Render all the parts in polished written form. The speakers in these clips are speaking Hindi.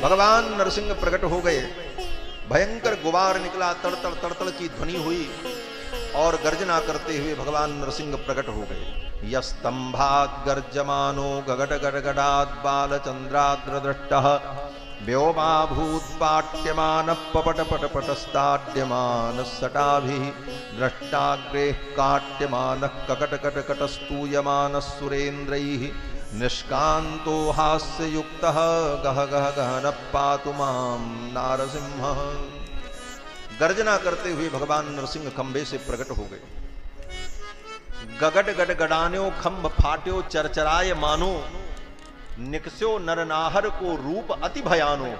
भगवान नरसिंह प्रकट हो गए। भयंकर गुबार निकला, तड़तड़ तड़तड़ की ध्वनि हुई और गर्जना करते हुए भगवान नरसिंह प्रकट हो गए। यस्तंभात् गर्जमानो गगट गडगडात् बालचंद्राद्रदृष्टः व्योमाभूत्पाट्यमानः पपटपटपटस्ताड्यमानः सटाभिः द्रष्टाग्रेः काट्यमानः ककटकटकटस्तूयमानः सुरेन्द्रैः निष्कान्तो हास्ययुक्तः गह गह गहनः पातु मां नारसिंहः। गर्जना करते हुए भगवान नरसिंह खंबे से प्रकट हो गए। गगट गडगडान्यो खंब फाट्यो चरचराय मानो निकस्यो नरनाहर को रूप अति भयानो।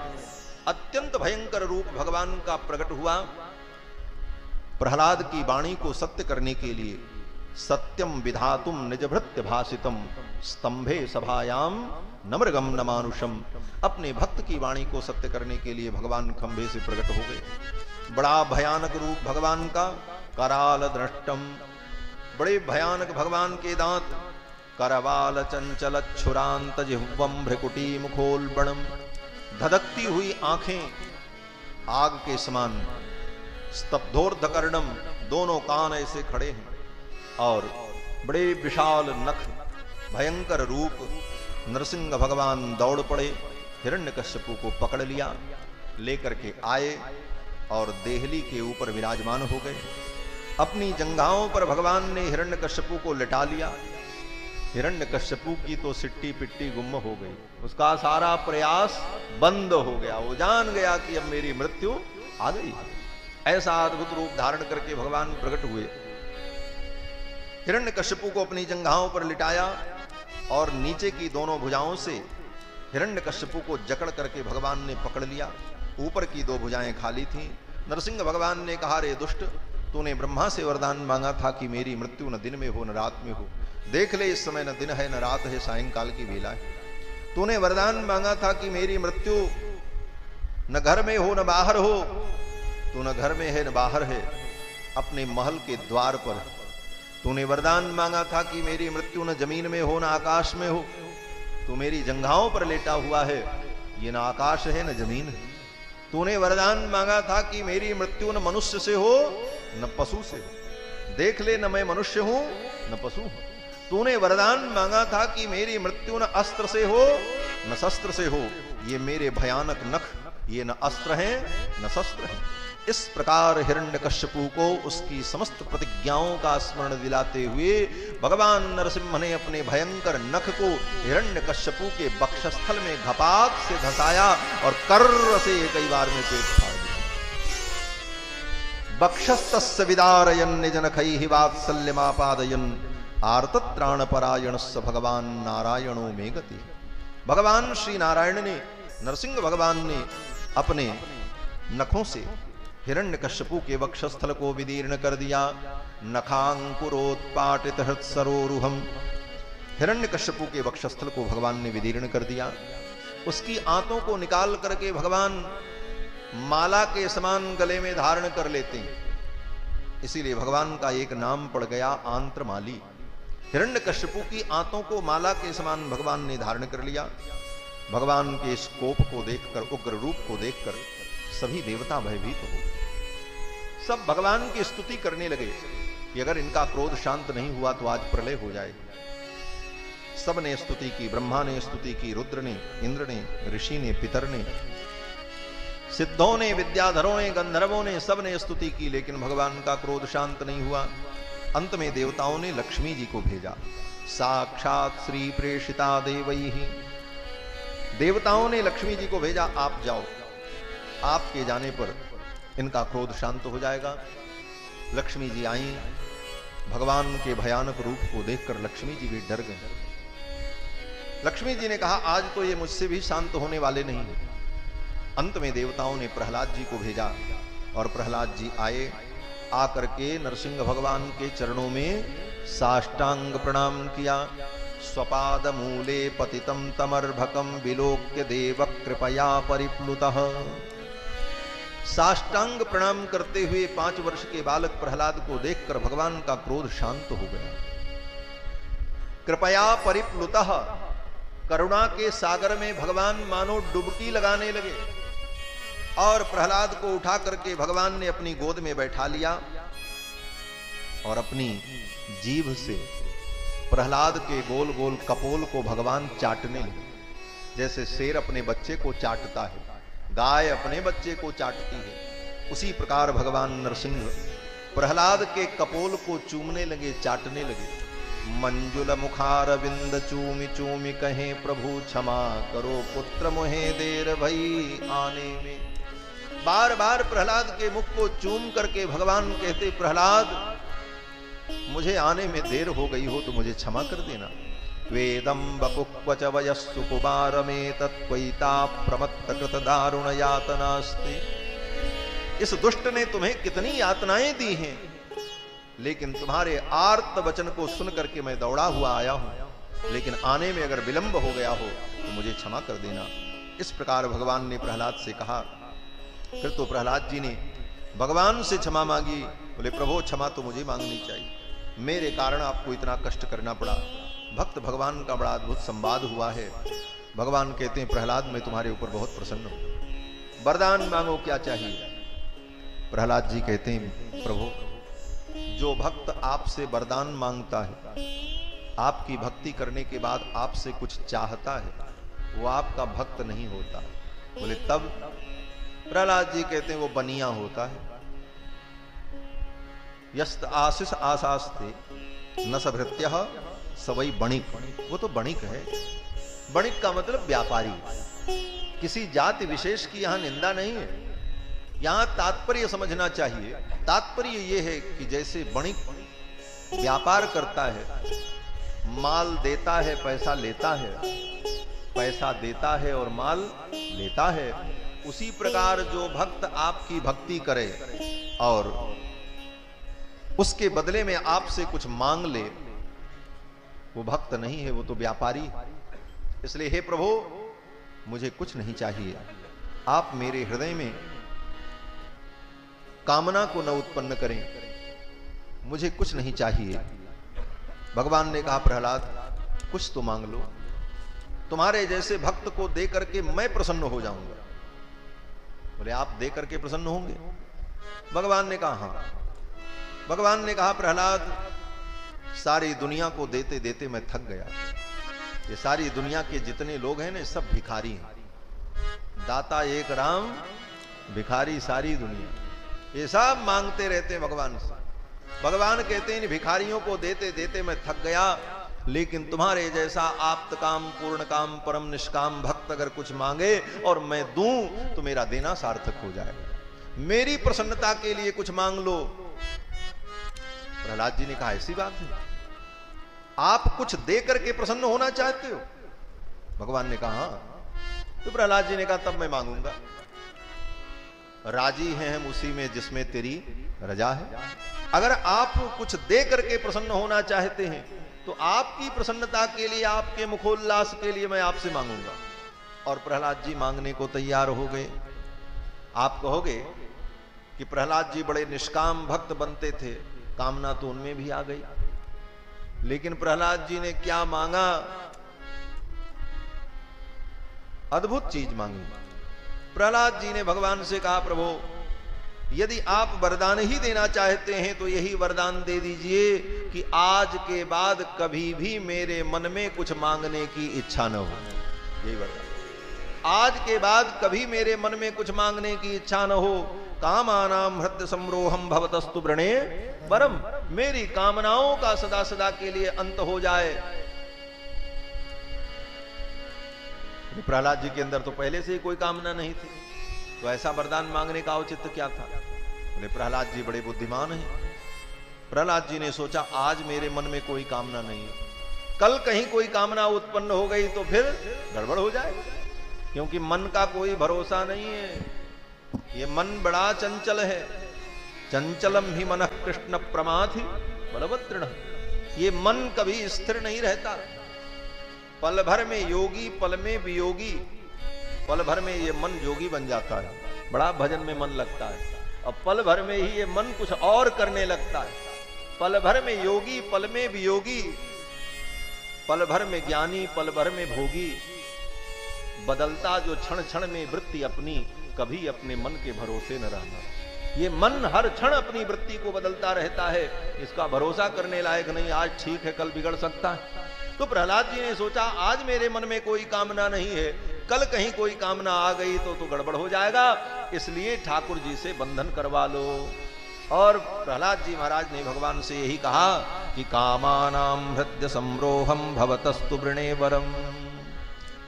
अत्यंत भयंकर रूप भगवान का प्रकट हुआ। प्रहलाद की वाणी को सत्य करने के लिए सत्यम विधातुम निजभृत्य भासितम स्तंभे सभायाम नमृगम न मानुषम। अपने भक्त की वाणी को सत्य करने के लिए भगवान खंबे से प्रकट हो गए। बड़ा भयानक रूप भगवान का। कराल दृष्टम, बड़े भयानक भगवान के दांत। करवाल चंचल छुरांत जिह्वम भ्रकुटी मुखोल्बणम, धधकती हुई आंखें आग के समान। स्तब्धोर्धकर्णम, दोनों कान ऐसे खड़े हैं और बड़े विशाल नख। भयंकर रूप। नरसिंह भगवान दौड़ पड़े, हिरण्यकश्यपु को पकड़ लिया, लेकर के आए और देहली के ऊपर विराजमान हो गए। अपनी जंघाओं पर भगवान ने हिरण्यकश्यपु को लिटा लिया। हिरण्यकश्यपु की तो सिट्टी पिट्टी गुम हो गई, उसका सारा प्रयास बंद हो गया। वो जान गया कि अब मेरी मृत्यु आ गई। ऐसा अद्भुत रूप धारण करके भगवान प्रकट हुए। हिरण्यकश्यपु को अपनी जंघाओं पर लिटाया और नीचे की दोनों भुजाओं से हिरण्यकश्यपु को जकड़ करके भगवान ने पकड़ लिया। ऊपर की दो भुजाएं खाली थीं। नरसिंह भगवान ने कहा, रे दुष्ट, तूने ब्रह्मा से वरदान मांगा था कि मेरी मृत्यु न दिन में हो न रात में हो। देख ले, इस समय न दिन है न रात है, सायंकाल की बेला है। तूने वरदान मांगा था कि मेरी मृत्यु न घर में हो न बाहर हो। तू न घर में है न बाहर है, अपने महल के द्वार पर। तूने वरदान मांगा था कि मेरी मृत्यु न जमीन में हो न आकाश में हो। तू मेरी जंघाओं पर लेटा हुआ है, ये न आकाश है न जमीन है। तूने वरदान मांगा था कि मेरी मृत्यु न मनुष्य से हो न पशु से हो। देख ले, न मैं मनुष्य हूं न पशु हूं। तूने वरदान मांगा था कि मेरी मृत्यु न अस्त्र से हो न शस्त्र से हो। ये मेरे भयानक नख, ये न अस्त्र हैं न शस्त्र हैं। इस प्रकार हिरण्यकश्यपु को उसकी समस्त प्रतिज्ञाओं का स्मरण दिलाते हुए भगवान नरसिंह ने अपने भयंकर नख को हिरण्यकश्यपु के वक्षस्थल में घपात से धसाया और कर्र से कई बार में पेट फाड़ दिया। वक्षस्तस्य विदारयन् निजनखैः वात्सल्यमापादयन् आर्तत्राणपरायणस्य भगवान नारायणो मे गति। भगवान श्री नारायण ने, नरसिंह भगवान ने अपने नखों से हिरण्यकश्यपु के वक्षस्थल को विदीर्ण कर दिया। नखांकुरोत्पाटित हृत्सरोरुहम, हिरण्यकश्यपु के वक्षस्थल को भगवान ने विदीर्ण कर दिया। उसकी आंतों को निकाल करके भगवान माला के समान गले में धारण कर लेते हैं। इसीलिए भगवान का एक नाम पड़ गया आंत्रमाली। हिरण्यकश्यपु की आंतों को माला के समान भगवान ने धारण कर लिया। भगवान के इस कोप को देखकर, उग्र रूप को देखकर सभी देवता भयभीत हो गए। सब भगवान की स्तुति करने लगे कि अगर इनका क्रोध शांत नहीं हुआ तो आज प्रलय हो जाएगी। सब ने स्तुति की, ब्रह्मा ने स्तुति की, रुद्र ने, इंद्र ने, ऋषि ने, पितर ने, सिद्धों ने, विद्याधरों ने, गंधर्वों ने, सब ने स्तुति की, लेकिन भगवान का क्रोध शांत नहीं हुआ। अंत में देवताओं ने लक्ष्मी जी को भेजा। साक्षात श्री प्रेषिता देवैहि, देवताओं ने लक्ष्मी जी को भेजा, आप जाओ, आपके जाने पर इनका क्रोध शांत हो जाएगा। लक्ष्मी जी आई। भगवान के भयानक रूप को देखकर लक्ष्मी जी भी डर गए। लक्ष्मी जी ने कहा, आज तो ये मुझसे भी शांत होने वाले नहीं। अंत में देवताओं ने प्रहलाद जी को भेजा और प्रहलाद जी आए। आकर के नरसिंह भगवान के चरणों में साष्टांग प्रणाम किया। स्वपाद मूले पतितम तमर्भकम विलोक्य देव कृपया परिप्लुतः। साष्टांग प्रणाम करते हुए 5 वर्ष के बालक प्रहलाद को देखकर भगवान का क्रोध शांत हो गया। कृपया परिप्लुतः, करुणा के सागर में भगवान मानो डुबकी लगाने लगे और प्रहलाद को उठा करके भगवान ने अपनी गोद में बैठा लिया और अपनी जीभ से प्रहलाद के गोल गोल कपोल को भगवान चाटने लगे, जैसे शेर अपने बच्चे को चाटता है, गाय अपने बच्चे को चाटती है, उसी प्रकार भगवान नरसिंह प्रहलाद के कपोल को चूमने लगे, चाटने लगे। मंजुल मुखारविंद चूमि चूमि कहे प्रभु क्षमा करो पुत्र मोहे देर भई आने में। बार बार प्रहलाद के मुख को चूम करके भगवान कहते, प्रहलाद मुझे आने में देर हो गई हो तो मुझे क्षमा कर देना। वेदम बपुक्वच वयस्सु कुमार में तत्वैता प्रमत्त कृत दारुण यातनास्ति। इस दुष्ट ने तुम्हें कितनी यातनाएं दी हैं, लेकिन तुम्हारे आर्त वचन को सुन करके मैं दौड़ा हुआ आया हूं, लेकिन आने में अगर विलंब हो गया हो तो मुझे क्षमा कर देना। इस प्रकार भगवान ने प्रहलाद से कहा। फिर तो प्रहलाद जी ने भगवान से क्षमा मांगी। बोले प्रभु क्षमा तो मुझे मांगनी चाहिए, मेरे कारण आपको इतना कष्ट करना पड़ा। भक्त भगवान का बड़ा अद्भुत संवाद हुआ है। भगवान कहते हैं प्रहलाद मैं तुम्हारे ऊपर बहुत प्रसन्न हूं, वरदान मांगो क्या चाहिए। प्रहलाद जी कहते हैं प्रभु जो भक्त आपसे वरदान मांगता है, आपकी भक्ति करने के बाद आपसे कुछ चाहता है, वो आपका भक्त नहीं होता। बोले तब? प्रहलाद जी कहते हैं वो बनिया होता है। यस्त आशीष आशास्ते न सभृत्य सवई बणिक। वो तो बणिक है। बणिक का मतलब व्यापारी। किसी जाति विशेष की यहां निंदा नहीं है, यहां तात्पर्य समझना चाहिए। तात्पर्य यह है कि जैसे बणिक व्यापार करता है, माल देता है, पैसा लेता है, पैसा देता है और माल लेता है, उसी प्रकार जो भक्त आपकी भक्ति करे और उसके बदले में आपसे कुछ मांग ले, वो भक्त नहीं है, वो तो व्यापारी है। इसलिए हे प्रभु मुझे कुछ नहीं चाहिए, आप मेरे हृदय में कामना को न उत्पन्न करें, मुझे कुछ नहीं चाहिए। भगवान ने कहा प्रहलाद कुछ तो मांग लो, तुम्हारे जैसे भक्त को दे करके मैं प्रसन्न हो जाऊंगा। बोले आप दे करके प्रसन्न होंगे? भगवान ने कहा हां। भगवान ने कहा प्रहलाद सारी दुनिया को देते देते मैं थक गया। ये सारी दुनिया के जितने लोग हैं ना सब भिखारी हैं। दाता एक राम, भिखारी सारी दुनिया, ये सब मांगते रहते हैं भगवान से। भगवान कहते हैं भिखारियों को देते देते मैं थक गया, लेकिन तुम्हारे जैसा आप्त काम, पूर्ण काम, परम निष्काम भक्त अगर कुछ मांगे और मैं दूं तो मेरा देना सार्थक हो जाएगा। मेरी प्रसन्नता के लिए कुछ मांग लो। प्रहलाद जी ने कहा ऐसी बात है, आप कुछ दे करके प्रसन्न होना चाहते हो? भगवान ने कहा हाँ। तो प्रहलाद जी ने कहा तब मैं मांगूंगा। राजी हैं हम उसी में जिसमें तेरी रजा है। अगर आप कुछ दे करके प्रसन्न होना चाहते हैं तो आपकी प्रसन्नता के लिए, आपके मुखोल्लास के लिए मैं आपसे मांगूंगा। और प्रहलाद जी मांगने को तैयार हो गए। आप कहोगे कि प्रहलाद जी बड़े निष्काम भक्त बनते थे, कामना तो उनमें भी आ गई, लेकिन प्रहलाद जी ने क्या मांगा? अद्भुत चीज मांगी। प्रहलाद जी ने भगवान से कहा प्रभु यदि आप वरदान ही देना चाहते हैं तो यही वरदान दे दीजिए कि आज के बाद कभी भी मेरे मन में कुछ मांगने की इच्छा न हो। यही वरदान, आज के बाद कभी मेरे मन में कुछ मांगने की इच्छा न हो। कामानाम हृदय समरोहम भवतस्तु वृणे परम। मेरी कामनाओं का सदा सदा के लिए अंत हो जाए। प्रहलाद जी के अंदर तो पहले से ही कोई कामना नहीं थी, तो ऐसा वरदान मांगने का औचित्य क्या था? बोले प्रहलाद जी बड़े बुद्धिमान हैं। प्रहलाद जी ने सोचा आज मेरे मन में कोई कामना नहीं है, कल कहीं कोई कामना उत्पन्न हो गई तो फिर गड़बड़ हो जाएगा, क्योंकि मन का कोई भरोसा नहीं है। ये मन बड़ा चंचल है। चंचलम ही मन कृष्ण प्रमाथि बलवत्रण। ये मन कभी स्थिर नहीं रहता। पल भर में योगी, पल में वियोगी। पल भर में ये मन योगी बन जाता है, बड़ा भजन में मन लगता है, और पल भर में ही ये मन कुछ और करने लगता है। पल भर में योगी, पल में वियोगी। पल भर में ज्ञानी पल भर में भोगी, बदलता जो क्षण क्षण में वृत्ति अपनी, कभी अपने मन के भरोसे न रहना। ये मन हर क्षण अपनी वृत्ति को बदलता रहता है, इसका भरोसा करने लायक नहीं। आज ठीक है, कल बिगड़ सकता है। तो प्रहलाद जी ने सोचा आज मेरे मन में कोई कामना नहीं है, कल कहीं कोई कामना आ गई तो गड़बड़ हो जाएगा, इसलिए ठाकुर जी से बंधन करवा लो। और प्रहलाद जी महाराज ने भगवान से यही कहा कि कामानाम हृदय संरोहम भवतस्तु वृणे वरम।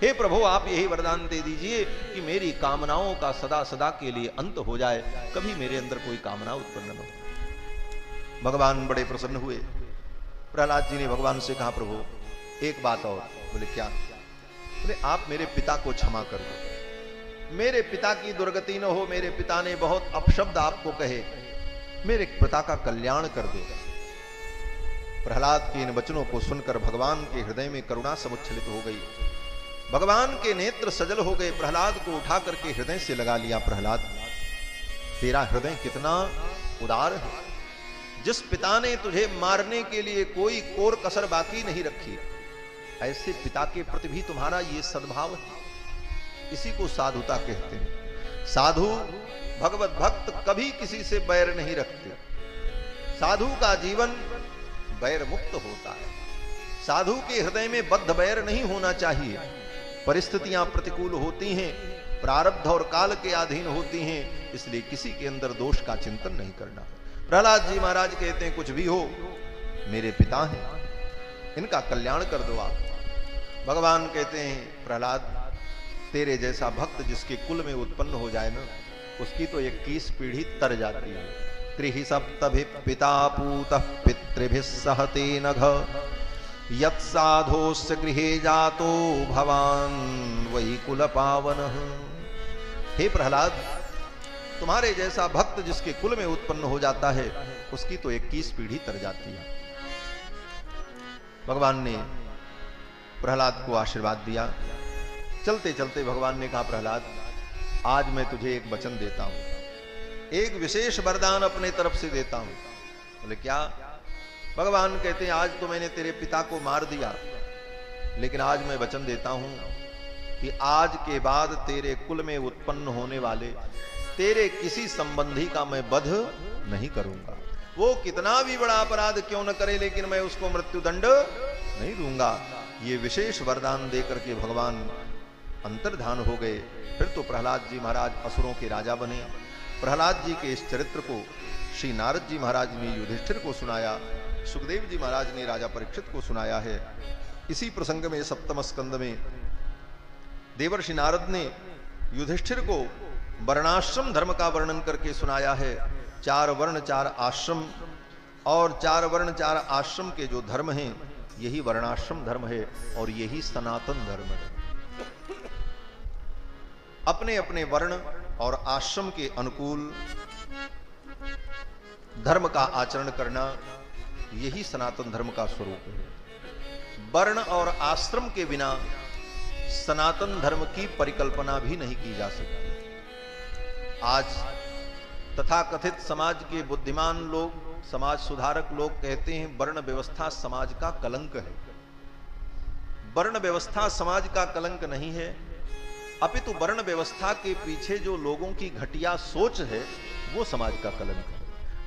हे प्रभु, आप यही वरदान दे दीजिए कि मेरी कामनाओं का सदा सदा के लिए अंत हो जाए, कभी मेरे अंदर कोई कामना उत्पन्न न हो। भगवान बड़े प्रसन्न हुए। प्रहलाद जी ने भगवान से कहा प्रभु एक बात और। बोले क्या? बोले आप मेरे पिता को क्षमा कर दो, मेरे पिता की दुर्गति न हो, मेरे पिता ने बहुत अपशब्द आपको कहे, मेरे पिता का कल्याण कर दो। प्रहलाद के इन वचनों को सुनकर भगवान के हृदय में करुणा समुच्छलित हो गई, भगवान के नेत्र सजल हो गए। प्रहलाद को उठा करके हृदय से लगा लिया। प्रहलाद, तेरा हृदय कितना उदार है, जिस पिता ने तुझे मारने के लिए कोई कोर कसर बाकी नहीं रखी, ऐसे पिता के प्रति भी तुम्हारा ये सद्भाव है। इसी को साधुता कहते हैं। साधु भगवत भक्त कभी किसी से बैर नहीं रखते। साधु का जीवन बैर मुक्त होता है। साधु के हृदय में बद्ध बैर नहीं होना चाहिए। परिस्थितियां प्रतिकूल होती हैं, प्रारब्ध और काल के अधीन होती हैं, इसलिए किसी के अंदर दोष का चिंतन नहीं करना। प्रहलाद जी महाराज कहते हैं कुछ भी हो, मेरे पिता हैं, इनका कल्याण कर दो आप। भगवान कहते हैं प्रहलाद, तेरे जैसा भक्त जिसके कुल में उत्पन्न हो जाए ना, उसकी तो 21 पीढ़ी तर जाती है। त्रिहि सप्तभि पिता पूतः पितृभिः सहते नघ, यत् साधोस्य गृहे जातो भवान वही कुल पावन। हे प्रहलाद, तुम्हारे जैसा भक्त जिसके कुल में उत्पन्न हो जाता है, उसकी तो 21 पीढ़ी तर जाती है। भगवान ने प्रहलाद को आशीर्वाद दिया। चलते चलते भगवान ने कहा प्रहलाद, आज मैं तुझे एक वचन देता हूं, एक विशेष वरदान अपने तरफ से देता हूं। बोले क्या? भगवान कहते हैं आज तो मैंने तेरे पिता को मार दिया, लेकिन आज मैं वचन देता हूं कि आज के बाद तेरे कुल में उत्पन्न होने वाले तेरे किसी संबंधी का मैं वध नहीं करूंगा। वो कितना भी बड़ा अपराध क्यों न करे, लेकिन मैं उसको मृत्युदंड नहीं दूंगा। ये विशेष वरदान देकर के भगवान अंतर्धान हो गए। फिर तो प्रहलाद जी महाराज असुरों के राजा बने। प्रहलाद जी के इस चरित्र को श्री नारद जी महाराज ने युधिष्ठिर को सुनाया, सुखदेव जी महाराज ने राजा परीक्षित को सुनाया है। इसी प्रसंग में सप्तम स्कंद में देवर्षि नारद ने युधिष्ठिर को वर्णाश्रम धर्म का वर्णन करके सुनाया है। 4 वर्ण 4 आश्रम, और 4 वर्ण 4 आश्रम के जो धर्म हैं, यही वर्णाश्रम धर्म है और यही सनातन धर्म है। अपने अपने वर्ण और आश्रम के अनुकूल धर्म का आचरण करना, यही सनातन धर्म का स्वरूप है। वर्ण और आश्रम के बिना सनातन धर्म की परिकल्पना भी नहीं की जा सकती। आज तथाकथित समाज के बुद्धिमान लोग, समाज सुधारक लोग कहते हैं वर्ण व्यवस्था समाज का कलंक है। वर्ण व्यवस्था समाज का कलंक नहीं है, अपितु वर्ण व्यवस्था के पीछे जो लोगों की घटिया सोच है, वो समाज का कलंक है।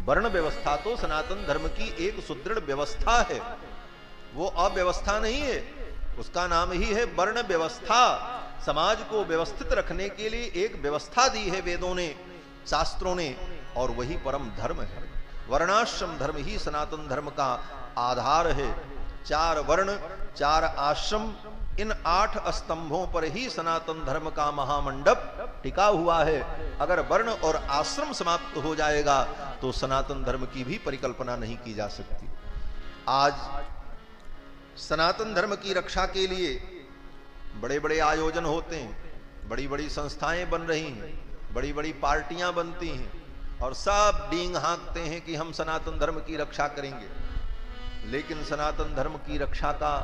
वर्ण व्यवस्था तो सनातन धर्म की एक सुदृढ़ व्यवस्था है, वो अव्यवस्था नहीं है। उसका नाम ही है वर्ण व्यवस्था। समाज को व्यवस्थित रखने के लिए एक व्यवस्था दी है वेदों ने, शास्त्रों ने, और वही परम धर्म है। वर्णाश्रम धर्म ही सनातन धर्म का आधार है। 4 वर्ण 4 आश्रम, इन 8 स्तंभों पर ही सनातन धर्म का महामंडप टिका हुआ है। अगर वर्ण और आश्रम समाप्त हो जाएगा तो सनातन धर्म की भी परिकल्पना नहीं की जा सकती। आज सनातन धर्म की रक्षा के लिए बड़े बड़े आयोजन होते हैं, बड़ी बड़ी संस्थाएं बन रही हैं, बड़ी बड़ी पार्टियां बनती हैं, और सब डींग हाँकते हैं कि हम सनातन धर्म की रक्षा करेंगे। लेकिन सनातन धर्म की रक्षा का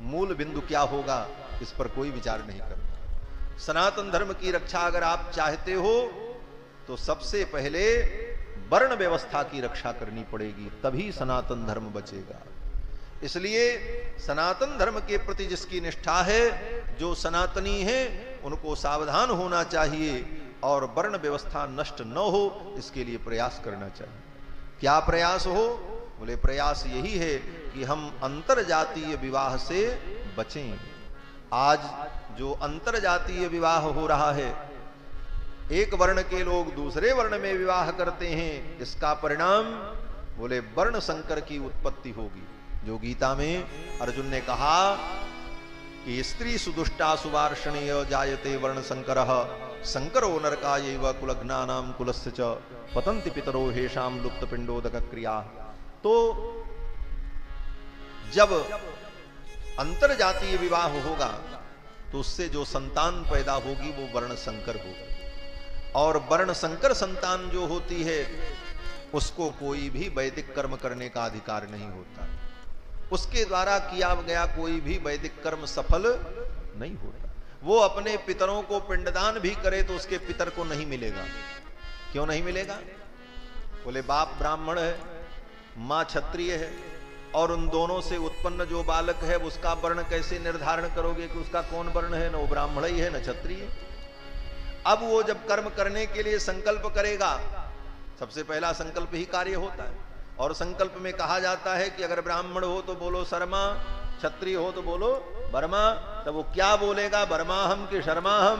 मूल बिंदु क्या होगा, इस पर कोई विचार नहीं करता। सनातन धर्म की रक्षा अगर आप चाहते हो तो सबसे पहले वर्ण व्यवस्था की रक्षा करनी पड़ेगी, तभी सनातन धर्म बचेगा। इसलिए सनातन धर्म के प्रति जिसकी निष्ठा है, जो सनातनी है, उनको सावधान होना चाहिए और वर्ण व्यवस्था नष्ट न हो इसके लिए प्रयास करना चाहिए। क्या प्रयास हो? बोले प्रयास यही है कि हम अंतरजातीय विवाह से बचें। आज जो अंतरजातीय विवाह हो रहा है, एक वर्ण के लोग दूसरे वर्ण में विवाह करते हैं, इसका परिणाम बोले वर्ण संकर की उत्पत्ति होगी। जो गीता में अर्जुन ने कहा कि स्त्री सुदुष्टा सुवार्षणीय जायते वर्ण संकरः संकरो नरकायैव कुलघ्नानां कुलस्य च पतन्ति पितरो हेषां लुप्त पिंडोदक क्रिया। तो जब अंतरजातीय विवाह होगा तो उससे जो संतान पैदा होगी वो वर्ण संकर होगी, और वर्ण संकर संतान जो होती है उसको कोई भी वैदिक कर्म करने का अधिकार नहीं होता। उसके द्वारा किया गया कोई भी वैदिक कर्म सफल नहीं होता। वो अपने पितरों को पिंडदान भी करे तो उसके पितर को नहीं मिलेगा। क्यों नहीं मिलेगा? बोले बाप ब्राह्मण है, मां क्षत्रिय है, और उन दोनों से उत्पन्न जो बालक है उसका वर्ण कैसे निर्धारण करोगे कि उसका कौन वर्ण है? न वो ब्राह्मण ही है न क्षत्रिय। अब वो जब कर्म करने के लिए संकल्प करेगा, सबसे पहला संकल्प ही कार्य होता है, और संकल्प में कहा जाता है कि अगर ब्राह्मण हो तो बोलो शर्मा, क्षत्रिय हो तो बोलो वर्मा। तब वो क्या बोलेगा? वर्माहम कि शर्माहम?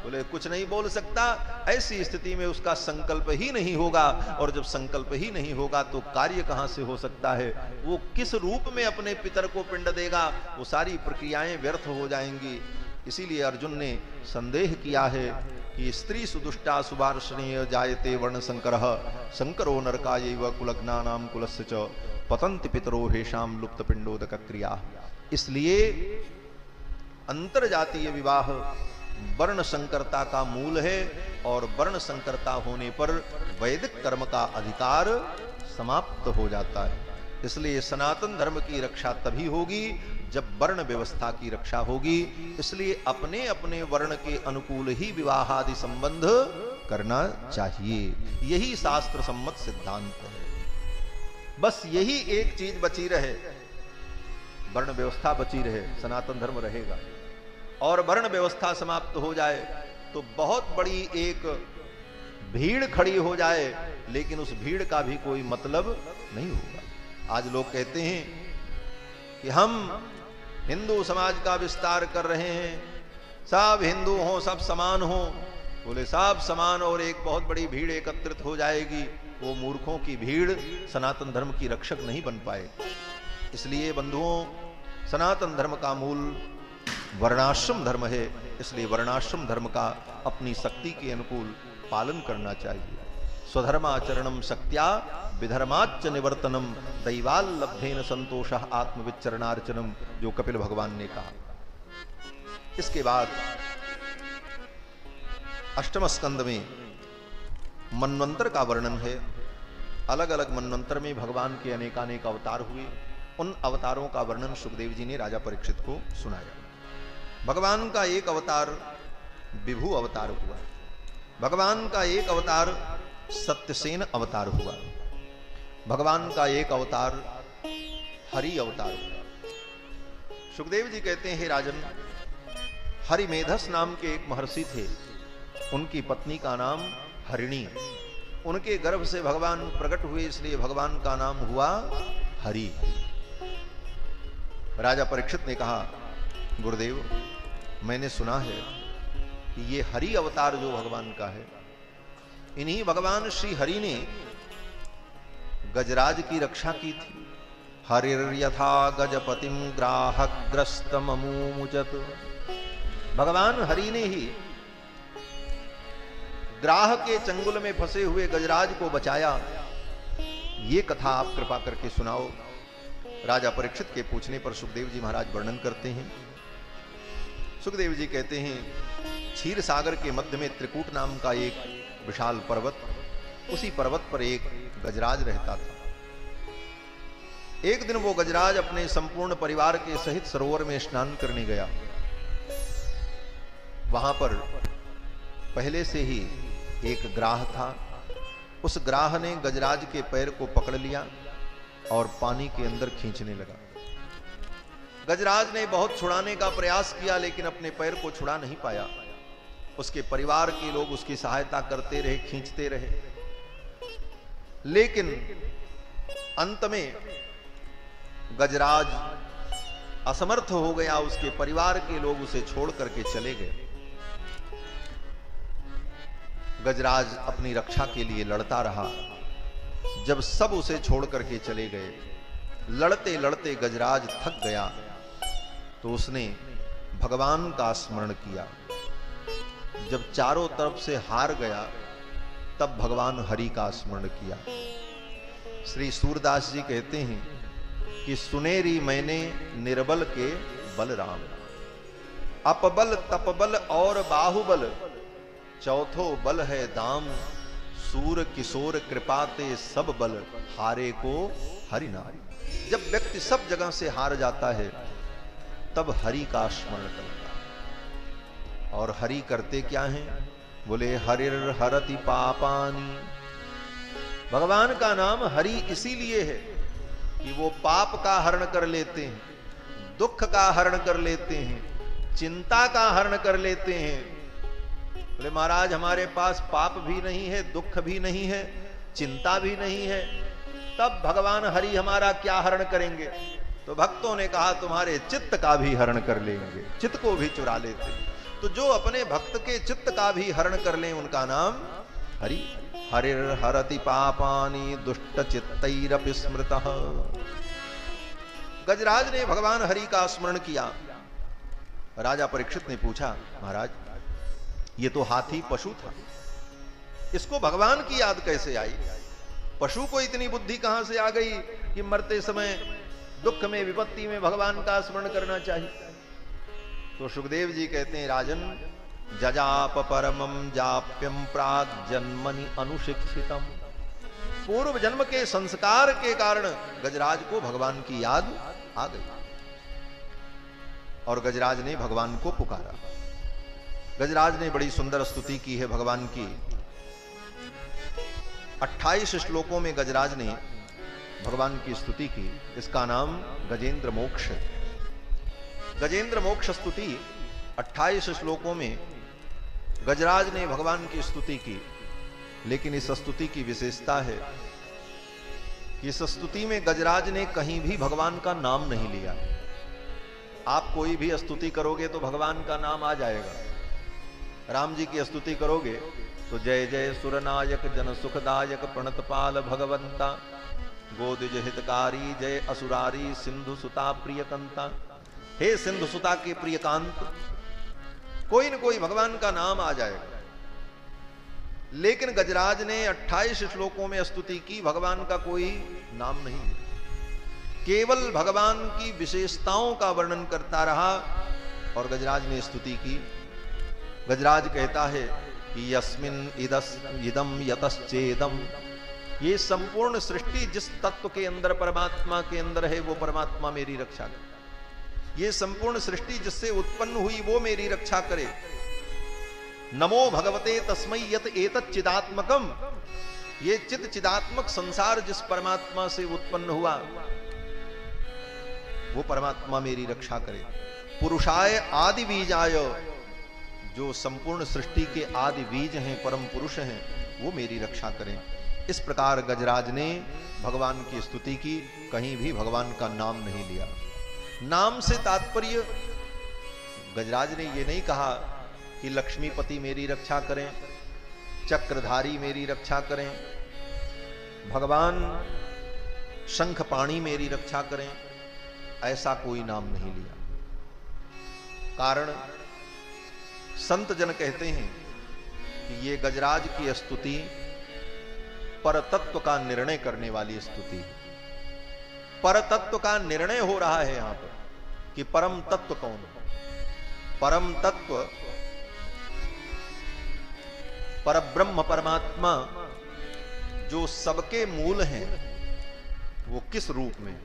बोले कुछ नहीं बोल सकता। ऐसी स्थिति में उसका संकल्प ही नहीं होगा, और जब संकल्प ही नहीं होगा तो कार्य कहां से हो सकता है? वो किस रूप में अपने पितर को पिंड देगा? वो सारी प्रक्रियाएं व्यर्थ हो जाएंगी। इसीलिए अर्जुन ने संदेह किया है कि स्त्री सुदुष्टा सुवार्षणीय जायते वर्ण संकरः संकरो नरकायैव कुलघ्नानां कुलस्य च पतन्ति पितरो हेषां लुप्त पिंडोदक क्रिया। इसलिए अंतरजातीय विवाह वर्ण संकरता का मूल है, और वर्ण संकरता होने पर वैदिक कर्म का अधिकार समाप्त हो जाता है। इसलिए सनातन धर्म की रक्षा तभी होगी जब वर्ण व्यवस्था की रक्षा होगी। इसलिए अपने अपने वर्ण के अनुकूल ही विवाह आदि संबंध करना चाहिए। यही शास्त्र सम्मत सिद्धांत है। बस यही एक चीज बची रहे, वर्ण व्यवस्था बची रहे, सनातन धर्म रहेगा। और वर्ण व्यवस्था समाप्त हो जाए तो बहुत बड़ी एक भीड़ खड़ी हो जाए, लेकिन उस भीड़ का भी कोई मतलब नहीं होगा। आज लोग कहते हैं कि हम हिंदू समाज का विस्तार कर रहे हैं, सब हिंदू हो, सब समान हो। बोले सब समान और एक बहुत बड़ी भीड़ एकत्रित हो जाएगी, वो मूर्खों की भीड़ सनातन धर्म की रक्षक नहीं बन पाए। इसलिए बंधुओं, सनातन धर्म का मूल वर्णाश्रम धर्म है। इसलिए वर्णाश्रम धर्म का अपनी शक्ति के अनुकूल पालन करना चाहिए। स्वधर्माचरणम शक्त्या विधर्माच्च निवर्तनम दैवाल्लब्धेन संतोषः आत्मविचरणार्चनम, जो कपिल भगवान ने कहा। इसके बाद अष्टम स्कंद में मनवंतर का वर्णन है। अलग अलग मनवंतर में भगवान के अनेकानेक अवतार हुए। उन अवतारों का वर्णन सुखदेव जी ने राजा परीक्षित को सुनाया। भगवान का एक अवतार विभु अवतार हुआ, भगवान का एक अवतार सत्यसेन अवतार हुआ, भगवान का एक अवतार हरि अवतार हुआ। सुखदेव जी कहते हैं, राजन, हरिमेधस नाम के एक महर्षि थे, उनकी पत्नी का नाम हरिणी। उनके गर्भ से भगवान प्रकट हुए, इसलिए भगवान का नाम हुआ हरि। राजा परीक्षित ने कहा, गुरुदेव, मैंने सुना है कि ये हरि अवतार जो भगवान का है, इन्हीं भगवान श्री हरि ने गजराज की रक्षा की थी। हरिर्यथा गजपतिम ग्राहग्रस्त ममूमुचत। भगवान हरि ने ही ग्राह के चंगुल में फंसे हुए गजराज को बचाया। ये कथा आप कृपा करके सुनाओ। राजा परीक्षित के पूछने पर सुखदेव जी महाराज वर्णन करते हैं। सुखदेव जी कहते हैं, क्षीर सागर के मध्य में त्रिकूट नाम का एक विशाल पर्वत, उसी पर्वत पर एक गजराज रहता था। एक दिन वो गजराज अपने संपूर्ण परिवार के सहित सरोवर में स्नान करने गया। वहां पर पहले से ही एक ग्राह था। उस ग्राह ने गजराज के पैर को पकड़ लिया और पानी के अंदर खींचने लगा। गजराज ने बहुत छुड़ाने का प्रयास किया, लेकिन अपने पैर को छुड़ा नहीं पाया। उसके परिवार के लोग उसकी सहायता करते रहे, खींचते रहे, लेकिन अंत में गजराज असमर्थ हो गया। उसके परिवार के लोग उसे छोड़ करके चले गए। गजराज अपनी रक्षा के लिए लड़ता रहा। जब सब उसे छोड़ करके चले गए, लड़ते लड़ते गजराज थक गया, तो उसने भगवान का स्मरण किया। जब चारों तरफ से हार गया, तब भगवान हरि का स्मरण किया। श्री सूरदास जी कहते हैं कि सुनेरी मैंने निर्बल के बलराम, अपबल तपबल और बाहुबल, चौथो बल है दाम, सूर किशोर कृपाते सब बल, हारे को हरि नाम। जब व्यक्ति सब जगह से हार जाता है, तब हरि का स्मरण करता है। और हरि करते क्या हैं? बोले हरिर हरति पापानि। भगवान का नाम हरि इसीलिए है कि वो पाप का हरण कर लेते हैं, दुख का हरण कर लेते हैं, चिंता का हरण कर लेते हैं। बोले महाराज हमारे पास पाप भी नहीं है, दुख भी नहीं है, चिंता भी नहीं है, तब भगवान हरि हमारा क्या हरण करेंगे? तो भक्तों ने कहा तुम्हारे चित्त का भी हरण कर लेंगे, चित्त को भी चुरा लेते। तो जो अपने भक्त के चित्त का भी हरण कर लें, उनका नाम हरि। हरिर हरति पापानि दुष्ट चित्तैरपि स्मृतः। गजराज ने भगवान हरि का स्मरण किया। राजा परीक्षित ने पूछा, महाराज ये तो हाथी पशु था, इसको भगवान की याद कैसे आई? पशु को इतनी बुद्धि कहां से आ गई कि मरते समय दुख में विपत्ति में भगवान का स्मरण करना चाहिए? तो सुखदेव जी कहते हैं, राजन जजाप परमम जाप्यम प्राग जन्मनि अनुशिक्षितम। पूर्व जन्म के संस्कार के कारण गजराज को भगवान की याद आ गई और गजराज ने भगवान को पुकारा। गजराज ने बड़ी सुंदर स्तुति की है भगवान की। 28 श्लोकों में गजराज ने भगवान की स्तुति की। इसका नाम गजेंद्र मोक्ष है। गजेंद्र मोक्ष स्तुति 28 श्लोकों में गजराज ने भगवान की स्तुति की। लेकिन इस स्तुति की विशेषता है कि इस स्तुति में गजराज ने कहीं भी भगवान का नाम नहीं लिया। आप कोई भी स्तुति करोगे तो भगवान का नाम आ जाएगा। राम जी की स्तुति करोगे तो जय जय सुरनायक जन सुखदायक प्रणतपाल भगवंता, गोदिज हितकारी जय असुरारी सिंधु सुता प्रियकंता। हे सिंधु सुता के प्रियकांत, कोई न कोई भगवान का नाम आ जाएगा। लेकिन गजराज ने 28 श्लोकों में स्तुति की, भगवान का कोई नाम नहीं है, केवल भगवान की विशेषताओं का वर्णन करता रहा और गजराज ने स्तुति की। गजराज कहता है कि यस्मिन इदम यतश्चेदम, ये संपूर्ण सृष्टि जिस तत्व के अंदर परमात्मा के अंदर है, वो परमात्मा मेरी रक्षा करे। ये संपूर्ण सृष्टि जिससे उत्पन्न हुई वो मेरी रक्षा करे। नमो भगवते तस्मै यत एतत् चिदात्मकम, ये चिद चिदात्मक संसार जिस परमात्मा से उत्पन्न हुआ वो परमात्मा मेरी रक्षा करे। पुरुषाय आदि बीजाय, जो संपूर्ण सृष्टि के आदि बीज हैं, परम पुरुष हैं, वो मेरी रक्षा करें। इस प्रकार गजराज ने भगवान की स्तुति की, कहीं भी भगवान का नाम नहीं लिया। नाम से तात्पर्य, गजराज ने ये नहीं कहा कि लक्ष्मीपति मेरी रक्षा करें, चक्रधारी मेरी रक्षा करें, भगवान शंखपाणी मेरी रक्षा करें, ऐसा कोई नाम नहीं लिया। कारण संत जन कहते हैं कि ये गजराज की स्तुति परतत्व का निर्णय करने वाली स्तुति है। परतत्व का निर्णय हो रहा है यहां पर कि परम तत्व कौन है। परम तत्व परब्रह्म परमात्मा जो सबके मूल हैं, वो किस रूप में?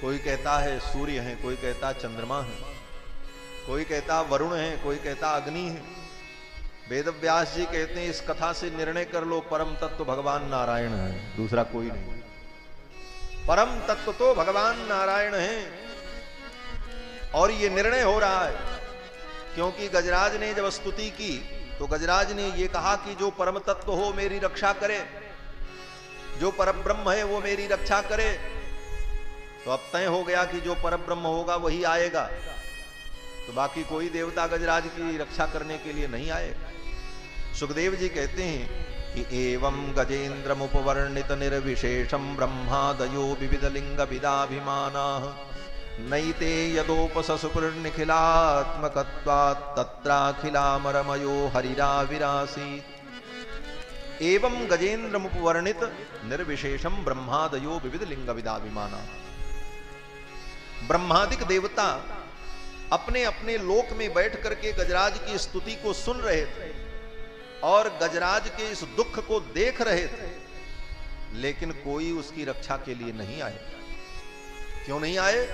कोई कहता है सूर्य है, कोई कहता चंद्रमा है, कोई कहता वरुण है, कोई कहता अग्नि है। वेद व्यास जी कहते हैं इस कथा से निर्णय कर लो परम तत्व भगवान नारायण है, दूसरा कोई नहीं। परम तत्व तो भगवान नारायण हैं। और ये निर्णय हो रहा है क्योंकि गजराज ने जब स्तुति की तो गजराज ने ये कहा कि जो परम तत्व हो मेरी रक्षा करे, जो परब्रह्म है वो मेरी रक्षा करे। तो अब तय हो गया कि जो परब्रह्म होगा वही आएगा, तो बाकी कोई देवता गजराज की रक्षा करने के लिए नहीं आए। सुखदेव जी कहते हैं कि एवं गजेन्द्र मुपवर्णित निर्विशेषम ब्रह्मादयो विविध लिंग विदाभिमानाः नैते यदोपससुपुर्निखिलात्मकत्वात् तत्राखिलामरमयो हरिराविरासीत्। एवं गजेन्द्र मुपवर्णित निर्विशेषम ब्रह्मादयो विविध लिंग विदाभिमानाः। ब्रह्मादिक देवता अपने अपने लोक में बैठ करके गजराज की स्तुति को सुन रहे थे और गजराज के इस दुख को देख रहे थे, लेकिन कोई उसकी रक्षा के लिए नहीं आए। क्यों नहीं आए?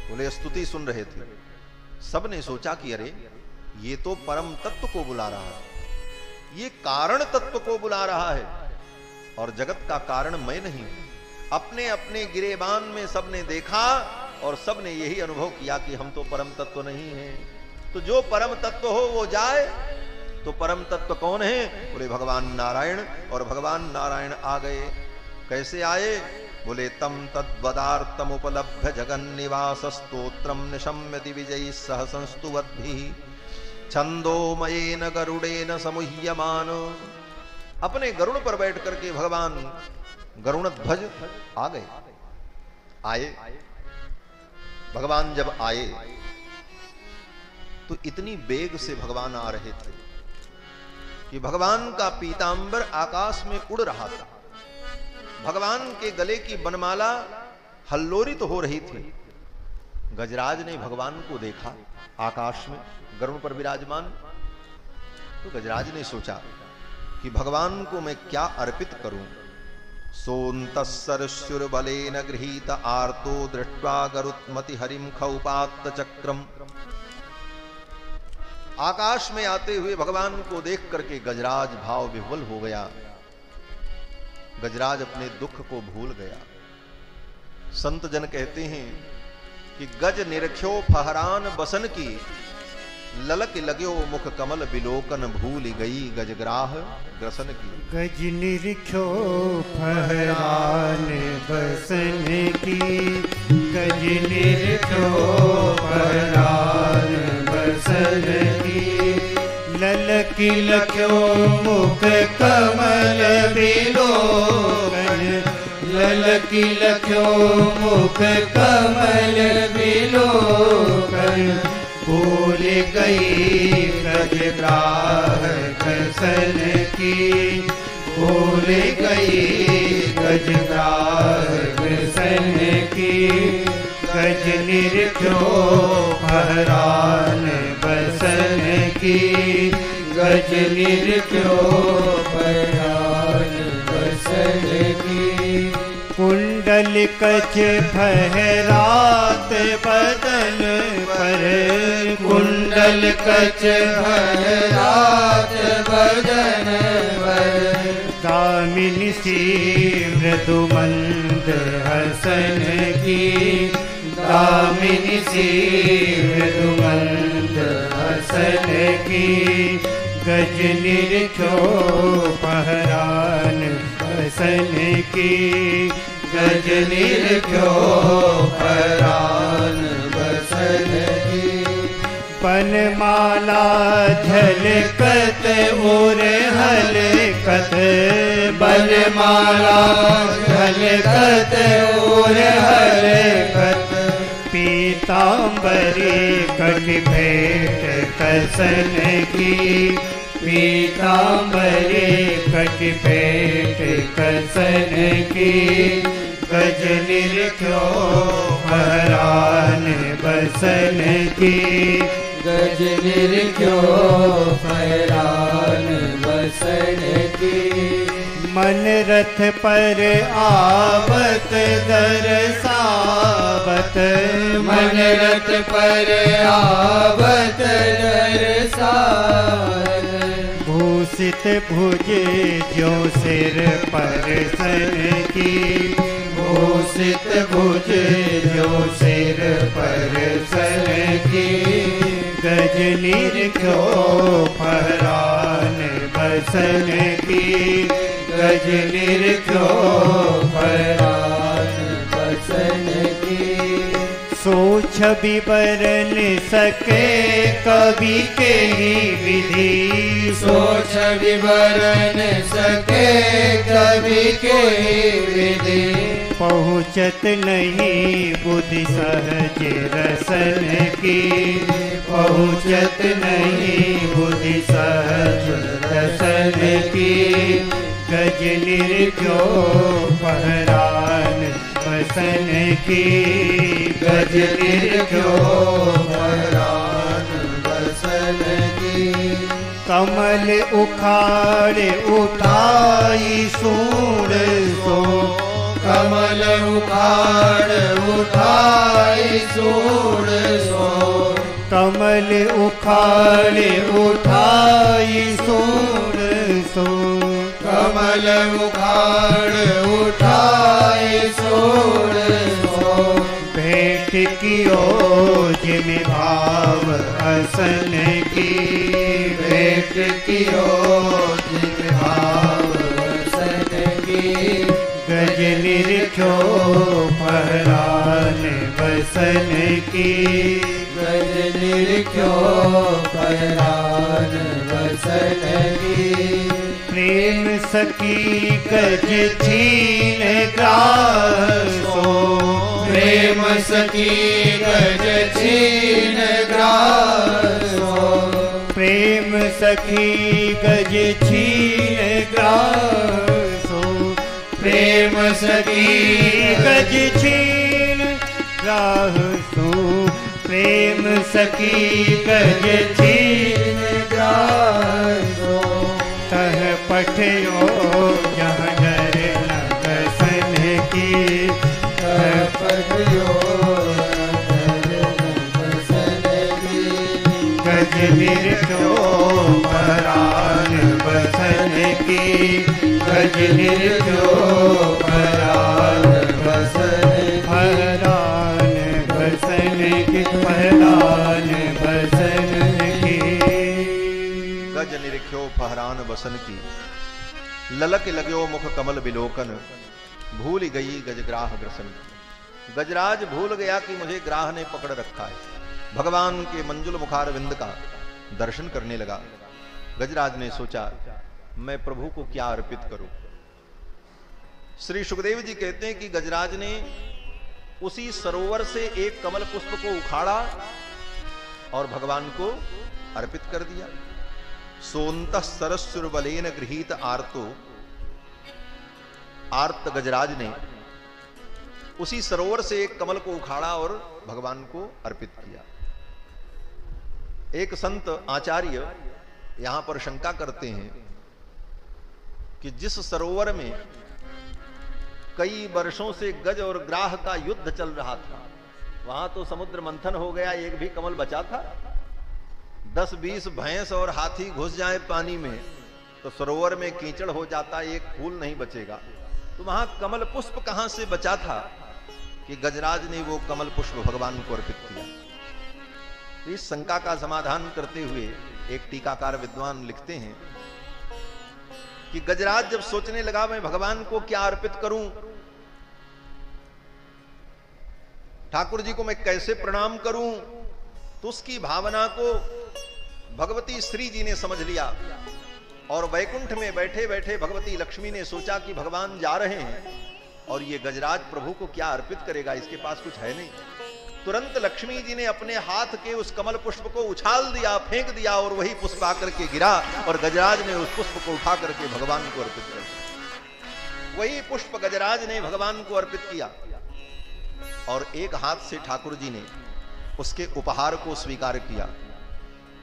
बोले स्तुति सुन रहे थे। सबने सोचा कि अरे ये तो परम तत्व को बुला रहा है, ये कारण तत्व को बुला रहा है और जगत का कारण मैं नहीं। अपने अपने गिरेबान में सबने देखा और सबने यही अनुभव किया कि हम तो परम तत्व नहीं हैं। तो जो परम तत्व हो वो जाए। तो परम तत्व कौन है? बोले भगवान नारायण। और भगवान नारायण आ गए। कैसे आए? बोले तम तद्वदार्तम उपलभ्य जगन्निवास स्तोत्रम निशम्य दिविजयी सह संस्तुवद्भिः छंदोमयेन गरुडेन समुह्यमान। अपने गरुड़ पर बैठ करके भगवान गरुणध्वज आ गए। आए भगवान जब आए तो इतनी बेग से भगवान आ रहे थे कि भगवान का पीतांबर आकाश में उड़ रहा था। भगवान के गले की बनमाला हल्लोरित हो रही थी। गजराज ने भगवान को देखा आकाश में गरुड़ पर विराजमान। तो गजराज ने सोचा कि भगवान को मैं क्या अर्पित करूं। सोन्तस्सरस्युर्बलेन गृहीत आर्तो दृष्ट्वा गरुत्मति हरिम खौपात्त चक्रम। आकाश में आते हुए भगवान को देख करके गजराज भाव विह्वल हो गया। गजराज अपने दुख को भूल गया। संत जन कहते हैं कि गज निरख्यो फहरान बसन की ललक लग्यो मुख कमल बिलोकन भूल गई गजग्राह ग्रसन की। गज निरख्यो फहरान बसन की, गज निरख्यो फहरान बसन की, ललक लख्यो मुख कमल बिलोकन, ललक लख्यो मुख कमल बिलोकन भूल गई गजग्राह ग्रसन की, भूल गई गजग्राह ग्रसन की। गज निरख्यो फहरान बसन की, गज निरख्यो फहरान बसन की। कुंडल कच फहरात बदन पर, कुंडल कच फहरात बदन पर, दामिनी सी मृदुमंद हसन की, दामिनी सी मृदुमंद हसन की। गज निरख्यो फहरान बसन की, गज निरख्यो फहरान बसन की। बनमाला झलकत और हलकत, बनमाला झलकत और हलकत, पीतांबरी कट भेंट कसन की, पीतांबरी कट भेंट कसन की। गज निरख्यो फहरान बसन की, गज निरख्यो फहरान बसन की। मन रथ पर आवत दरसावत, मन रथ पर आवत दरसावत, भूषित भुज जो सिर पर सन की, भूषित भुज जो सिर पर सन की, गज निरखो फहरान बसन की, गज निरखो फहरान बसन की। सो छवि बरन सके कवि के ही विधि, सो छवि बरन सके कवि के ही विधि। पहुँचत नहीं बुद्धि सहज रसन की, पहुँचत नहीं बुद्धि सहज रसन की। गज निरखो फहरान बसन की, गज निरखो फहरान बसन की। कमल उखाड़ उठाई सूंड सो, कमल उखाड़ उठाई सूंड सो, कमल उखाड़ उठाई सूंड सो, कमल उखाड़ उठाई सूंड सो। भेंट कियो जिमि भाव हसन की, भेंट कियो जिमि भाव हसन की। गज निरखो फहरान बसन की, गज निरखो फहरान बसन की। प्रेम सखी गज छीन ग्राह सो, प्रेम सखी गज छीन ग्राह सो, प्रेम सखी गज छीन ग्राह सो, प्रेम सखी गज छीन ग्राह सो, प्रेम सखी गज छीन ग्राह सो। तह पठयो जहाँ डर न बसन की, तह पठयो डर न बसन की। गज निरखो फहरान बसन की, गज निरखो फहरान बसन, फहरान बसन की, फहरान बसन की। गज निरख्यो फहरान बसन की, ललक लगयो मुख कमल बिलोकन, भूल गई गजग्राह ग्रसन की। गजराज भूल गया कि मुझे ग्राह ने पकड़ रखा है। भगवान के मंजुल मुखारविंद का दर्शन करने लगा। गजराज ने सोचा मैं प्रभु को क्या अर्पित करूं। श्री सुखदेव जी कहते हैं कि गजराज ने उसी सरोवर से एक कमल पुष्प को उखाड़ा और भगवान को अर्पित कर दिया। सोंत सरस्वरबलेन गृहीत आर्तो, आर्त गजराज ने उसी सरोवर से एक कमल को उखाड़ा और भगवान को अर्पित किया। एक संत आचार्य यहां पर शंका करते हैं कि जिस सरोवर में कई वर्षों से गज और ग्राह का युद्ध चल रहा था, वहां तो समुद्र मंथन हो गया, एक भी कमल बचा था। 10-20 भैंस और हाथी घुस जाए पानी में तो सरोवर में कीचड़ हो जाता, एक फूल नहीं बचेगा। तो वहां कमल पुष्प कहां से बचा था कि गजराज ने वो कमल पुष्प भगवान को अर्पित किया। इस शंका का समाधान करते हुए एक टीकाकार विद्वान लिखते हैं कि गजराज जब सोचने लगा मैं भगवान को क्या अर्पित करूं, ठाकुर जी को मैं कैसे प्रणाम करूं, तो उसकी भावना को भगवती श्री जी ने समझ लिया और वैकुंठ में बैठे बैठे भगवती लक्ष्मी ने सोचा कि भगवान जा रहे हैं और ये गजराज प्रभु को क्या अर्पित करेगा, इसके पास कुछ है नहीं। तुरंत लक्ष्मी जी ने अपने हाथ के उस कमल पुष्प को उछाल दिया, फेंक दिया और वही पुष्प आकर के गिरा और गजराज ने उस पुष्प को उठा करके भगवान को अर्पित कर दिया। वही पुष्प गजराज ने भगवान को अर्पित किया और एक हाथ से ठाकुर जी ने उसके उपहार को स्वीकार किया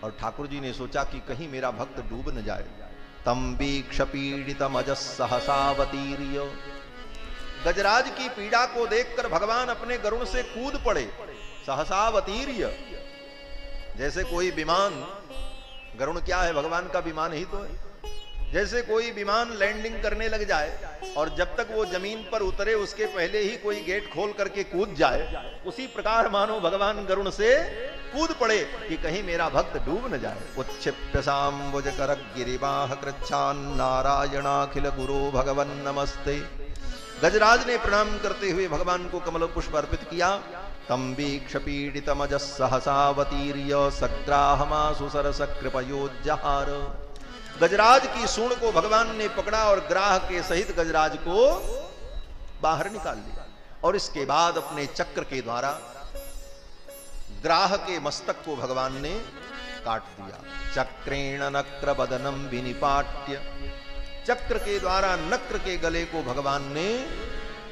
और ठाकुर जी ने सोचा कि कहीं मेरा भक्त डूब न जाए। तम वीक्ष पीड़ितम अजस सहसावतीर्य, गजराज की पीड़ा को देखकर भगवान अपने गरुड़ से कूद पड़े। सहसावतीर्य, जैसे कोई विमान, गरुड़ क्या है, भगवान का विमान ही तो है। जैसे कोई विमान लैंडिंग करने लग जाए और जब तक वो जमीन पर उतरे उसके पहले ही कोई गेट खोल करके कूद जाए, उसी प्रकार मानो भगवान गरुण से कूद पड़े कि कहीं मेरा भक्त डूब न जाए। उच्छिप्य साम्बुज करक गिरिबाह कृच्छान नारायणाखिल गुरु भगवन नमस्ते। गजराज ने प्रणाम करते हुए भगवान को कमल पुष्प अर्पित किया। तम वीक्ष पीड़ितमज सहसावतीर्य सग्राहमासु सरस कृपयोज्जहार। गजराज की सूंड को भगवान ने पकड़ा और ग्राह के सहित गजराज को बाहर निकाल लिया और इसके बाद अपने चक्र के द्वारा ग्राह के मस्तक को भगवान ने काट दिया। चक्रेण नक्र बदनम विनिपाट्य, चक्र के द्वारा नक्र के गले को भगवान ने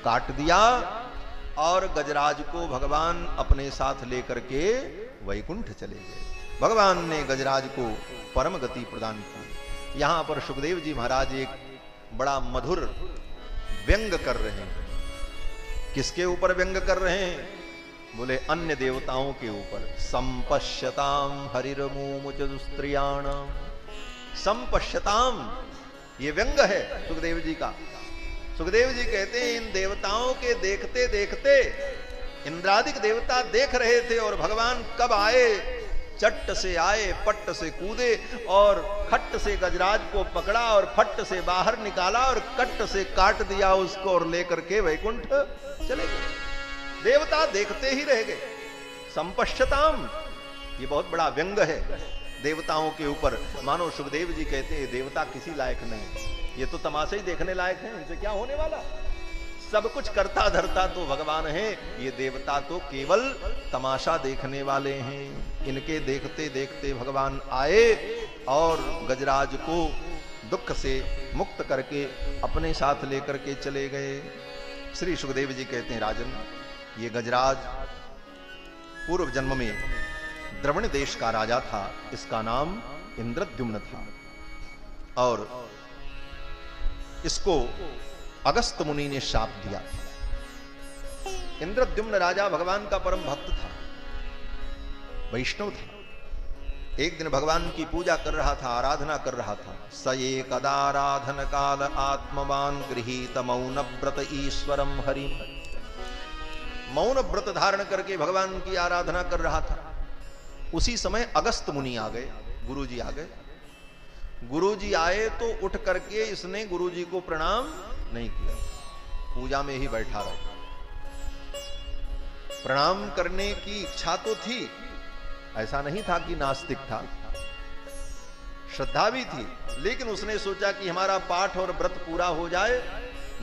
काट दिया और गजराज को भगवान अपने साथ लेकर के वैकुंठ चले गए। भगवान ने गजराज को परम गति प्रदान की। यहां पर सुखदेव जी महाराज एक बड़ा मधुर व्यंग कर रहे हैं। किसके ऊपर व्यंग कर रहे हैं? बोले अन्य देवताओं के ऊपर। संपश्यताम हरिर्मुमुच दुस्त्रियाण। संपश्यताम, ये व्यंग है सुखदेव जी का। सुखदेव जी कहते हैं इन देवताओं के देखते देखते इंद्रादिक देवता देख रहे थे और भगवान कब आए, चट्ट से आए, पट्ट से कूदे और खट्ट से गजराज को पकड़ा और फट्ट से बाहर निकाला और कट्ट से काट दिया उसको और लेकर के वैकुंठ चले गए। देवता देखते ही रह गए। संपश्यताम, ये बहुत बड़ा व्यंग है देवताओं के ऊपर। मानो सुखदेव जी कहते हैं देवता किसी लायक नहीं, ये तो तमाशा ही देखने लायक है, इनसे क्या होने वाला। सब कुछ करता धरता तो भगवान है, ये देवता तो केवल तमाशा देखने वाले हैं। इनके देखते देखते भगवान आए और गजराज को दुख से मुक्त करके अपने साथ लेकर के चले गए। श्री सुखदेव जी कहते हैं राजन, ये गजराज पूर्व जन्म में द्रविण देश का राजा था। इसका नाम इंद्रद्युम्न था और इसको अगस्त मुनि ने शाप दिया। इंद्रद्युम्न राजा भगवान का परम भक्त था, वैष्णव था। एक दिन भगवान की पूजा कर रहा था, आराधना कर रहा था। स एकदाराधन काल आत्मवान गृहीत मौन व्रत ईश्वरम हरि। मौन व्रत धारण करके भगवान की आराधना कर रहा था। उसी समय अगस्त मुनि आ गए, गुरुजी आ गए। गुरुजी आए तो उठ करके इसने गुरुजी को प्रणाम नहीं किया, पूजा में ही बैठा रहा। प्रणाम करने की इच्छा तो थी, ऐसा नहीं था कि नास्तिक था, श्रद्धा भी थी, लेकिन उसने सोचा कि हमारा पाठ और व्रत पूरा हो जाए,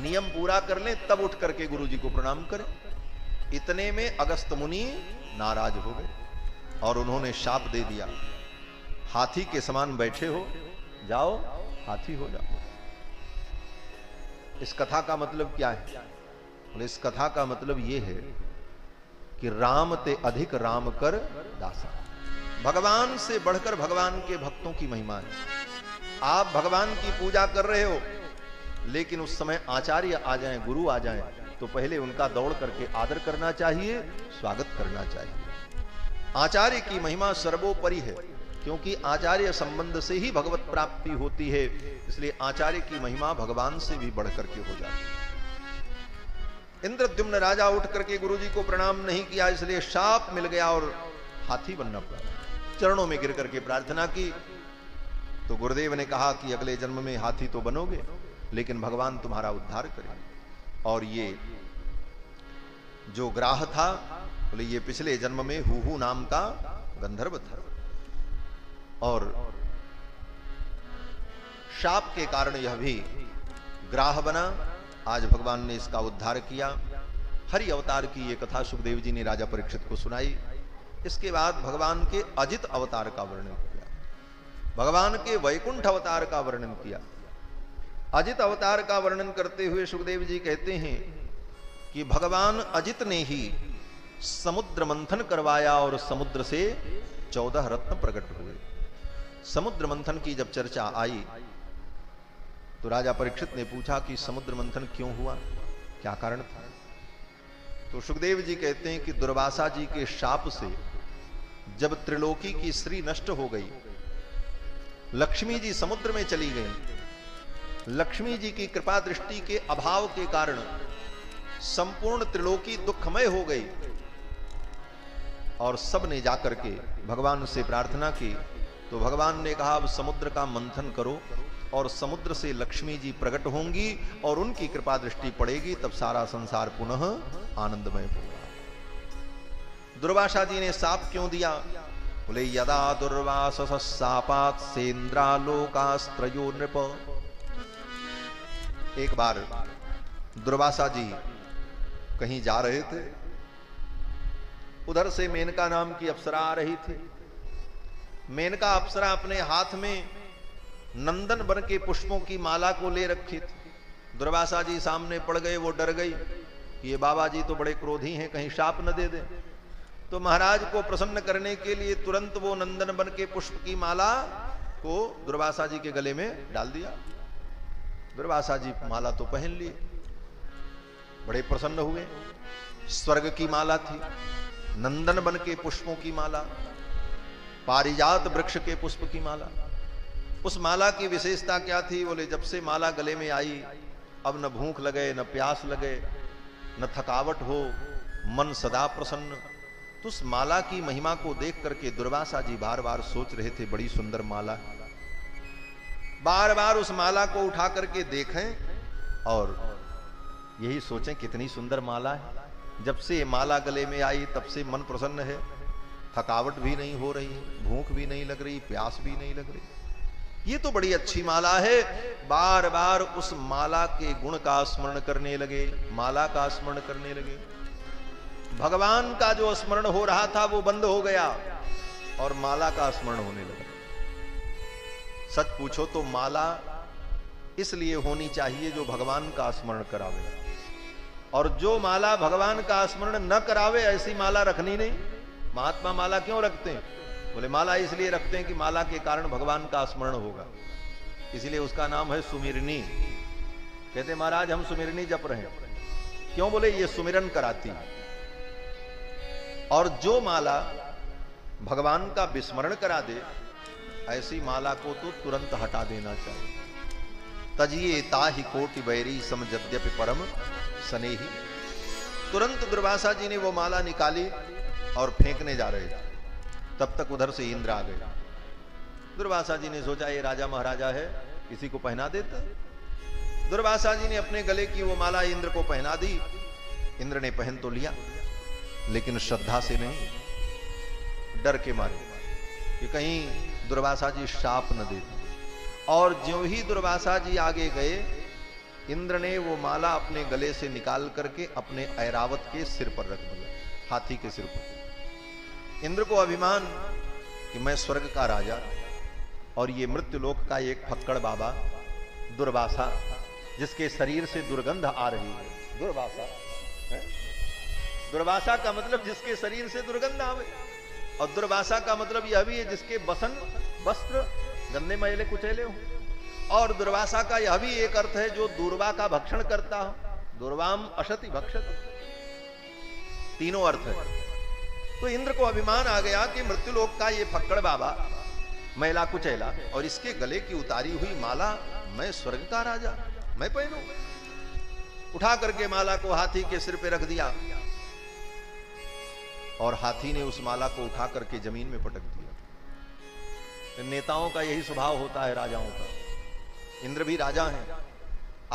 नियम पूरा कर लें, तब उठ करके गुरुजी को प्रणाम करें। इतने में अगस्त मुनि नाराज हो गए और उन्होंने शाप दे दिया, हाथी के समान बैठे हो, जाओ हाथी हो जाओ। इस कथा का मतलब क्या है? इस कथा का मतलब यह है कि राम ते अधिक राम कर दासा। भगवान से बढ़कर भगवान के भक्तों की महिमा है। आप भगवान की पूजा कर रहे हो, लेकिन उस समय आचार्य आ जाएं, गुरु आ जाएं, तो पहले उनका दौड़ करके आदर करना चाहिए, स्वागत करना चाहिए। आचार्य की महिमा सर्वोपरि है, क्योंकि आचार्य संबंध से ही भगवत प्राप्ति होती है। इसलिए आचार्य की महिमा भगवान से भी बढ़कर के हो जाती है। इंद्रद्युम्न राजा उठ करके गुरुजी को प्रणाम नहीं किया, इसलिए शाप मिल गया और हाथी बनना पड़ा। चरणों में गिर करके प्रार्थना की तो गुरुदेव ने कहा कि अगले जन्म में हाथी तो बनोगे, लेकिन भगवान तुम्हारा उद्धार करेंगे। और ये जो ग्राह था, बोले ये पिछले जन्म में हुहू नाम का गंधर्व था और शाप के कारण यह भी ग्राह बना। आज भगवान ने इसका उद्धार किया। हरि अवतार की यह कथा सुखदेव जी ने राजा परीक्षित को सुनाई। इसके बाद भगवान के अजित अवतार का वर्णन किया, भगवान के वैकुंठ अवतार का वर्णन किया। अजित अवतार का वर्णन करते हुए सुखदेव जी कहते हैं कि भगवान अजित ने ही समुद्र मंथन करवाया और समुद्र से 14 रत्न प्रकट हुए। समुद्र मंथन की जब चर्चा आई तो राजा परीक्षित ने पूछा कि समुद्र मंथन क्यों हुआ, क्या कारण था? तो सुखदेव जी कहते हैं कि दुर्वासा जी के शाप से जब त्रिलोकी की स्त्री नष्ट हो गई, लक्ष्मी जी समुद्र में चली गई, लक्ष्मी जी की कृपा दृष्टि के अभाव के कारण संपूर्ण त्रिलोकी दुखमय हो गई और सब ने जाकर के भगवान से प्रार्थना की। तो भगवान ने कहा अब समुद्र का मंथन करो और समुद्र से लक्ष्मी जी प्रकट होंगी और उनकी कृपा दृष्टि पड़ेगी, तब सारा संसार पुनः आनंदमय होगा। दुर्वासा जी ने साप क्यों दिया? बोले यदा दुर्वासस सापात सेन्द्रालोकास्त्रयो नृप। एक बार दुर्वासा जी कहीं जा रहे थे, उधर से मेनका नाम की अप्सरा आ रही थी। मेनका अप्सरा अपने हाथ में नंदन वन के पुष्पों की माला को ले रखी थी। दुर्वासा जी सामने पड़ गए, वो डर गई कि ये बाबा जी तो बड़े क्रोधी हैं, कहीं शाप न दे दे। तो महाराज को प्रसन्न करने के लिए तुरंत वो नंदन वन के पुष्प की माला को दुर्वासा जी के गले में डाल दिया। दुर्वासा जी माला तो पहन लिए, बड़े प्रसन्न हुए। स्वर्ग की माला थी, नंदन वन के पुष्पों की माला, पारिजात वृक्ष के पुष्प की माला। उस माला की विशेषता क्या थी? बोले जब से माला गले में आई अब न भूख लगे, न प्यास लगे, न थकावट हो, मन सदा प्रसन्न। तो उस माला की महिमा को देख करके दुर्वासा जी बार बार सोच रहे थे, बड़ी सुंदर माला। बार बार उस माला को उठा करके देखें और यही सोचें कितनी सुंदर माला है। जब से ये माला गले में आई तब से मन प्रसन्न है, थकावट भी नहीं हो रही, भूख भी नहीं लग रही, प्यास भी नहीं लग रही। ये तो बड़ी अच्छी माला है। बार बार उस माला के गुण का स्मरण करने लगे, माला का स्मरण करने लगे। भगवान का जो स्मरण हो रहा था वो बंद हो गया और माला का स्मरण होने लगा। सच पूछो तो माला इसलिए होनी चाहिए जो भगवान का स्मरण करावे, और जो माला भगवान का स्मरण न करावे ऐसी माला रखनी नहीं। महात्मा माला क्यों रखते हैं? बोले माला इसलिए रखते हैं कि माला के कारण भगवान का स्मरण होगा, इसलिए उसका नाम है सुमिरनी। कहते महाराज हम सुमिरनी जप रहे हैं। क्यों? बोले ये सुमिरन कराती है। और जो माला भगवान का विस्मरण करा दे ऐसी माला को तो तुरंत हटा देना चाहिए। तजिए ताहि कोटि बैरी सम यद्यपि परम स्नेही। तुरंत दुर्वासा जी ने वो माला निकाली और फेंकने जा रहे थे, तब तक उधर से इंद्र आ गए। दुर्वासा जी ने सोचा ये राजा महाराजा है, किसी को पहना देता। दुर्वासा जी ने अपने गले की वो माला इंद्र को पहना दी। इंद्र ने पहन तो लिया लेकिन श्रद्धा से नहीं, डर के मारे कि कहीं दुर्वासा जी शाप न दे। और ज्यों ही दुर्वासा जी आगे गए, इंद्र ने वो माला अपने गले से निकाल करके अपने ऐरावत के सिर पर रख दिया, हाथी के सिर पर। इंद्र को अभिमान कि मैं स्वर्ग का राजा और ये मृत्युलोक का एक फक्कड़ बाबा दुर्वासा, जिसके शरीर से दुर्गंध आ रही है। दुर्वासा है? दुर्वासा का मतलब जिसके शरीर से दुर्गंध आवे, और दुर्वासा का मतलब यह भी है जिसके बसन वस्त्र गंदे मैले कुचैले हो। और दुर्वासा का यह भी एक अर्थ है जो दूर्वा का भक्षण करता हो, दुर्वाम अशति भक्षत। तीनों अर्थ है। तो इंद्र को अभिमान आ गया कि मृत्युलोक का ये फक्कड़ बाबा मैला कुचैला और इसके गले की उतारी हुई माला मैं स्वर्ग का राजा मैं पहनूं। उठा करके माला को हाथी के सिर पे रख दिया और हाथी ने उस माला को उठा करके जमीन में पटक दिया। नेताओं का यही स्वभाव होता है, राजाओं का। इंद्र भी राजा हैं।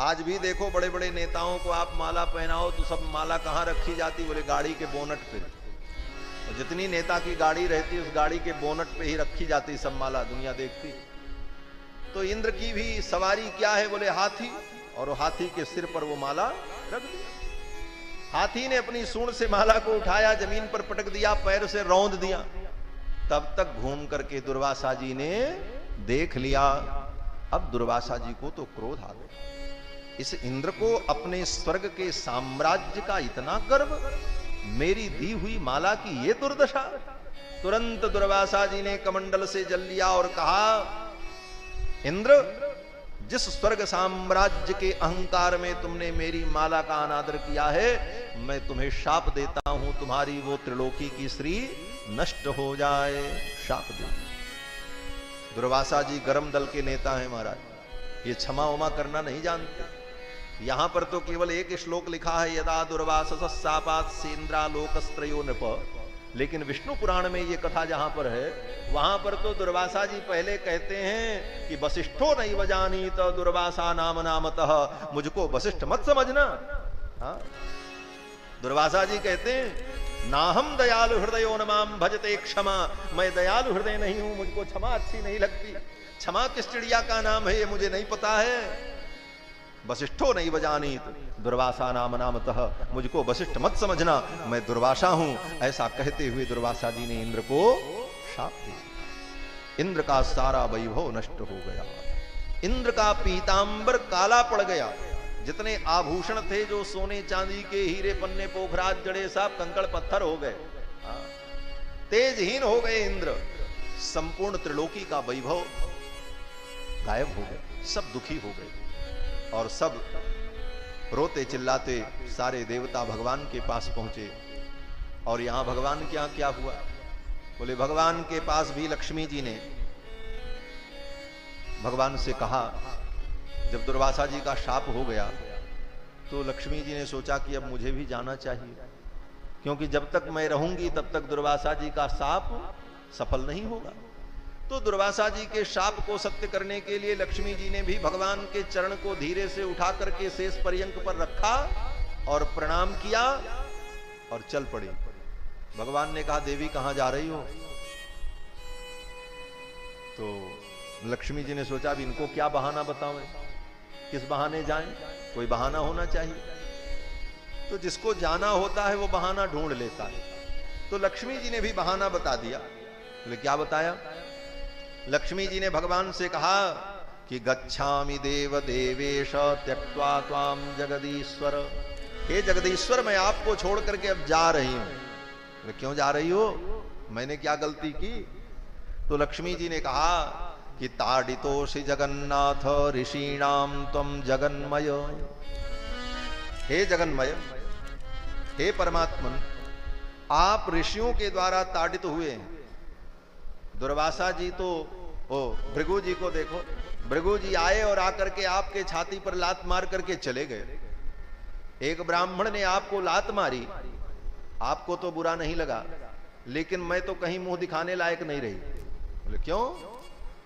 आज भी देखो बड़े बड़े नेताओं को आप माला पहनाओ तो सब माला कहां रखी जाती? बोले गाड़ी के बोनट पे। और जितनी नेता की गाड़ी रहती उस गाड़ी के बोनट पे ही रखी जाती सब माला, दुनिया देखती। तो इंद्र की भी सवारी क्या है? बोले हाथी, और हाथी के सिर पर वो माला रख दी। हाथी ने अपनी सूंड से माला को उठाया, जमीन पर पटक दिया, पैर से रौंद दिया। तब तक घूम करके दुर्वासा जी ने देख लिया। अब दुर्वासा जी को तो क्रोध आ गया। इस इंद्र को अपने स्वर्ग के साम्राज्य का इतना गर्व, मेरी दी हुई माला की ये दुर्दशा। तुरंत दुर्वासा जी ने कमंडल से जल लिया और कहा, इंद्र, जिस स्वर्ग साम्राज्य के अहंकार में तुमने मेरी माला का अनादर किया है, मैं तुम्हें शाप देता हूं, तुम्हारी वो त्रिलोकी की श्री नष्ट हो जाए। शाप दे। दुर्वासा जी गरम दल के नेता हैं महाराज। ये क्षमा उमा करना नहीं जानते। यहां पर तो केवल एक श्लोक लिखा है, यदा दुर्वाससापात सेन्द्रा लोकस्त्रयो नृप। लेकिन विष्णु पुराण में ये कथा जहां पर है, वहां पर तो दुर्वासा जी पहले कहते हैं कि वशिष्ठो नैव जानीत दुर्वासा नाम नामतः, मुझको वशिष्ठ मत समझना। हाँ? दुर्वासा जी कहते हैं, ना हम दयालु हृदयो नमाम भजते क्षमा, मैं दयालु हृदय नहीं हूं, मुझको क्षमा अच्छी नहीं लगती। क्षमा किस चिड़िया का नाम है ये मुझे नहीं पता है। वशिष्ठो नहीं बजानीत दुर्वासा नाम नामतः, मुझको वशिष्ठ मत समझना, मैं दुर्वासा हूं। ऐसा कहते हुए दुर्वासा जी ने इंद्र को शाप दिया। इंद्र का सारा वैभव नष्ट हो गया, इंद्र का पीतांबर काला पड़ गया, जितने आभूषण थे जो सोने चांदी के हीरे पन्ने पोखराज जड़े सब कंकड़ पत्थर हो गए, तेजहीन हो गए इंद्र। संपूर्ण त्रिलोकी का वैभव गायब हो गया, सब दुखी हो गए और सब रोते चिल्लाते सारे देवता भगवान के पास पहुंचे। और यहां भगवान के यहां क्या हुआ? बोले भगवान के पास भी लक्ष्मी जी ने भगवान से कहा, जब दुर्वासा जी का शाप हो गया तो लक्ष्मी जी ने सोचा कि अब मुझे भी जाना चाहिए, क्योंकि जब तक मैं रहूंगी तब तक दुर्वासा जी का शाप सफल नहीं होगा। तो दुर्वासा जी के शाप को सत्य करने के लिए लक्ष्मी जी ने भी भगवान के चरण को धीरे से उठा करके शेष पर्यंक पर रखा और प्रणाम किया और चल पड़ी। भगवान ने कहा, देवी कहां जा रही हो? तो लक्ष्मी जी ने सोचा अब इनको क्या बहाना बताओ, किस बहाने जाएं, कोई बहाना होना चाहिए। तो जिसको जाना होता है वो बहाना ढूंढ लेता है। तो लक्ष्मी जी ने भी बहाना बता दिया। बोले क्या बताया? लक्ष्मी जी ने भगवान से कहा कि गच्छामि देव देवेश त्यक्त्वा त्वाम जगदीश्वर। हे जगदीश्वर, मैं आपको छोड़ करके अब जा रही हूं। बोले क्यों जा रही हो? मैंने क्या गलती की? तो लक्ष्मी जी ने कहा कि ताडितोषि जगन्नाथ ऋषीणाम त्वम जगन्मय। हे जगन्मय, हे परमात्मन, आप ऋषियों के द्वारा ताडित हुए हैं। दुर्वासा जी तो भृगु जी को देखो, भृगु जी आए और आकर के आपके छाती पर लात मार करके चले गए। एक ब्राह्मण ने आपको लात मारी, आपको तो बुरा नहीं लगा, लेकिन मैं तो कहीं मुंह दिखाने लायक नहीं रही। बोले क्यों?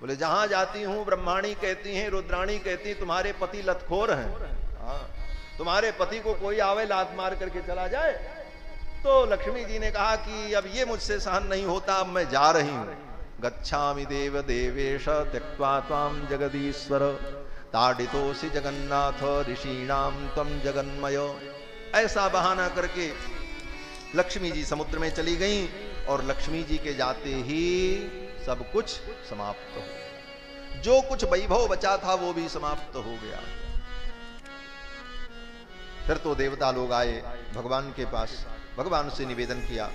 बोले जहां जाती हूं ब्रह्माणी कहती हैं, रुद्राणी कहती हैं तुम्हारे पति लतखोर हैं। तुम्हारे पति को कोई आवे लात मार करके चला जाए। तो लक्ष्मी जी ने कहा कि अब ये मुझसे सहन नहीं होता, अब मैं जा रही हूं। गच्छामि देव देवेश त्यक्त्वा त्वाम जगदीश्वर ताडितोषि जगन्नाथ ऋषीणाम त्वम जगन्मय। ऐसा बहाना करके लक्ष्मी जी समुद्र में चली गईं और लक्ष्मी जी के जाते ही सब कुछ समाप्त हो गया। जो कुछ वैभव बचा था वो भी समाप्त हो गया। फिर तो देवता लोग आए भगवान के पास, भगवान से निवेदन किया।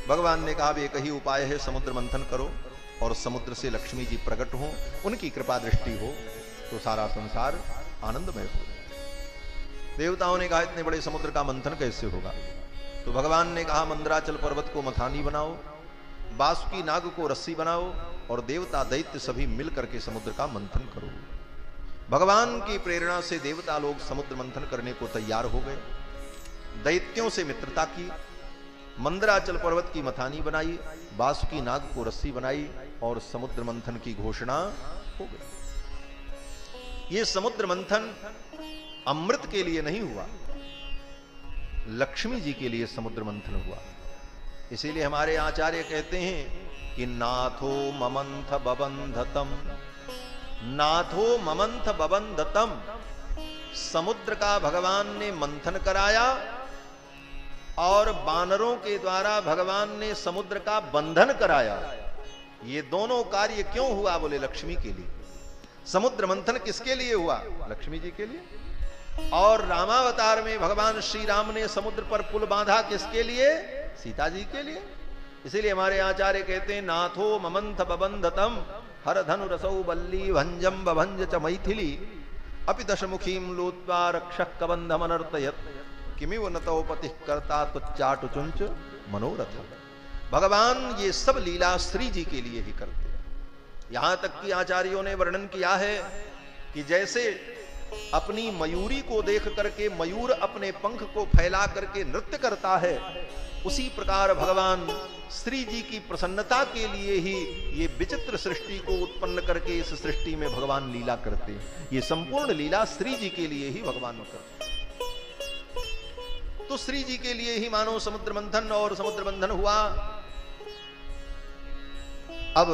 भगवान ने कहा एक ही उपाय है, समुद्र मंथन करो और समुद्र से लक्ष्मी जी प्रकट हो, उनकी कृपा दृष्टि हो तो सारा संसार आनंदमय हो। देवताओं ने कहा इतने बड़े समुद्र का मंथन कैसे होगा? तो भगवान ने कहा मंदराचल पर्वत को मथानी बनाओ, बासुकी नाग को रस्सी बनाओ और देवता दैत्य सभी मिलकर के समुद्र का मंथन करो। भगवान की प्रेरणा से देवता लोग समुद्र मंथन करने को तैयार हो गए। दैत्यों से मित्रता की, मंदराचल पर्वत की मथानी बनाई, बासुकी नाग को रस्सी बनाई और समुद्र मंथन की घोषणा हो गई। ये समुद्र मंथन अमृत के लिए नहीं हुआ, लक्ष्मी जी के लिए समुद्र मंथन हुआ। इसीलिए हमारे आचार्य कहते हैं कि नाथो ममंथ बबंधतम, नाथो ममंथ बबंधतम। समुद्र का भगवान ने मंथन कराया और बानरों के द्वारा भगवान ने समुद्र का बंधन कराया। ये दोनों कार्य क्यों हुआ? बोले लक्ष्मी के लिए। समुद्र मंथन किसके लिए हुआ? लक्ष्मी जी के लिए। और रामावतार में भगवान श्री राम ने समुद्र पर पुल बांधा किसके लिए? सीता जी के लिए। इसीलिए हमारे आचार्य कहते हैं नाथो ममंथ बबंधतम हर धनु रसौ बल्ली भंजम बभंज च मैथिली अपि दशमुखीम लोत्वा रक्षक कबंधमनर्तयत किमिव नतो पति करता तुच्चाटु चुंच मनोरथ। भगवान ये सब लीला श्री जी के लिए ही करते हैं। यहां तक कि आचार्यों ने वर्णन किया है कि जैसे अपनी मयूरी को देख करके मयूर अपने पंख को फैला करके नृत्य करता है, उसी प्रकार भगवान श्री जी की प्रसन्नता के लिए ही ये विचित्र सृष्टि को उत्पन्न करके इस सृष्टि में भगवान लीला करते हैं। ये संपूर्ण लीला श्री जी के लिए ही भगवान करते हैं। तो श्री जी के लिए ही मानो समुद्र मंथन और समुद्र बंधन हुआ। अब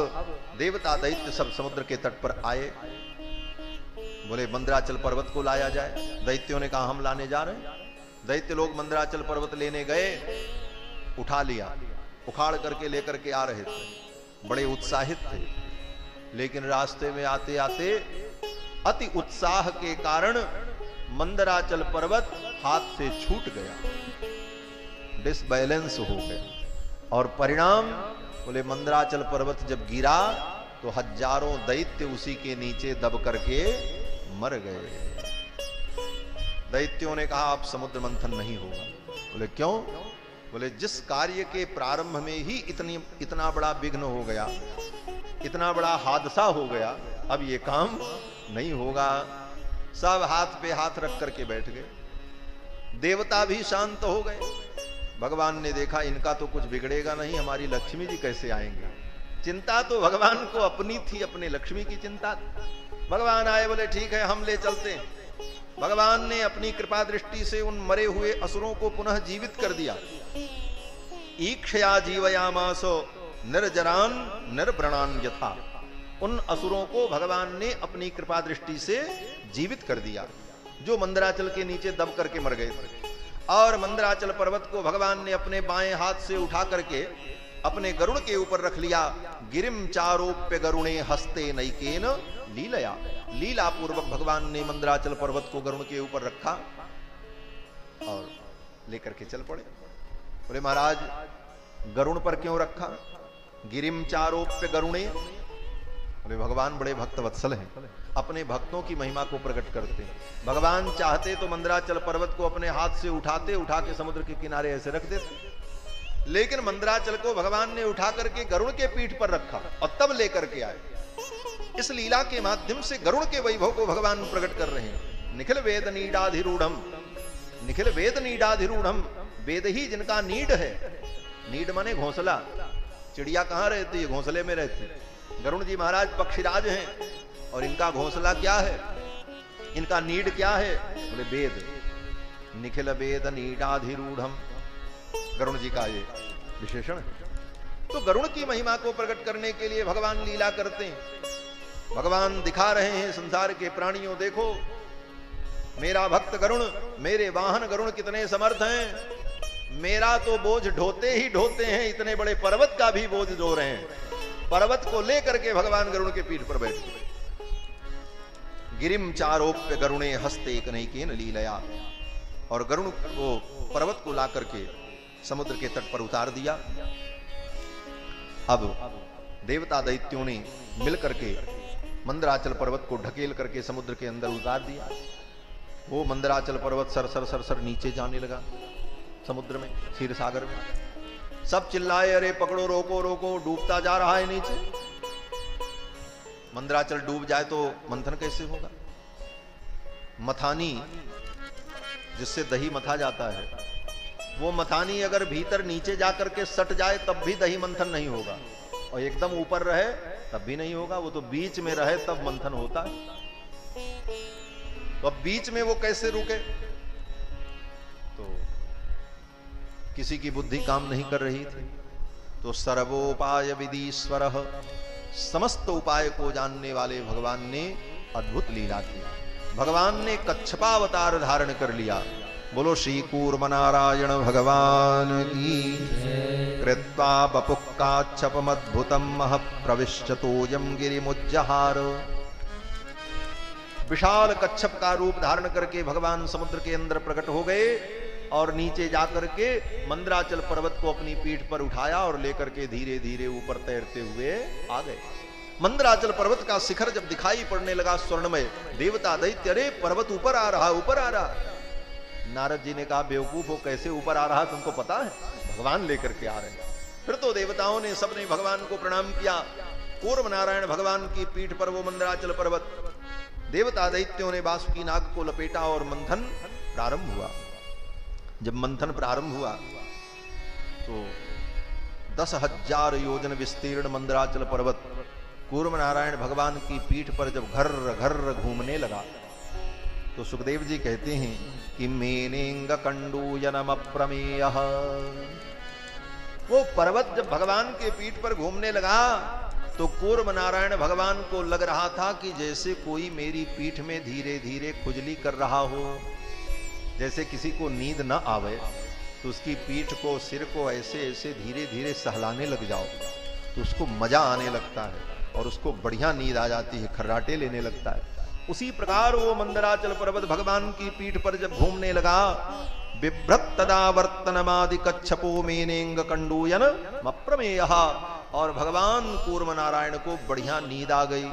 देवता दैत्य सब समुद्र के तट पर आए, बोले मंदराचल पर्वत को लाया जाए। दैत्यों ने कहा हम लाने जा रहे हैं। दैत्य लोग मंदराचल पर्वत लेने गए, उठा लिया, उखाड़ करके लेकर के आ रहे थे, बड़े उत्साहित थे। लेकिन रास्ते में आते आते अति उत्साह के कारण मंदराचल पर्वत हाथ से छूट गया, डिसबैलेंस हो गया। और परिणाम बोले मंदराचल पर्वत जब गिरा तो हजारों दैत्य उसी के नीचे दब करके मर गए। दैत्यों ने कहा अब समुद्र मंथन नहीं होगा। बोले क्यों? बोले जिस कार्य के प्रारंभ में ही इतना बड़ा विघ्न हो गया, इतना बड़ा हादसा हो गया, अब ये काम नहीं होगा। सब हाथ पे हाथ रख करके बैठ गए। देवता भी शांत हो गए। भगवान ने देखा इनका तो कुछ बिगड़ेगा नहीं, हमारी लक्ष्मी जी कैसे आएंगे। चिंता तो भगवान को अपनी थी, अपने लक्ष्मी की चिंता। भगवान आए, बोले ठीक है हम ले चलते हैं। भगवान ने अपनी कृपा दृष्टि से उन मरे हुए असुरों को पुनः जीवित कर दिया। ईक्षया जीवयामासो निर्जरान निर्व्रणान यथा। उन असुरों को भगवान ने अपनी कृपा दृष्टि से जीवित कर दिया जो मंदराचल के नीचे दब करके मर गए थे। और मंदराचल पर्वत को भगवान ने अपने बाएं हाथ से उठा करके अपने गरुड़ के ऊपर रख लिया। गिरिम चारोप्य गरुणे हस्ते नैकेन लीलया। लीला पूर्वक भगवान ने मंदराचल पर्वत को गरुड़ के ऊपर रखा और लेकर के चल पड़े। बोले महाराज गरुड़ पर क्यों रखा? गिरिम चारोप्य गरुणे। बोले भगवान बड़े भक्त वत्सल हैं, अपने भक्तों की महिमा को प्रकट करते हैं। भगवान चाहते तो मंदराचल पर्वत को अपने हाथ से उठा के समुद्र के किनारे ऐसे रख देते, लेकिन मंदराचल को भगवान ने उठा करके गरुड़ के पीठ पर रखा और तब लेकर के आए। इस लीला के माध्यम से गरुड़ के वैभव को भगवान प्रकट कर रहे हैं। निखिल वेद नीडाधिरूढ़म, निखिल वेद नीडाधिरूढ़म। वेद ही जिनका नीड है। नीड माने घोंसला। चिड़िया कहां रहती है? घोंसले में रहती है। गरुड़ जी महाराज पक्षीराज हैं और इनका घोंसला क्या है, इनका नीड क्या है? बोले वेद। निखिल वेद नीडाधिरूढ़म गरुड़ जी का ये विशेषण है। तो गरुड़ की महिमा को प्रकट करने के लिए भगवान लीला करते हैं। भगवान दिखा रहे हैं संसार के प्राणियों, देखो मेरा भक्त गरुड़, मेरे वाहन गरुड़ कितने समर्थ हैं। मेरा तो बोझ ढोते ही ढोते हैं, इतने बड़े पर्वत का भी बोझ ढो रहे हैं। पर्वत को लेकर के भगवान गरुड़ के पीठ पर बैठ गए। गिरिम चारोप्य गरुणे हस्ते कनैकेन लीलया। और गरुड़ को पर्वत को ला करके समुद्र के तट पर उतार दिया। अब देवता दैत्यों ने मिलकर के मंदराचल पर्वत को ढकेल करके समुद्र के अंदर उतार दिया। वो मंदराचल पर्वत सर सर सर सर नीचे जाने लगा समुद्र में, क्षीर सागर में। सब चिल्लाए अरे पकड़ो, रोको रोको, डूबता जा रहा है नीचे। मंदराचल डूब जाए तो मंथन कैसे होगा? मथानी जिससे दही मथा जाता है, वो मथानी अगर भीतर नीचे जाकर के सट जाए तब भी दही मंथन नहीं होगा, और एकदम ऊपर रहे तब भी नहीं होगा। वो तो बीच में रहे तब मंथन होता है। तो अब बीच में वो कैसे रुके? तो किसी की बुद्धि काम नहीं कर रही थी। तो सर्वोपाय विधीश्वर, समस्त उपाय को जानने वाले भगवान ने अद्भुत लीला की। भगवान ने कच्छपावतार धारण कर लिया। बोलो श्री कूर्म नारायण भगवान की। कृत्वा बपुक्काच्छपमद्भुतम मह प्रविश्चतोयम गिरिमुज्जहार। विशाल कच्छप का रूप धारण करके भगवान समुद्र के अंदर प्रकट हो गए और नीचे जाकर के मंदराचल पर्वत को अपनी पीठ पर उठाया और लेकर के धीरे धीरे ऊपर तैरते हुए आ गए। मंदराचल पर्वत का शिखर जब दिखाई पड़ने लगा स्वर्णमय, देवता दैत्य अरे पर्वत ऊपर आ रहा, ऊपर आ रहा। नारद जी ने कहा बेवकूफ हो, कैसे ऊपर आ रहा तुमको पता है? भगवान लेकर के आ रहे हैं। फिर तो देवताओं ने सबने भगवान को प्रणाम किया। कूर्म नारायण भगवान की पीठ पर वो मंदराचल पर्वत देवता दैत्यों ने वासुकी नाग को लपेटा और मंथन प्रारंभ हुआ। जब मंथन प्रारंभ हुआ तो 10,000 योजन विस्तीर्ण मंदराचल पर्वत कूर्म नारायण भगवान की पीठ पर जब घर घर घूमने लगा तो सुखदेव जी कहते हैं कि मेनेंग कंडूयनम अप्रमेय। वो पर्वत जब भगवान के पीठ पर घूमने लगा तो कूर्म नारायण भगवान को लग रहा था कि जैसे कोई मेरी पीठ में धीरे धीरे खुजली कर रहा हो। जैसे किसी को नींद न आवे तो उसकी पीठ को, सिर को ऐसे ऐसे धीरे धीरे सहलाने लग जाओ तो उसको मजा आने लगता है और उसको बढ़िया नींद आ जाती है, खर्राटे लेने लगता है। उसी प्रकार वो मंदराचल पर्वत भगवान की पीठ पर जब घूमने लगा, बिभ्रत तदा वर्तनमादि कच्छपो मेनेंग कंडूयन अप्रमेयः, और भगवान कूर्म नारायण को बढ़िया नींद आ गई।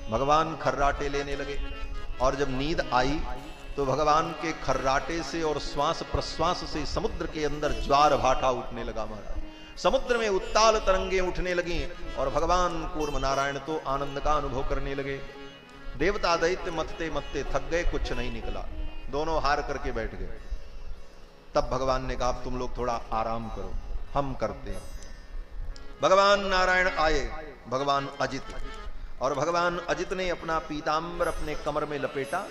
भगवान खर्राटे लेने लगे और जब नींद आई तो भगवान के खर्राटे से और श्वास प्रश्वास से समुद्र के अंदर ज्वार भाटा उठने लगा। महाराज समुद्र में उत्ताल तरंगे उठने लगी और भगवान कूर्म नारायण तो आनंद का अनुभव करने लगे। देवता दैत्य मथते मथते थक गए, कुछ नहीं निकला, दोनों हार करके बैठ गए। तब भगवान ने कहा तुम लोग थोड़ा आराम करो, हम करते हैं। भगवान नारायण आए, भगवान अजित, और भगवान अजित ने अपना पीतांबर अपने कमर में लपेटा,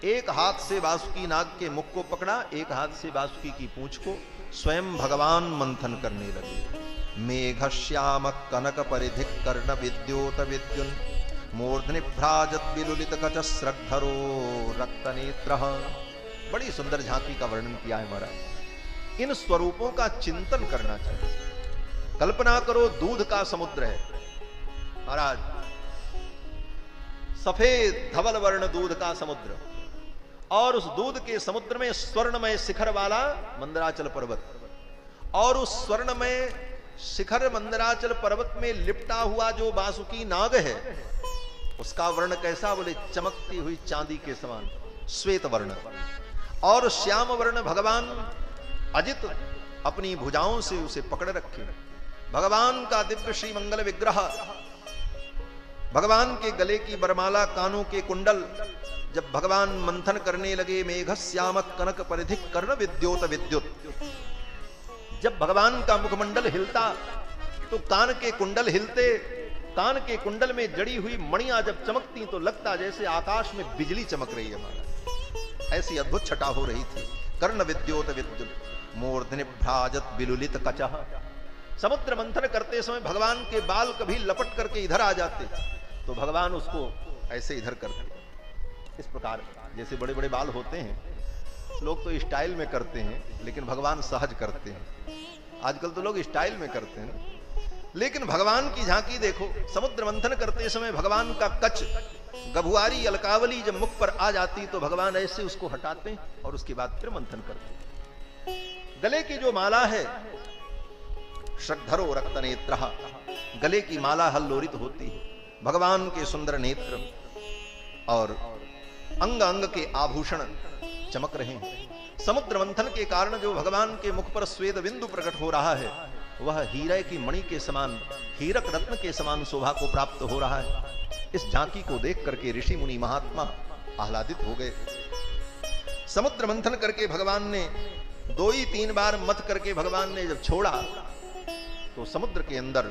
एक हाथ से वासुकी नाग के मुख को पकड़ा, एक हाथ से वासुकी की पूंछ को, स्वयं भगवान मंथन करने लगे। मेघश्याम कनक परिधिक कर्ण विद्योत विद्युन मूर्धनि भ्राजत विलुलित कच श्रद्धरो रक्त नेत्र। बड़ी सुंदर झांकी का वर्णन किया है महाराज। इन स्वरूपों का चिंतन करना चाहिए। कल्पना करो दूध का समुद्र है महाराज, सफेद धवल वर्ण दूध का समुद्र, और उस दूध के समुद्र में स्वर्णमय शिखर वाला मंदराचल पर्वत, और उस स्वर्णमय शिखर मंदराचल पर्वत में लिपटा हुआ जो वासुकी नाग है उसका वर्ण कैसा, बोले चमकती हुई चांदी के समान श्वेत वर्ण, और श्याम वर्ण भगवान अजित अपनी भुजाओं से उसे पकड़ रखे। भगवान का दिव्य श्री मंगल विग्रह, भगवान के गले की बरमाला, कानों के कुंडल, जब भगवान मंथन करने लगे, मेघश्याम कनक परिधिक कर्ण विद्योत विद्युत, जब भगवान का मुखमंडल हिलता तो कान के कुंडल हिलते, कान के कुंडल में जड़ी हुई मणियां जब चमकती तो लगता जैसे आकाश में बिजली चमक रही है महाराज। ऐसी अद्भुत छटा हो रही थी। कर्ण विद्योत विद्युत मूर्धनि भ्राजत विलुलित कचः। समुद्र मंथन करते समय भगवान के बाल कभी लपट करके इधर आ जाते तो भगवान उसको ऐसे इधर करते, इस प्रकार जैसे बड़े बड़े बाल होते हैं। लोग तो स्टाइल में करते हैं लेकिन भगवान सहज करते हैं। आजकल तो लोग स्टाइल में करते हैं ना, लेकिन भगवान की झांकी देखो। समुद्र मंथन करते समय भगवान का कच, गभुआरी, अलकावली जब मुख पर आ जाती तो भगवान ऐसे उसको हटाते और उसके बाद फिर मंथन करते। गले की जो माला है, श्रद्धरो रक्त नेत्र, गले की माला हल्लोरित होती है। भगवान के सुंदर नेत्र और अंग अंग के आभूषण चमक रहे हैं। समुद्र मंथन के कारण जो भगवान के मुख पर श्वेत बिंदु प्रकट हो रहा है वह हीरे की मणि के समान, हीरक रत्न के समान शोभा को प्राप्त हो रहा है। इस झांकी को देख करके ऋषि मुनि महात्मा आह्लादित हो गए। समुद्र मंथन करके भगवान ने 2-3 बार मथ करके भगवान ने जब छोड़ा तो समुद्र के अंदर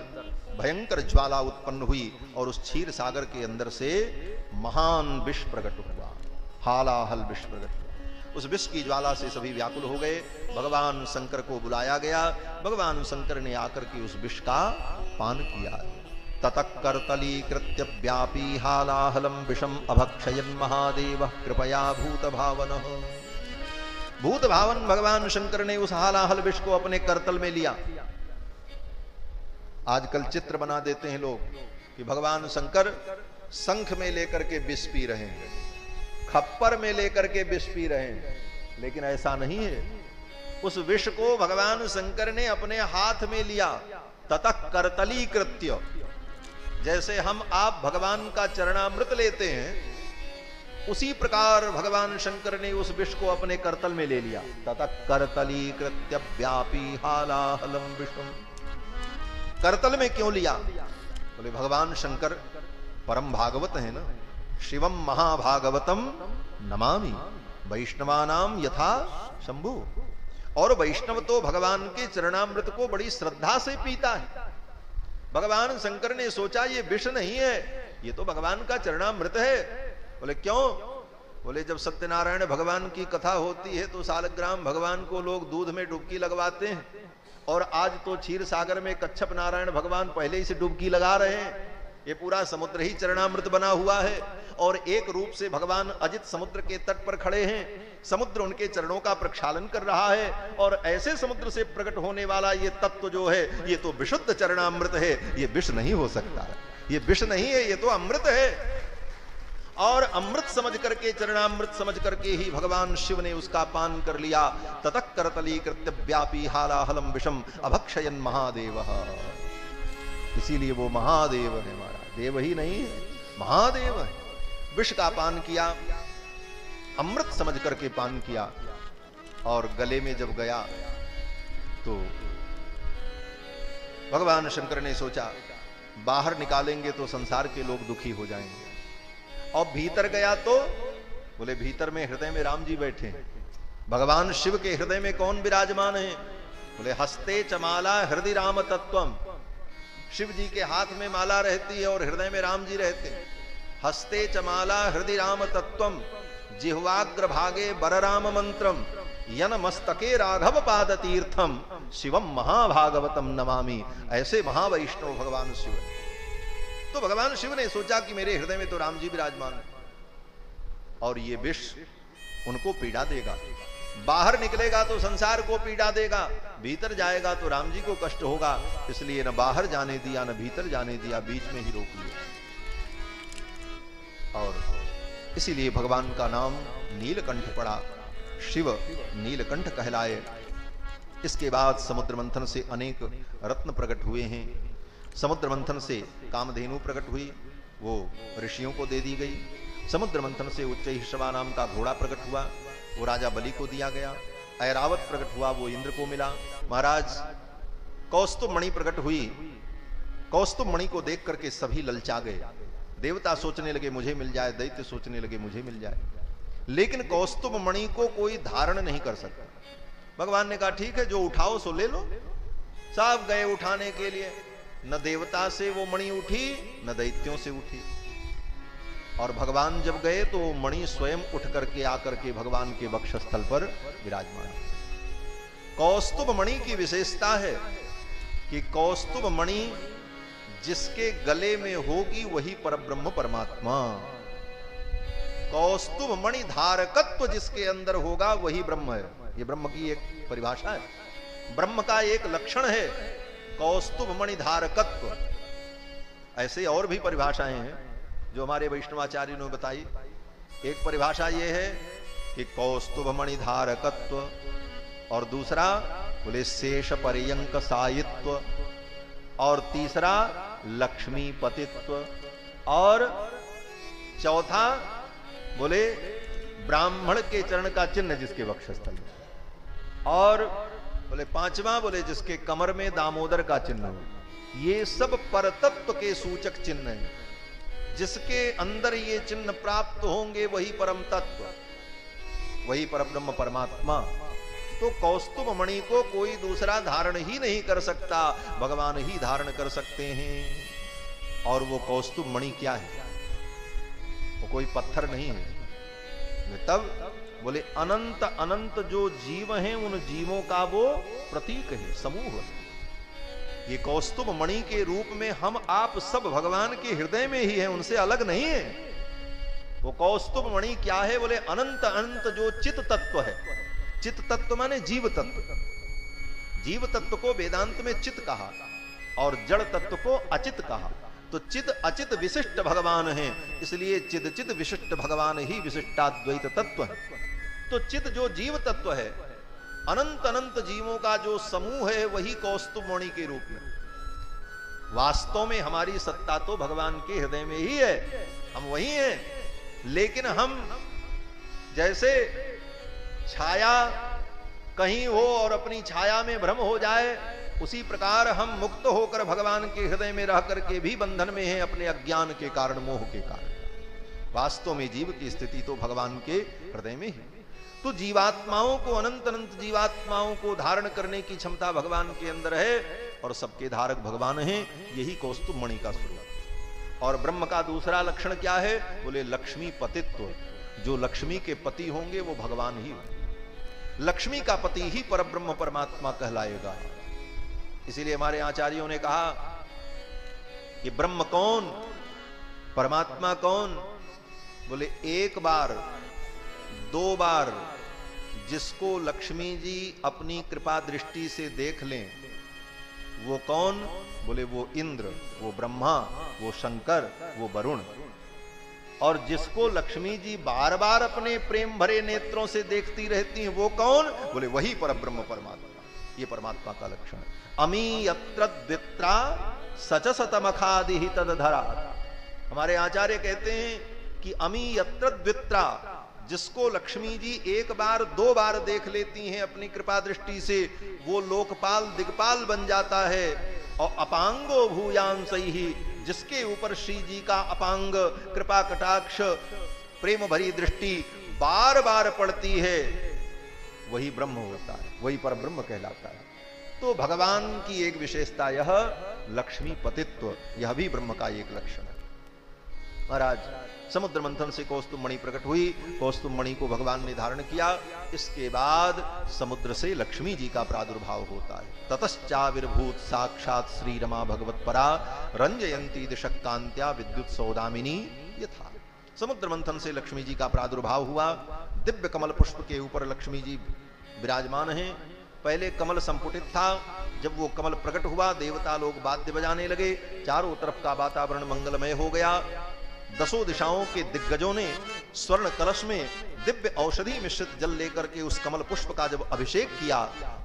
भयंकर ज्वाला उत्पन्न हुई और उस क्षीर सागर के अंदर से महान विष प्रकट हुआ, हालाहल विष प्रकट हुआ। उस विष की ज्वाला से सभी व्याकुल हो गए। भगवान शंकर को बुलाया गया। भगवान शंकर ने आकर के उस विष का पान किया। ततः कर्तलीकृत्य व्यापी हालाहलम विषम अभक्षयन् महादेव कृपया भूत भावन। भूत भावन भगवान शंकर ने उस हालाहल विष को अपने करतल में लिया। आजकल चित्र बना देते हैं लोग कि भगवान शंकर शंख में लेकर के विष पी रहे हैं, खप्पर में लेकर के विष पी रहे हैं, लेकिन ऐसा नहीं है। उस विष को भगवान शंकर ने अपने हाथ में लिया। ततः करतलीकृत्य, जैसे हम आप भगवान का चरणामृत लेते हैं उसी प्रकार भगवान शंकर ने उस विष को अपने करतल में ले लिया। ततः करतलीकृत्य व्यापी हालाहलम विषम। करतल में क्यों लिया? बोले भगवान शंकर परम भागवत है ना, शिवम महाभागवतम नमामि वैष्णवानाम यथा शंभु। और वैष्णव तो भगवान के चरणामृत को बड़ी श्रद्धा से पीता है। भगवान शंकर ने सोचा ये विष नहीं है, ये तो भगवान का चरणामृत है। बोले क्यों? बोले जब सत्यनारायण भगवान की कथा होती है तो सालग्राम भगवान को लोग दूध में डुबकी लगवाते हैं, और आज तो क्षीर सागर में कच्छप नारायण भगवान पहले ही से डुबकी लगा रहे हैं। ये पूरा समुद्र ही चरणामृत बना हुआ है, और एक रूप से भगवान अजित समुद्र के तट पर खड़े हैं। समुद्र उनके चरणों का प्रक्षालन कर रहा है, और ऐसे समुद्र से प्रकट होने वाला ये तत्व जो है ये तो विशुद्ध चरणामृत है, ये विष नहीं हो सकता। ये विष नहीं है, ये तो अमृत है। और अमृत समझ करके, चरणामृत समझ करके ही भगवान शिव ने उसका पान कर लिया। ततः करतली कृत्य व्यापी हालाहलम विषम अभक्षयन महादेव। इसीलिए वो महादेव है, हमारा देव ही नहीं है, महादेव है। विष का पान किया, अमृत समझ करके पान किया, और गले में जब गया तो भगवान शंकर ने सोचा बाहर निकालेंगे तो संसार के लोग दुखी हो जाएंगे, और भीतर गया तो बोले भीतर में हृदय में राम जी बैठे हैं। भगवान शिव के हृदय में कौन विराजमान है? बोले हस्ते चमाला हृदय राम तत्वम। शिव जी के हाथ में माला रहती है और हृदय में राम जी रहते हैं। हस्ते चमाला हृदय राम तत्वम जिह्वाग्र भागे बरराम मंत्रम यन मस्तके राघव पाद तीर्थम शिवम महाभागवतम नमामि। ऐसे महावैष्णव भगवान शिव। तो भगवान शिव ने सोचा कि मेरे हृदय में तो राम जी विराजमान है, और ये विष उनको पीड़ा देगा। बाहर निकलेगा तो संसार को पीड़ा देगा, भीतर जाएगा तो राम जी को कष्ट होगा। इसलिए न बाहर जाने दिया न भीतर जाने दिया, बीच में ही रोक लिया। और इसीलिए भगवान का नाम नीलकंठ पड़ा। शिव नीलकंठ कहलाए। इसके बाद समुद्र मंथन से अनेक रत्न प्रकट हुए हैं। समुद्र मंथन से कामधेनु प्रकट हुई, वो ऋषियों को दे दी गई। समुद्र मंथन से उच्चैःश्रवा नाम का घोड़ा प्रकट हुआ, वो राजा बलि को दिया गया। ऐरावत प्रकट हुआ, वो इंद्र को मिला। महाराज कौस्तुभ मणि प्रकट हुई। कौस्तुभ मणि को देख करके सभी ललचा गए। देवता सोचने लगे मुझे मिल जाए, दैत्य सोचने लगे मुझे मिल जाए, लेकिन कौस्तुभ मणि को कोई धारण नहीं कर सकता। भगवान ने कहा ठीक है, जो उठाओ सो ले लो। सब गए उठाने के लिए, न देवता से वो मणि उठी न दैत्यों से उठी। और भगवान जब गए तो मणि स्वयं उठ करके आकर के भगवान के वक्षस्थल पर विराजमान। कौस्तुभ मणि की विशेषता है कि कौस्तुभ मणि जिसके गले में होगी वही परब्रह्म परमात्मा। कौस्तुभ मणि धारकत्व जिसके अंदर होगा वही ब्रह्म है। ये ब्रह्म की एक परिभाषा है, ब्रह्म का एक लक्षण है कौस्तुभ मणि धारकत्व। ऐसे और भी परिभाषाएं हैं जो हमारे वैष्णवाचार्य ने बताई। एक परिभाषा ये है कि कौस्तुभ मणि धारकत्व, और दूसरा बोले शेष पर्यंक सायित्व, और तीसरा लक्ष्मी पतित्व, और चौथा बोले ब्राह्मण के चरण का चिन्ह जिसके वक्षस्थल, और बोले पांचवा बोले जिसके कमर में दामोदर का चिन्ह हो। ये सब परतत्व के सूचक चिन्ह हैं। जिसके अंदर ये चिन्ह प्राप्त होंगे वही परम तत्व, वही परब्रह्म परमात्मा। तो कौस्तुभ मणि को कोई दूसरा धारण ही नहीं कर सकता, भगवान ही धारण कर सकते हैं। और वो कौस्तुभ मणि क्या है? वो कोई पत्थर नहीं है। तब बोले अनंत अनंत जो जीव हैं उन जीवों का वो प्रतीक है, समूह। ये कौस्तुभ मणि के रूप में हम आप सब भगवान के हृदय में ही हैं, उनसे अलग नहीं है। वो कौस्तुभ मणि क्या है? बोले अनंत अनंत जो चित तत्व है। चित तत्व माने जीव तत्व। जीव तत्व को वेदांत में चित कहा और जड़ तत्व को अचित कहा। तो चित अचित विशिष्ट भगवान है, इसलिए चिद चित विशिष्ट भगवान ही विशिष्टाद्वैत तत्व है। तो चित जो जीव तत्व है, अनंत अनंत जीवों का जो समूह है, वही कौस्तुभ मणि के रूप में। वास्तव में हमारी सत्ता तो भगवान के हृदय में ही है, हम वही हैं। लेकिन हम जैसे छाया कहीं हो और अपनी छाया में भ्रम हो जाए, उसी प्रकार हम मुक्त होकर भगवान के हृदय में रह करके भी बंधन में हैं, अपने अज्ञान के कारण, मोह के कारण। वास्तव में जीव की स्थिति तो भगवान के हृदय में ही। तो जीवात्माओं को, अनंत अनंत जीवात्माओं को धारण करने की क्षमता भगवान के अंदर है और सबके धारक भगवान हैं। यही कौस्तुभ मणि का स्वरूप। और ब्रह्म का दूसरा लक्षण क्या है? बोले लक्ष्मी पतित्व। जो लक्ष्मी के पति होंगे वो भगवान ही होंगे। लक्ष्मी का पति ही परब्रह्म परमात्मा कहलाएगा। इसीलिए हमारे आचार्यों ने कहा कि ब्रह्म कौन, परमात्मा कौन? बोले एक बार, दो बार जिसको लक्ष्मी जी अपनी कृपा दृष्टि से देख लें वो कौन? बोले वो इंद्र, वो ब्रह्मा, वो शंकर, वो वरुण। और जिसको लक्ष्मी जी बार बार अपने प्रेम भरे नेत्रों से देखती रहती हैं वो कौन? बोले वही परब्रह्म परमात्मा। ये परमात्मा का लक्षण है। अमी यत्र द्वित्रा सच सतमखादि तदधरा। हमारे आचार्य कहते हैं कि अमी यत्र द्वित्रा, जिसको लक्ष्मी जी एक बार, दो बार देख लेती हैं अपनी कृपा दृष्टि से, वो लोकपाल दिग्पाल बन जाता है। और अपांगो भूयांसई ही, जिसके ऊपर श्री जी का अपांग कृपा कटाक्ष प्रेम भरी दृष्टि बार बार पड़ती है, वही ब्रह्म होता है, वही परब्रह्म कहलाता है। तो भगवान की एक विशेषता यह लक्ष्मी पतित्व, यह भी ब्रह्म का एक लक्षण है। महाराज समुद्र मंथन से कौस्तुभ मणि प्रकट हुई, कौस्तुभ मणि को भगवान ने धारण किया। इसके बाद समुद्र से लक्ष्मी जी का प्रादुर्भाव होता है। ततश्चाविर्भूत साक्षात श्री रमा भगवत परा रंजयंती दिशक्कांत्या विद्युत सौदामिनी यथा। समुद्र मंथन से लक्ष्मी जी का प्रादुर्भाव हुआ। दिव्य कमल पुष्प के ऊपर लक्ष्मी जी विराजमान हैं। पहले कमल संपुटित था, जब वो कमल प्रकट हुआ देवता लोग वाद्य बजाने लगे, चारों तरफ का वातावरण मंगलमय हो गया। दसों दिशाओं के दिग्गजों ने स्वर्ण कलश में दिव्य औषधि मिश्रित जल लेकर के उस कमल पुष्प का जब अभिषेक किया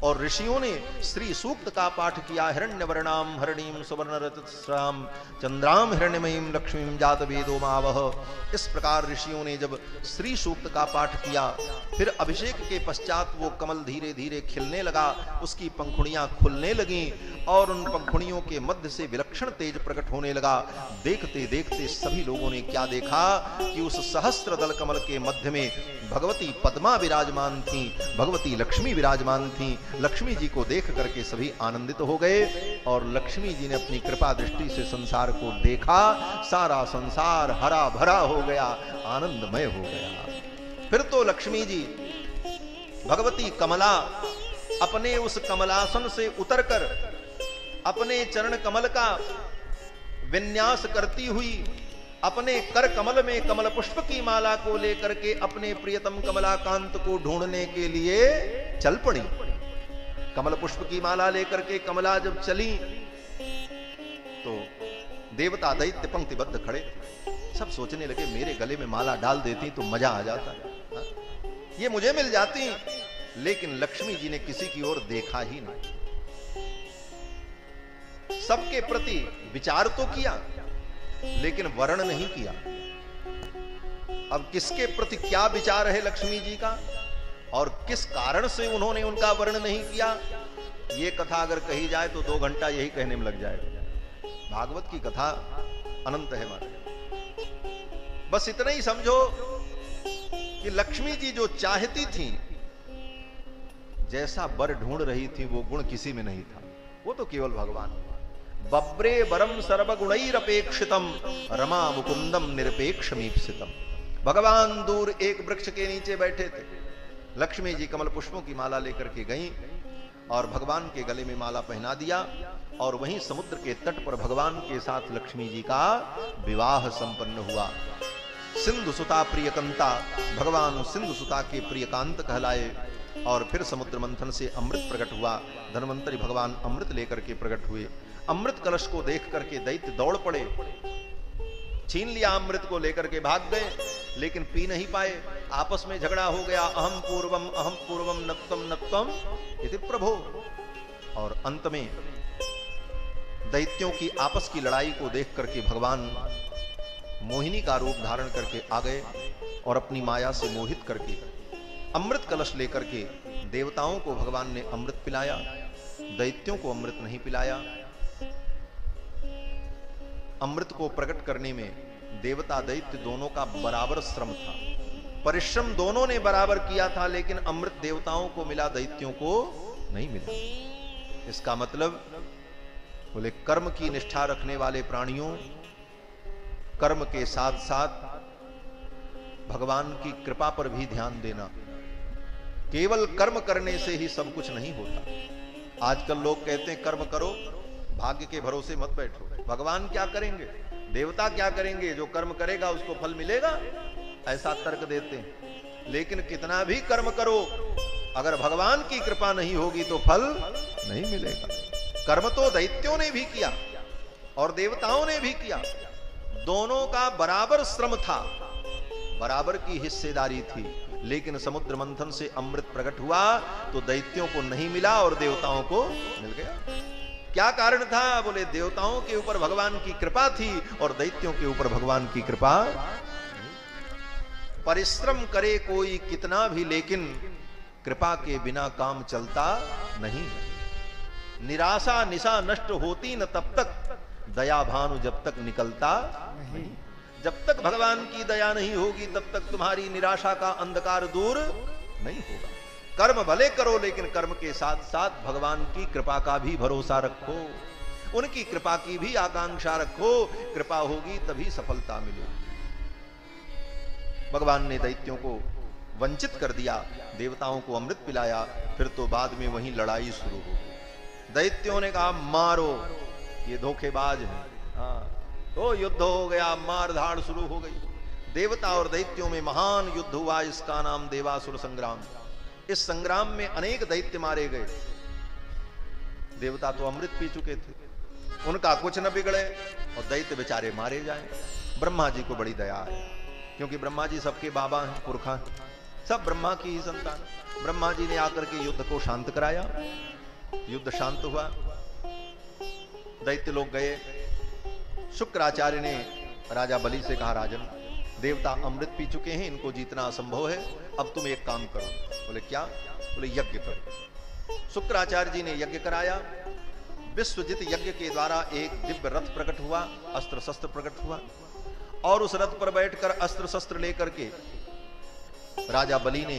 और ऋषियों ने श्री सूक्त का पाठ किया, हिरण्यवर्णाम हरणीम सुवर्णरजतस्राम चंद्राम हिरण्यमयीम लक्ष्मीम जात वेदो मावह। इस प्रकार ऋषियों ने जब श्री सूक्त का पाठ किया, फिर अभिषेक के पश्चात वो कमल धीरे धीरे खिलने लगा, उसकी पंखुड़ियां खुलने लगीं और उन पंखुड़ियों के मध्य से विलक्षण तेज प्रकट होने लगा। देखते देखते सभी लोगों ने क्या देखा कि उस सहस्त्र दल कमल के मध्य में भगवती पद्मा विराजमान थी, भगवती लक्ष्मी विराजमान थी। लक्ष्मी जी को देख करके सभी आनंदित हो गए और लक्ष्मी जी ने अपनी कृपा दृष्टि से संसार को देखा, सारा संसार हरा भरा हो गया, आनंदमय हो गया। फिर तो लक्ष्मी जी भगवती कमला अपने उस कमलासन से उतरकर अपने चरण कमल का विन्यास करती हुई अपने कर कमल में कमल पुष्प की माला को लेकर के अपने प्रियतम कमलाकांत को ढूंढने के लिए चल पड़ी। कमल पुष्प की माला लेकर के कमला जब चली तो देवता दैत्य पंक्तिबद्ध खड़े, सब सोचने लगे मेरे गले में माला डाल देती तो मजा आ जाता, ये मुझे मिल जाती। लेकिन लक्ष्मी जी ने किसी की ओर देखा ही नहीं। सबके प्रति विचार तो किया लेकिन वर्ण नहीं किया। अब किसके प्रति क्या विचार है लक्ष्मी जी का और किस कारण से उन्होंने उनका वर्ण नहीं किया, ये कथा अगर कही जाए तो 2 घंटा यही कहने में लग जाएगा। भागवत की कथा अनंत है हमारे। बस इतना ही समझो कि लक्ष्मी जी जो चाहती थी, जैसा वर ढूंढ रही थी, वो गुण किसी में नहीं था, वो तो केवल भगवान। बब्रे वरम सर्वगुणैरपेक्षितम रमा मुकुंदम निरपेक्षमीप्सितम। भगवान दूर एक वृक्ष के नीचे बैठे थे, लक्ष्मी जी कमल पुष्पों की माला लेकर के गईं और भगवान के गले में माला पहना दिया और वहीं समुद्र के तट पर भगवान के साथ लक्ष्मी जी का विवाह संपन्न हुआ। सिंधु सुता प्रियकांता, भगवान सिंधु सुता के प्रियकांत कहलाए। और फिर समुद्र मंथन से अमृत प्रकट हुआ। धन्वंतरी भगवान अमृत लेकर के प्रकट हुए। अमृत कलश को देख करके दैत्य दौड़ पड़े, छीन लिया अमृत को लेकर के भाग गए, लेकिन पी नहीं पाए। आपस में झगड़ा हो गया, अहम पूर्वम नत्वम नत्वम इति प्रभो। और अंत में दैत्यों की आपस की लड़ाई को देख करके भगवान मोहिनी का रूप धारण करके आ गए और अपनी माया से मोहित करके अमृत कलश लेकर के देवताओं को भगवान ने अमृत पिलाया, दैत्यों को अमृत नहीं पिलाया। अमृत को प्रकट करने में देवता दैत्य दोनों का बराबर श्रम था, परिश्रम दोनों ने बराबर किया था, लेकिन अमृत देवताओं को मिला, दैत्यों को नहीं मिला। इसका मतलब बोले कर्म की निष्ठा रखने वाले प्राणियों, कर्म के साथ साथ भगवान की कृपा पर भी ध्यान देना। केवल कर्म करने से ही सब कुछ नहीं होता। आजकल लोग कहते हैं कर्म करो, भाग्य के भरोसे मत बैठो। भगवान क्या करेंगे, देवता क्या करेंगे, जो कर्म करेगा उसको फल मिलेगा, ऐसा तर्क देते हैं। लेकिन कितना भी कर्म करो, अगर भगवान की कृपा नहीं होगी तो फल नहीं मिलेगा। कर्म तो दैत्यों ने भी किया और देवताओं ने भी किया, दोनों का बराबर श्रम था, बराबर की हिस्सेदारी थी। लेकिन समुद्र मंथन से अमृत प्रकट हुआ तो दैत्यों को नहीं मिला और देवताओं को मिल गया। क्या कारण था? बोले देवताओं के ऊपर भगवान की कृपा थी और दैत्यों के ऊपर भगवान की कृपा। परिश्रम करे कोई कितना भी, लेकिन कृपा के बिना काम चलता नहीं है। निराशा निशा नष्ट होती न तब तक, दया भानु जब तक निकलता नहीं। जब तक भगवान की दया नहीं होगी तब तक तुम्हारी निराशा का अंधकार दूर नहीं होगा। कर्म भले करो, लेकिन कर्म के साथ साथ भगवान की कृपा का भी भरोसा रखो, उनकी कृपा की भी आकांक्षा रखो। कृपा होगी तभी सफलता मिलेगी। भगवान ने दैत्यों को वंचित कर दिया, देवताओं को अमृत पिलाया, फिर तो बाद में वहीं लड़ाई शुरू हो गई। दैत्यों ने कहा मारो, ये धोखेबाज है। हाँ, तो युद्ध हो गया, मार धाड़ शुरू हो गई। देवता और दैत्यों में महान युद्ध हुआ, इसका नाम देवासुर संग्राम। इस संग्राम में अनेक दैत्य मारे गए। देवता तो अमृत पी चुके थे, उनका कुछ न बिगड़े और दैत्य बेचारे मारे जाए। ब्रह्मा जी को बड़ी दया है, क्योंकि ब्रह्मा जी सबके बाबा हैं, पुरखा हैं, सब ब्रह्मा की ही संतान। ब्रह्मा जी ने आकर के युद्ध को शांत कराया, युद्ध शांत हुआ, दैत्य लोग गए। शुक्राचार्य ने राजा बलि से कहा, राजन देवता अमृत पी चुके हैं, इनको जीतना असंभव है, अब तुम एक काम करो। बोले क्या? बोले यज्ञ करो। शुक्राचार्य जी ने यज्ञ कराया। विश्वजित यज्ञ के द्वारा एक दिव्य रथ प्रकट हुआ, अस्त्र शस्त्र प्रकट हुआ, और उस रथ पर बैठकर अस्त्र शस्त्र लेकर के राजा बलि ने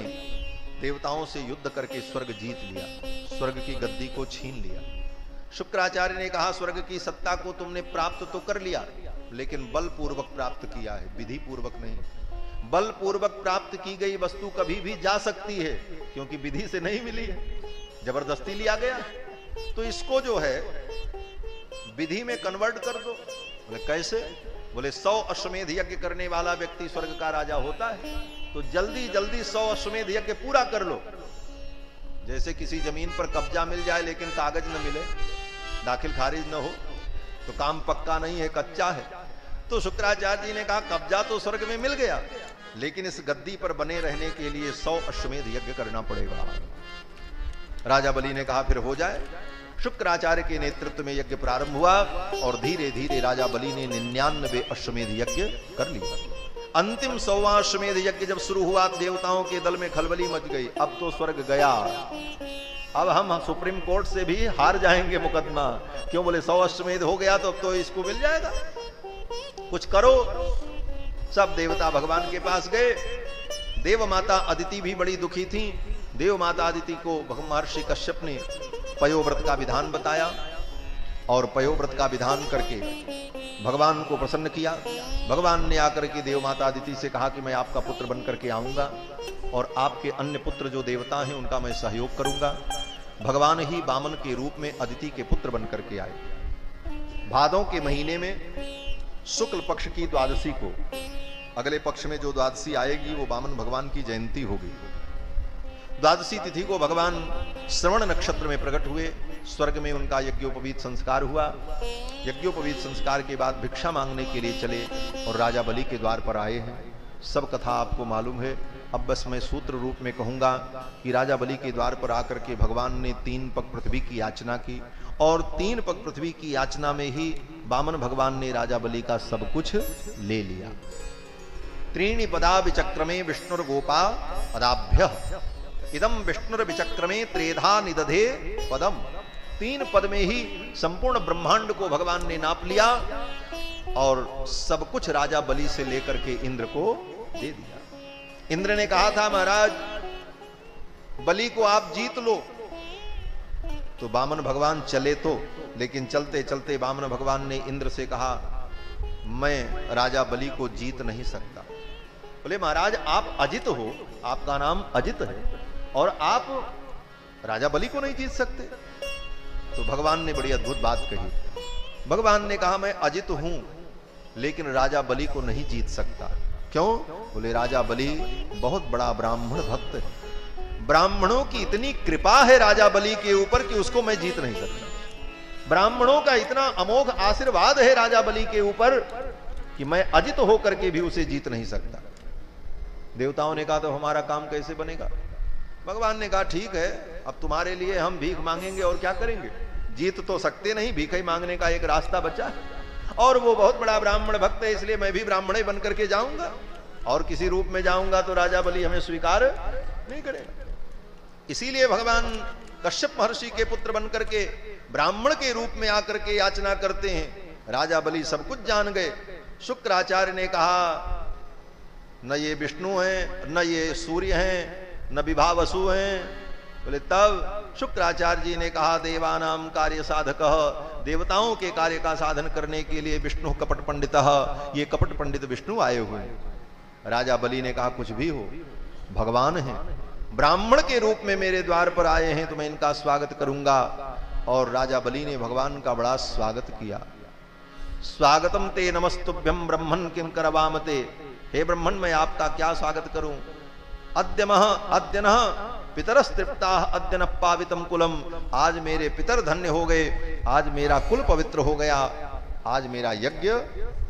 देवताओं से युद्ध करके स्वर्ग जीत लिया, स्वर्ग की गद्दी को छीन लिया। शुक्राचार्य ने कहा, स्वर्ग की सत्ता को तुमने प्राप्त तो कर लिया, लेकिन बलपूर्वक प्राप्त किया है, विधि पूर्वक नहीं। बलपूर्वक प्राप्त की गई वस्तु कभी भी जा सकती है, क्योंकि विधि से नहीं मिली है, जबरदस्ती लिया गया। तो इसको जो है विधि में कन्वर्ट कर दो। बोले कैसे? बोले 100 अश्वमेध यज्ञ करने वाला व्यक्ति स्वर्ग का राजा होता है, तो जल्दी जल्दी 100 अश्वमेध यज्ञ पूरा कर लो। जैसे किसी जमीन पर कब्जा मिल जाए लेकिन कागज न मिले, दाखिल खारिज न हो, तो काम पक्का नहीं है, कच्चा है। तो शुक्राचार्य जी ने कहा, कब्जा तो स्वर्ग में मिल गया, लेकिन इस गद्दी पर बने रहने के लिए 100 अश्वमेध यज्ञ करना पड़ेगा। राजा बलि ने कहा, फिर हो जाए। शुक्राचार्य के नेतृत्व में यज्ञ प्रारंभ हुआ और धीरे धीरे राजा बलि ने 99 अश्वमेध यज्ञ कर लिया। अंतिम 100वां अश्वमेध यज्ञ जब शुरू हुआ, देवताओं के दल में खलबली मच गई। अब तो स्वर्ग गया, अब हम सुप्रीम कोर्ट से भी हार जाएंगे मुकदमा। क्यों? बोले 100 अश्वमेध हो गया तो अब तो इसको मिल जाएगा, कुछ करो। सब देवता भगवान के पास गए। देव माता अदिति भी बड़ी दुखी थी। देव माता अदिति को महर्षि कश्यप ने पयोव्रत का विधान बताया और पयोव्रत का विधान करके भगवान को प्रसन्न किया। भगवान ने आकर के देव माता अदिति से कहा कि मैं आपका पुत्र बन करके आऊंगा और आपके अन्य पुत्र जो देवता हैं उनका मैं सहयोग करूंगा। भगवान ही वामन के रूप में अदिति के पुत्र बन करके आए। भादों के महीने में शुक्ल पक्ष की द्वादशी को, अगले पक्ष में जो द्वादशी आएगी वो वामन भगवान की जयंती होगी। द्वादशी तिथि को भगवान श्रवण नक्षत्र में प्रकट हुए। स्वर्ग में उनका यज्ञोपवीत संस्कार हुआ। यज्ञोपवीत संस्कार के बाद भिक्षा मांगने के लिए चले और राजा बलि के द्वार पर आए हैं। सब कथा आपको मालूम है। अब बस मैं सूत्र रूप में कहूंगा कि राजा बलि के द्वार पर आकर के भगवान ने 3 पग पृथ्वी की याचना की और 3 पग पृथ्वी की याचना में ही वामन भगवान ने राजा बलि का सब कुछ ले लिया। 3 पदा विचक्रमे विष्णुर्गोपा पदाभ्य इदम विष्णुर्विचक्रमे त्रेधा निदधे पदम। 3 पद में ही संपूर्ण ब्रह्मांड को भगवान ने नाप लिया और सब कुछ राजा बलि से लेकर के इंद्र को दे दिया। इंद्र ने कहा था महाराज बलि को आप जीत लो, तो वामन भगवान चले तो, लेकिन चलते चलते वामन भगवान ने इंद्र से कहा मैं राजा बलि को जीत नहीं सकता। बोले महाराज आप अजित हो, आपका नाम अजित है और आप राजा बलि को नहीं जीत सकते। तो भगवान ने बड़ी अद्भुत बात कही। भगवान ने कहा मैं अजित हूं लेकिन राजा बलि को नहीं जीत सकता। क्यों? बोले राजा बलि बहुत बड़ा ब्राह्मण भक्त है, ब्राह्मणों की इतनी कृपा है राजा बलि के ऊपर कि उसको मैं जीत नहीं सकता। ब्राह्मणों का इतना अमोघ आशीर्वाद है राजा बलि के ऊपर कि मैं अजित होकर के भी उसे जीत नहीं सकता। देवताओं ने कहा तो हमारा काम कैसे बनेगा? भगवान ने कहा ठीक है, अब तुम्हारे लिए हम भीख मांगेंगे और क्या करेंगे, जीत तो सकते नहीं, भीख ही मांगने का एक रास्ता बचा है। और वो बहुत बड़ा ब्राह्मण भक्त है, इसलिए मैं भी ब्राह्मण ही बनकर के जाऊंगा, और किसी रूप में जाऊंगा तो राजा बलि हमें स्वीकार नहीं करेगा। इसीलिए भगवान कश्यप महर्षि के पुत्र बनकर के ब्राह्मण के रूप में आकर के याचना करते हैं। राजा बलि सब कुछ जान गए। शुक्राचार्य ने कहा न ये विष्णु हैं, न ये सूर्य हैं, न विभावसु हैं। बोले तब शुक्राचार्य जी ने कहा देवानाम कार्य साधक, देवताओं के कार्य का साधन करने के लिए विष्णु कपट पंडित, ये कपट पंडित विष्णु आए हुए हैं। राजा बलि ने कहा कुछ भी हो, भगवान है, ब्राह्मण के रूप में मेरे द्वार पर आए हैं तो मैं इनका स्वागत करूंगा। और राजा बलि ने भगवान का बड़ा स्वागत किया। स्वागतम ते नमस्तुभ्यम ब्रह्मन किम करवामते, हे ब्रह्मन मैं आपका क्या स्वागत करूं। अद्यमः अद्यनः पितरस्तृप्ता अद्यन पावितम कुलम, आज मेरे पितर धन्य हो गए, आज मेरा कुल पवित्र हो गया, आज मेरा यज्ञ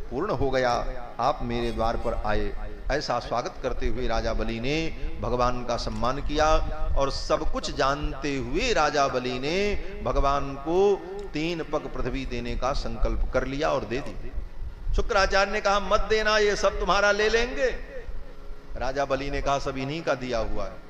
पूर्ण हो गया, आप मेरे द्वार पर आए। ऐसा स्वागत करते हुए राजा बलि ने भगवान का सम्मान किया। और सब कुछ जानते हुए राजा बलि ने भगवान को 3 पग पृथ्वी देने का संकल्प कर लिया और दे दी। शुक्राचार्य ने कहा मत देना, ये सब तुम्हारा ले लेंगे। राजा बलि ने कहा सब इन्हीं का दिया हुआ है,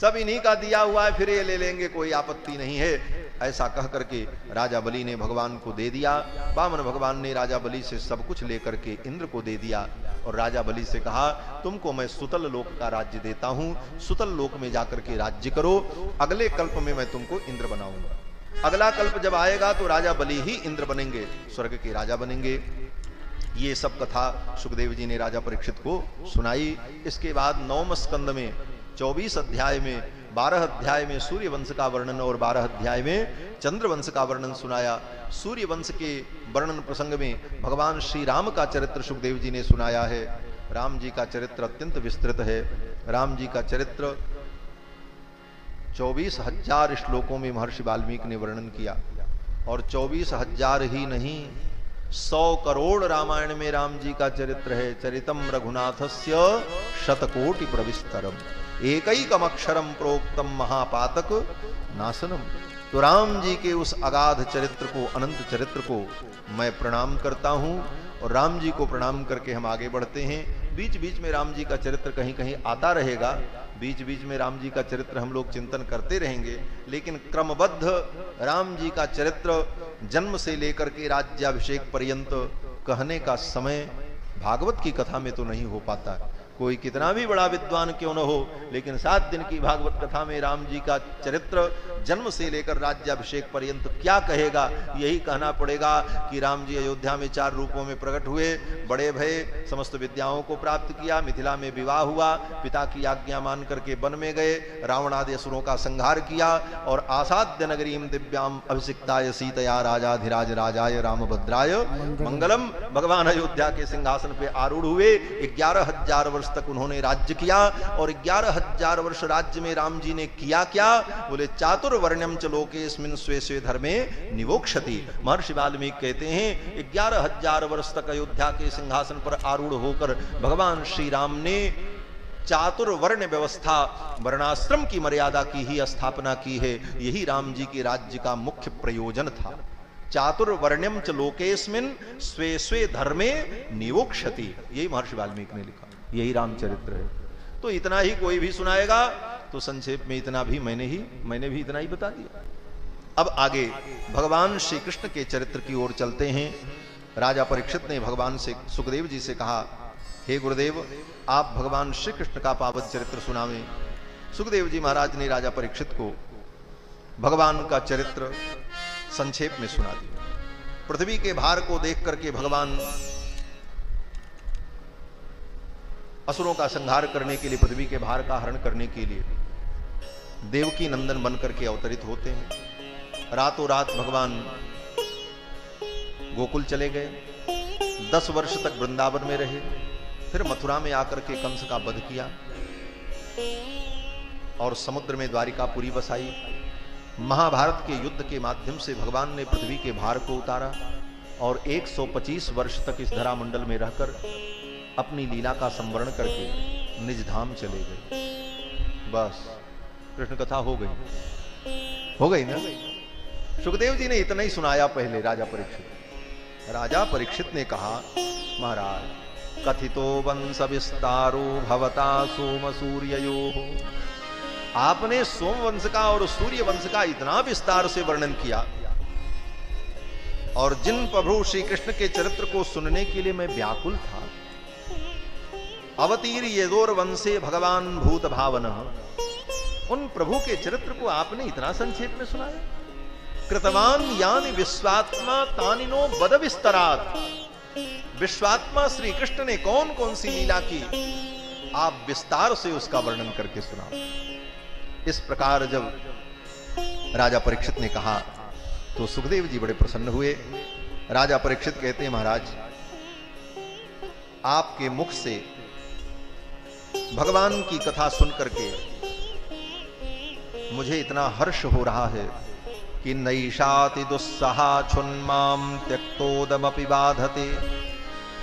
सब इन्हीं का दिया हुआ है, फिर ये ले लेंगे, कोई आपत्ति नहीं है। ऐसा कह करके राजा बलि ने भगवान को दे दिया। वामन भगवान ने राजा बलि से सब कुछ लेकर के इंद्र को दे दिया और राजा बलि से कहा तुमको मैं सुतल लोक का राज्य देता हूं, सुतल लोक में जाकर के राज्य करो, अगले कल्प में मैं तुमको इंद्र बनाऊंगा। अगला कल्प जब आएगा तो राजा बलि ही इंद्र बनेंगे, स्वर्ग के राजा बनेंगे। ये सब कथा सुखदेव जी ने राजा परीक्षित को सुनाई। इसके बाद 9वें स्कंद में 24 अध्याय में 12 अध्याय में सूर्य वंश का वर्णन और 12 अध्याय में चंद्र वंश का वर्णन सुनाया। सूर्य वंश के वर्णन प्रसंग में भगवान श्री राम का चरित्र सुखदेव जी ने सुनाया है। राम जी का चरित्र अत्यंत विस्तृत है। राम जी का चरित्र 24,000 श्लोकों में महर्षि वाल्मीकि ने वर्णन किया। और 24,000 ही नहीं, 100 करोड़ रामायण में राम जी का चरित्र है। चरितम रघुनाथस्य शतकोटि प्रविस्तरम, एकैकम अक्षरम प्रोक्तम महापातक नाशनम। तो राम जी के उस अगाध चरित्र को, अनंत चरित्र को मैं प्रणाम करता हूं। और राम जी को प्रणाम करके हम आगे बढ़ते हैं। बीच बीच में राम जी का चरित्र कहीं कहीं आता रहेगा, बीच बीच में राम जी का चरित्र हम लोग चिंतन करते रहेंगे, लेकिन क्रमबद्ध राम जी का चरित्र जन्म से लेकर के राज्याभिषेक पर्यंत कहने का समय भागवत की कथा में तो नहीं हो पाता। कोई कितना भी बड़ा विद्वान क्यों न हो, लेकिन 7 दिन की भागवत कथा में राम जी का चरित्र जन्म से लेकर राज्याभिषेक पर्यंत क्या कहेगा, यही कहना पड़ेगा कि राम जी अयोध्या में 4 रूपों में प्रकट हुए, बड़े भये, समस्त विद्याओं को प्राप्त किया, मिथिला में विवाह हुआ, पिता की आज्ञा मान करके वन में गए, रावण आदि असुरों का संहार किया और आसाद्य नगरीम दिव्याम अभिषिक्ताय सीतया राजाधिराज राजाय रामभद्राय मंगलम। भगवान अयोध्या के सिंहासन पे आरूढ़ हुए। 11,000 वर्ष तक उन्होंने राज्य किया। और 11,000 वर्ष राज्य में राम जी ने किया क्या? बोले चातुर्वर्ण्यम च लोकेस्मिन् स्वे स्वे धर्मे निवोक्षति। महर्षि वाल्मीकि कहते हैं 11,000 वर्ष तक अयोध्या के सिंहासन पर आरूढ़ होकर भगवान श्री राम ने चातुर्वर्ण व्यवस्था, वर्णाश्रम की मर्यादा की ही स्थापना की है। यही राम जी के राज्य का मुख्य प्रयोजन था। चातुर्वर्ण्यम च लोकेस्मिन् स्वे स्वे धर्मे निवोक्षति, यही महर्षि वाल्मीकि ने लिखा, यही रामचरित्र है। तो इतना ही कोई भी सुनाएगा तो संक्षेप में इतना भी मैंने भी इतना ही बता दिया। अब आगे भगवान श्री कृष्ण के चरित्र की ओर चलते हैं। राजा परीक्षित ने भगवान से सुखदेव जी से कहा, हे गुरुदेव, आप भगवान श्री कृष्ण का पावन चरित्र सुनावें। सुखदेव जी महाराज ने राजा परीक्षित को भगवान का चरित्र संक्षेप में सुना दिया। पृथ्वी के भार को देख करके भगवान असुरों का संहार करने के लिए, पृथ्वी के भार का हरण करने के लिए देवकी नंदन बनकर के अवतरित होते हैं। रातों रात भगवान गोकुल चले गए, 10 वर्ष तक वृंदावन में रहे, फिर मथुरा में आकर के कंस का वध किया और समुद्र में द्वारिकापुरी बसाई। महाभारत के युद्ध के माध्यम से भगवान ने पृथ्वी के भार को उतारा और 125 वर्ष तक इस धरामंडल में रहकर अपनी लीला का संवरण करके निज धाम चले गए। बस कृष्ण कथा हो गई ना। सुखदेव जी ने इतना ही सुनाया पहले राजा परीक्षित। राजा परीक्षित ने कहा, महाराज, कथितो वंश विस्तारो भवता सोम सूर्ययोः। आपने सोम वंश का और सूर्य वंश का इतना विस्तार से वर्णन किया, और जिन प्रभु श्री कृष्ण के चरित्र को सुनने के लिए मैं व्याकुल था, अवतीर यदोर वंशे भगवान भूत भावनः, उन प्रभु के चरित्र को आपने इतना संक्षेप में सुनाया। कृतवान यानि विश्वात्मा तानिनो बद विस्तरात्। विश्वात्मा श्री कृष्ण ने कौन कौन सी लीला की, आप विस्तार से उसका वर्णन करके सुनाओ। इस प्रकार जब राजा परीक्षित ने कहा तो सुखदेव जी बड़े प्रसन्न हुए। राजा परीक्षित कहते हैं, महाराज, आपके मुख से भगवान की कथा सुन करके मुझे इतना हर्ष हो रहा है कि नैषाति दुस्सहा छुन्माम त्यक्तोदमपि बाधते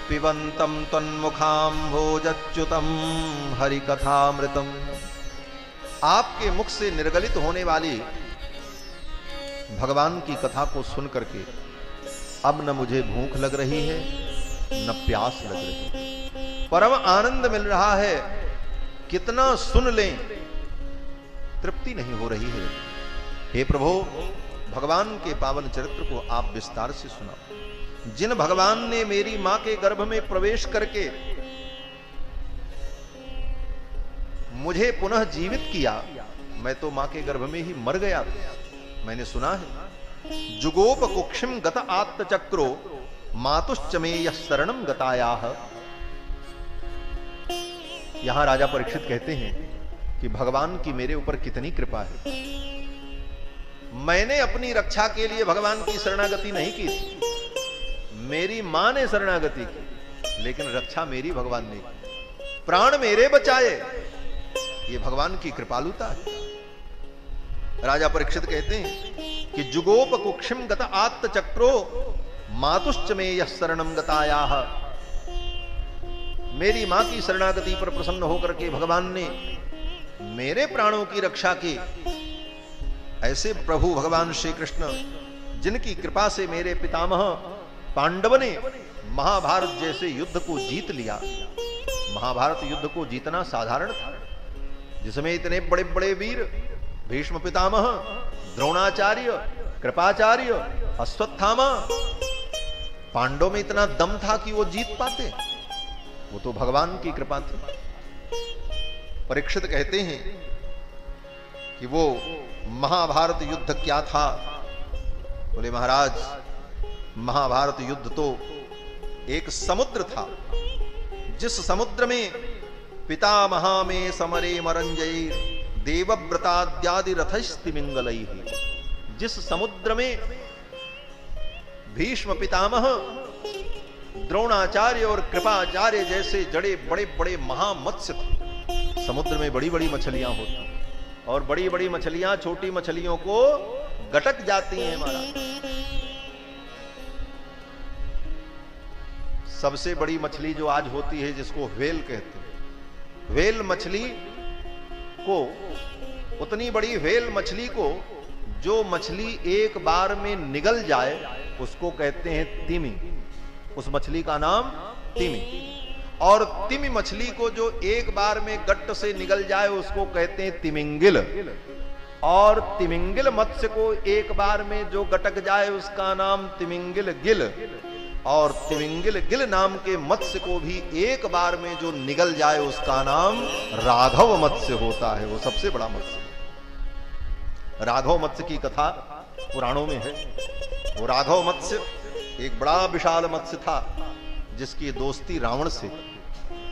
पिबंतम तन्मुखाम्भोजच्युतम हरिकथामृतम। आपके मुख से निर्गलित होने वाली भगवान की कथा को सुन करके अब न मुझे भूख लग रही है न प्यास लग रही है, परम आनंद मिल रहा है। कितना सुन लें तृप्ति नहीं हो रही है। हे प्रभु, भगवान के पावन चरित्र को आप विस्तार से सुनाओ। जिन भगवान ने मेरी मां के गर्भ में प्रवेश करके मुझे पुनः जीवित किया, मैं तो मां के गर्भ में ही मर गया था। मैंने सुना है, जुगोप कुक्षिम गत आत्मचक्रो मातुश्चमेय शरणम गतायाह। यहां राजा परीक्षित कहते हैं कि भगवान की मेरे ऊपर कितनी कृपा है। मैंने अपनी रक्षा के लिए भगवान की शरणागति नहीं की थी, मेरी मां ने शरणागति की, लेकिन रक्षा मेरी भगवान ने की, प्राण मेरे बचाए। ये भगवान की कृपालुता है। राजा परीक्षित कहते हैं कि जुगोप कुक्षिम गत आत्मचक्रो मातुश्चमेय शरणम गतायाह। मेरी मां की शरणागति पर प्रसन्न होकर के भगवान ने मेरे प्राणों की रक्षा की। ऐसे प्रभु भगवान श्री कृष्ण, जिनकी कृपा से मेरे पितामह पांडव ने महाभारत जैसे युद्ध को जीत लिया। महाभारत युद्ध को जीतना साधारण था, जिसमें इतने बड़े बड़े वीर भीष्म पितामह, द्रोणाचार्य, कृपाचार्य, अश्वत्थामा, पांडवों में इतना दम था कि वो जीत पाते। वो तो भगवान की कृपा थी। परीक्षित कहते हैं कि वो महाभारत युद्ध क्या था। बोले, महाराज, महाभारत युद्ध तो एक समुद्र था, जिस समुद्र में पितामहा में समरे मरंजयी देवव्रताद्यादि रथस्तिमिंगलैः। जिस समुद्र में भीष्म पितामह, द्रोणाचार्य और कृपाचार्य जैसे जड़े बड़े बड़े महामत्स्य थे। समुद्र में बड़ी बड़ी मछलियां होती और बड़ी बड़ी मछलियां छोटी मछलियों को गटक जाती हैं। महाराज, सबसे बड़ी मछली जो आज होती है, जिसको व्हेल कहते हैं, व्हेल मछली को, उतनी बड़ी व्हेल मछली को जो मछली एक बार में निगल जाए उसको कहते हैं तिमी। उस मछली का नाम तिमी। और तिमी मछली को जो एक बार में गट्ट से निगल जाए उसको कहते हैं तिमिंगिल। और तिमिंगिल मत्स्य को एक बार में जो गटक जाए उसका नाम तिमिंगिल गिल। और तिमिंगिल गिल नाम के मत्स्य को भी एक बार में जो निगल जाए उसका नाम राघव मत्स्य होता है। वो सबसे बड़ा मत्स्य। राघव मत्स्य की कथा पुराणों में है। वो राघव मत्स्य एक बड़ा विशाल मत्स्य था जिसकी दोस्ती रावण से।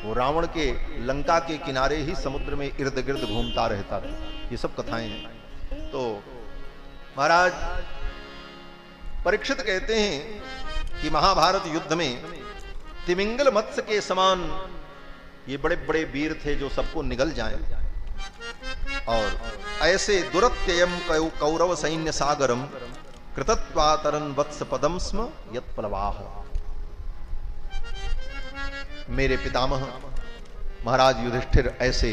वो रावण के लंका के किनारे ही समुद्र में इर्द गिर्द घूमता रहता था। ये सब कथाएं हैं। तो महाराज परीक्षित कहते हैं कि महाभारत युद्ध में तिमिंगल मत्स्य के समान ये बड़े बड़े वीर थे जो सबको निगल जाएं। और ऐसे दुरत्ययम कौरव सैन्य सागरम कृतत्वातरन वत्स पदम स्म यत्पलवाह। मेरे पितामह महाराज युधिष्ठिर ऐसे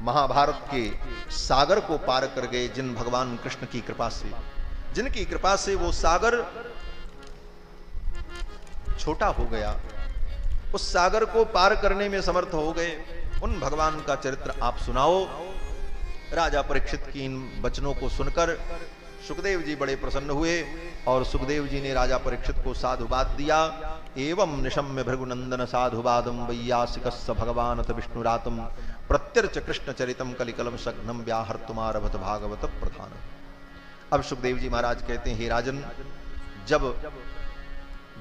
महाभारत के सागर को पार कर गए जिन भगवान कृष्ण की कृपा से, जिनकी कृपा से वो सागर छोटा हो गया, उस सागर को पार करने में समर्थ हो गए। उन भगवान का चरित्र आप सुनाओ। राजा परीक्षित की इन वचनों को सुनकर सुखदेव जी बड़े प्रसन्न हुए और सुखदेव जी ने राजा परीक्षित को साधुवाद दिया। एवं निशम्य भृगुनंदन साधुवादम वैयासिकस्य भगवानथ विष्णुरातम प्रत्यर्च कृष्ण चरितम कलिकलम सघ्नम व्याहर्तुमारभत भागवत प्रधान। अब सुखदेव जी महाराज कहते हैं, हे राजन, जब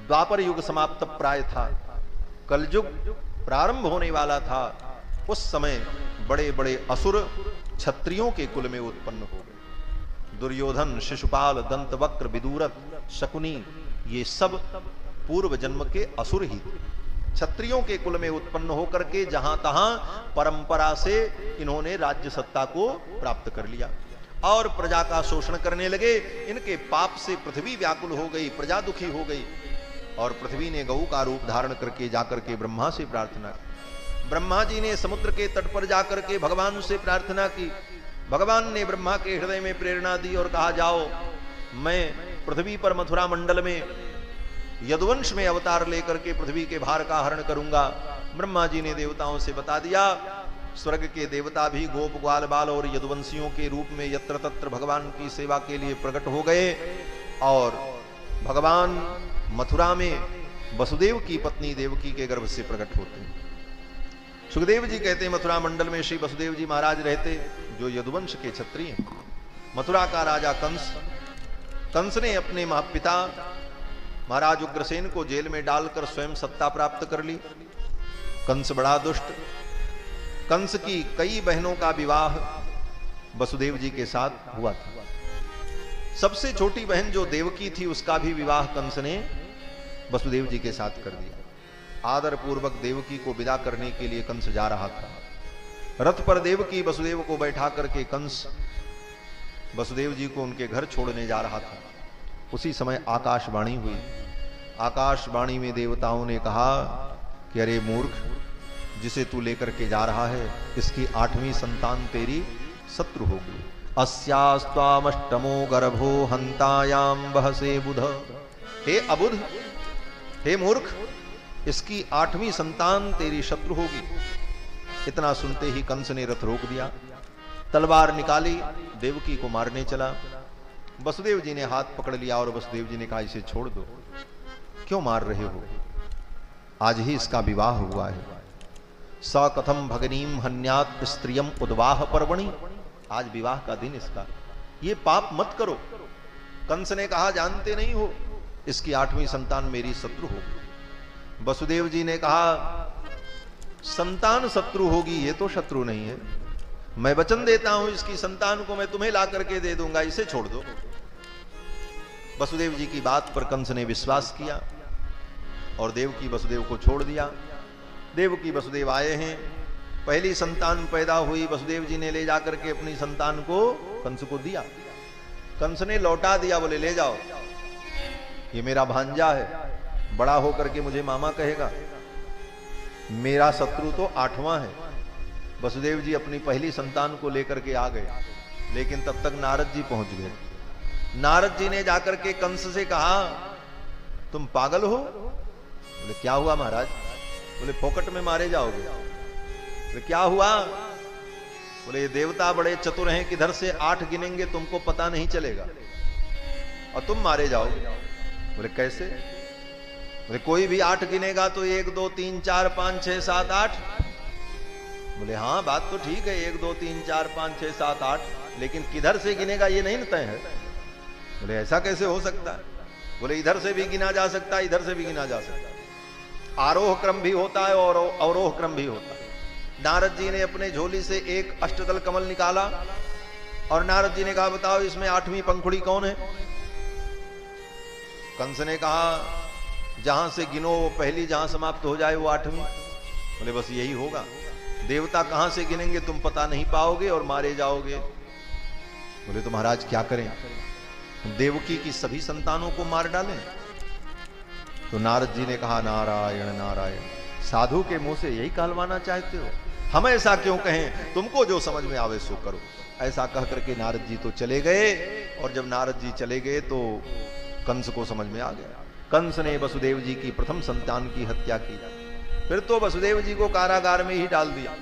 द्वापर युग समाप्त प्राय था, कलयुग प्रारंभ होने वाला था, उस समय बड़े बड़े असुर क्षत्रियों के कुल में उत्पन्न हो गए। दुर्योधन, शिशुपाल, दंतवक्र, विदूरथ, शकुनी, ये सब पूर्व जन्म के असुर ही थे। क्षत्रियों के कुल में उत्पन्न होकर के जहां तहां परंपरा से इन्होंने राज्य सत्ता को प्राप्त कर लिया और प्रजा का शोषण करने लगे। इनके पाप से पृथ्वी व्याकुल हो गई, प्रजा दुखी हो गई और पृथ्वी ने गऊ का रूप धारण करके जाकर के ब्रह्मा से प्रार्थना की। ब्रह्मा जी ने समुद्र के तट पर जाकर के भगवान से प्रार्थना की। भगवान ने ब्रह्मा के हृदय में प्रेरणा दी और कहा, जाओ, मैं पृथ्वी पर मथुरा मंडल में यदुवंश में अवतार लेकर के पृथ्वी के भार का हरण करूंगा। ब्रह्मा जी ने देवताओं से बता दिया। स्वर्ग के देवता भी गोप ग्वाल बाल और यदुवंशियों के रूप में यत्र तत्र भगवान की सेवा के लिए प्रकट हो गए और भगवान मथुरा में वसुदेव की पत्नी देवकी के गर्भ से प्रकट होते हैं। सुखदेव जी कहते हैं, मथुरा मंडल में श्री वसुदेव जी महाराज रहते जो यदुवंश के क्षत्रिय। मथुरा का राजा कंस ने अपने पिता महाराज उग्रसेन को जेल में डालकर स्वयं सत्ता प्राप्त कर ली। कंस बड़ा दुष्ट। कंस की कई बहनों का विवाह वसुदेव जी के साथ हुआ था। सबसे छोटी बहन जो देवकी थी उसका भी विवाह कंस ने वसुदेव जी के साथ कर दिया। आदर पूर्वक देवकी को विदा करने के लिए कंस जा रहा था। रथ पर देवकी वसुदेव को बैठा करके कंस वसुदेव जी को उनके घर छोड़ने जा रहा था। उसी समय आकाशवाणी हुई। आकाशवाणी में देवताओं ने कहा कि अरे मूर्ख, जिसे तू लेकर के जा रहा है इसकी 8वीं संतान तेरी शत्रु होगी। अस्यास्त्वामष्टमो गर्भो हंतायाम बहसे बुध। हे अबुध, हे मूर्ख, इसकी 8वीं संतान तेरी शत्रु होगी। इतना सुनते ही कंस ने रथ रोक दिया, तलवार निकाली, देवकी को मारने चला। वसुदेव जी ने हाथ पकड़ लिया और वसुदेव जी ने कहा, इसे छोड़ दो, क्यों मार रहे हो? आज ही इसका विवाह हुआ है। स कथम भगनीम हन्यात स्त्रियम उद्वाह पर्वणि। आज विवाह का दिन इसका, ये पाप मत करो। कंस ने कहा, जानते नहीं हो इसकी 8वीं संतान मेरी शत्रु होगी। वसुदेव जी ने कहा, संतान शत्रु होगी ये तो शत्रु नहीं है। मैं वचन देता हूं इसकी संतान को मैं तुम्हें ला करके दे दूंगा, इसे छोड़ दो। वसुदेव जी की बात पर कंस ने विश्वास किया और देवकी वसुदेव को छोड़ दिया। देवकी वसुदेव आए हैं, पहली संतान पैदा हुई। वसुदेव जी ने ले जाकर के अपनी संतान को कंस को दिया। कंस ने लौटा दिया, बोले ले जाओ, ये मेरा भांजा है, बड़ा होकर के मुझे मामा कहेगा। मेरा शत्रु तो 8वां है। वसुदेव जी अपनी पहली संतान को लेकर के आ गए, लेकिन तब तक नारद जी पहुंच गए। नारद जी ने जाकर के कंस से कहा, तुम पागल हो? बोले क्या हुआ महाराज? बोले फोकट में मारे जाओगे। बोले क्या हुआ? बोले देवता बड़े चतुर हैं, किधर से 8 गिनेंगे तुमको पता नहीं चलेगा और तुम मारे जाओगे। बोले कैसे? बोले कोई भी 8 गिनेगा तो 1 2 3 4 5 6 7 8। बोले हाँ बात तो ठीक है, 1 2 3 4 5 6 7 8, लेकिन किधर से गिनेगा ये नहीं तय है। बोले ऐसा कैसे हो सकता है? बोले इधर से भी गिना जा सकता है, इधर से भी गिना जा सकता है। आरोह क्रम भी होता है और अवरोह क्रम भी होता है। नारद जी ने अपने झोली से एक अष्टदल कमल निकाला और नारद जी ने कहा बताओ इसमें 8वीं पंखुड़ी कौन है? कंस ने कहा जहां से गिनो वो पहली, जहां समाप्त हो जाए वो 8वीं। बोले बस यही होगा, देवता कहां से गिनेंगे तुम पता नहीं पाओगे और मारे जाओगे। बोले तो महाराज क्या करें, देवकी की सभी संतानों को मार डालें? तो नारद जी ने कहा नारायण नारायण, साधु के मुंह से यही कहलवाना चाहते हो? हम ऐसा क्यों कहें, तुमको जो समझ में आवे सो करो। ऐसा कह करके नारद जी तो चले गए, और जब नारद जी चले गए तो कंस को समझ में आ गया। कंस ने वसुदेव जी की प्रथम संतान की हत्या की, फिर तो वसुदेव जी को कारागार में ही डाल दिया।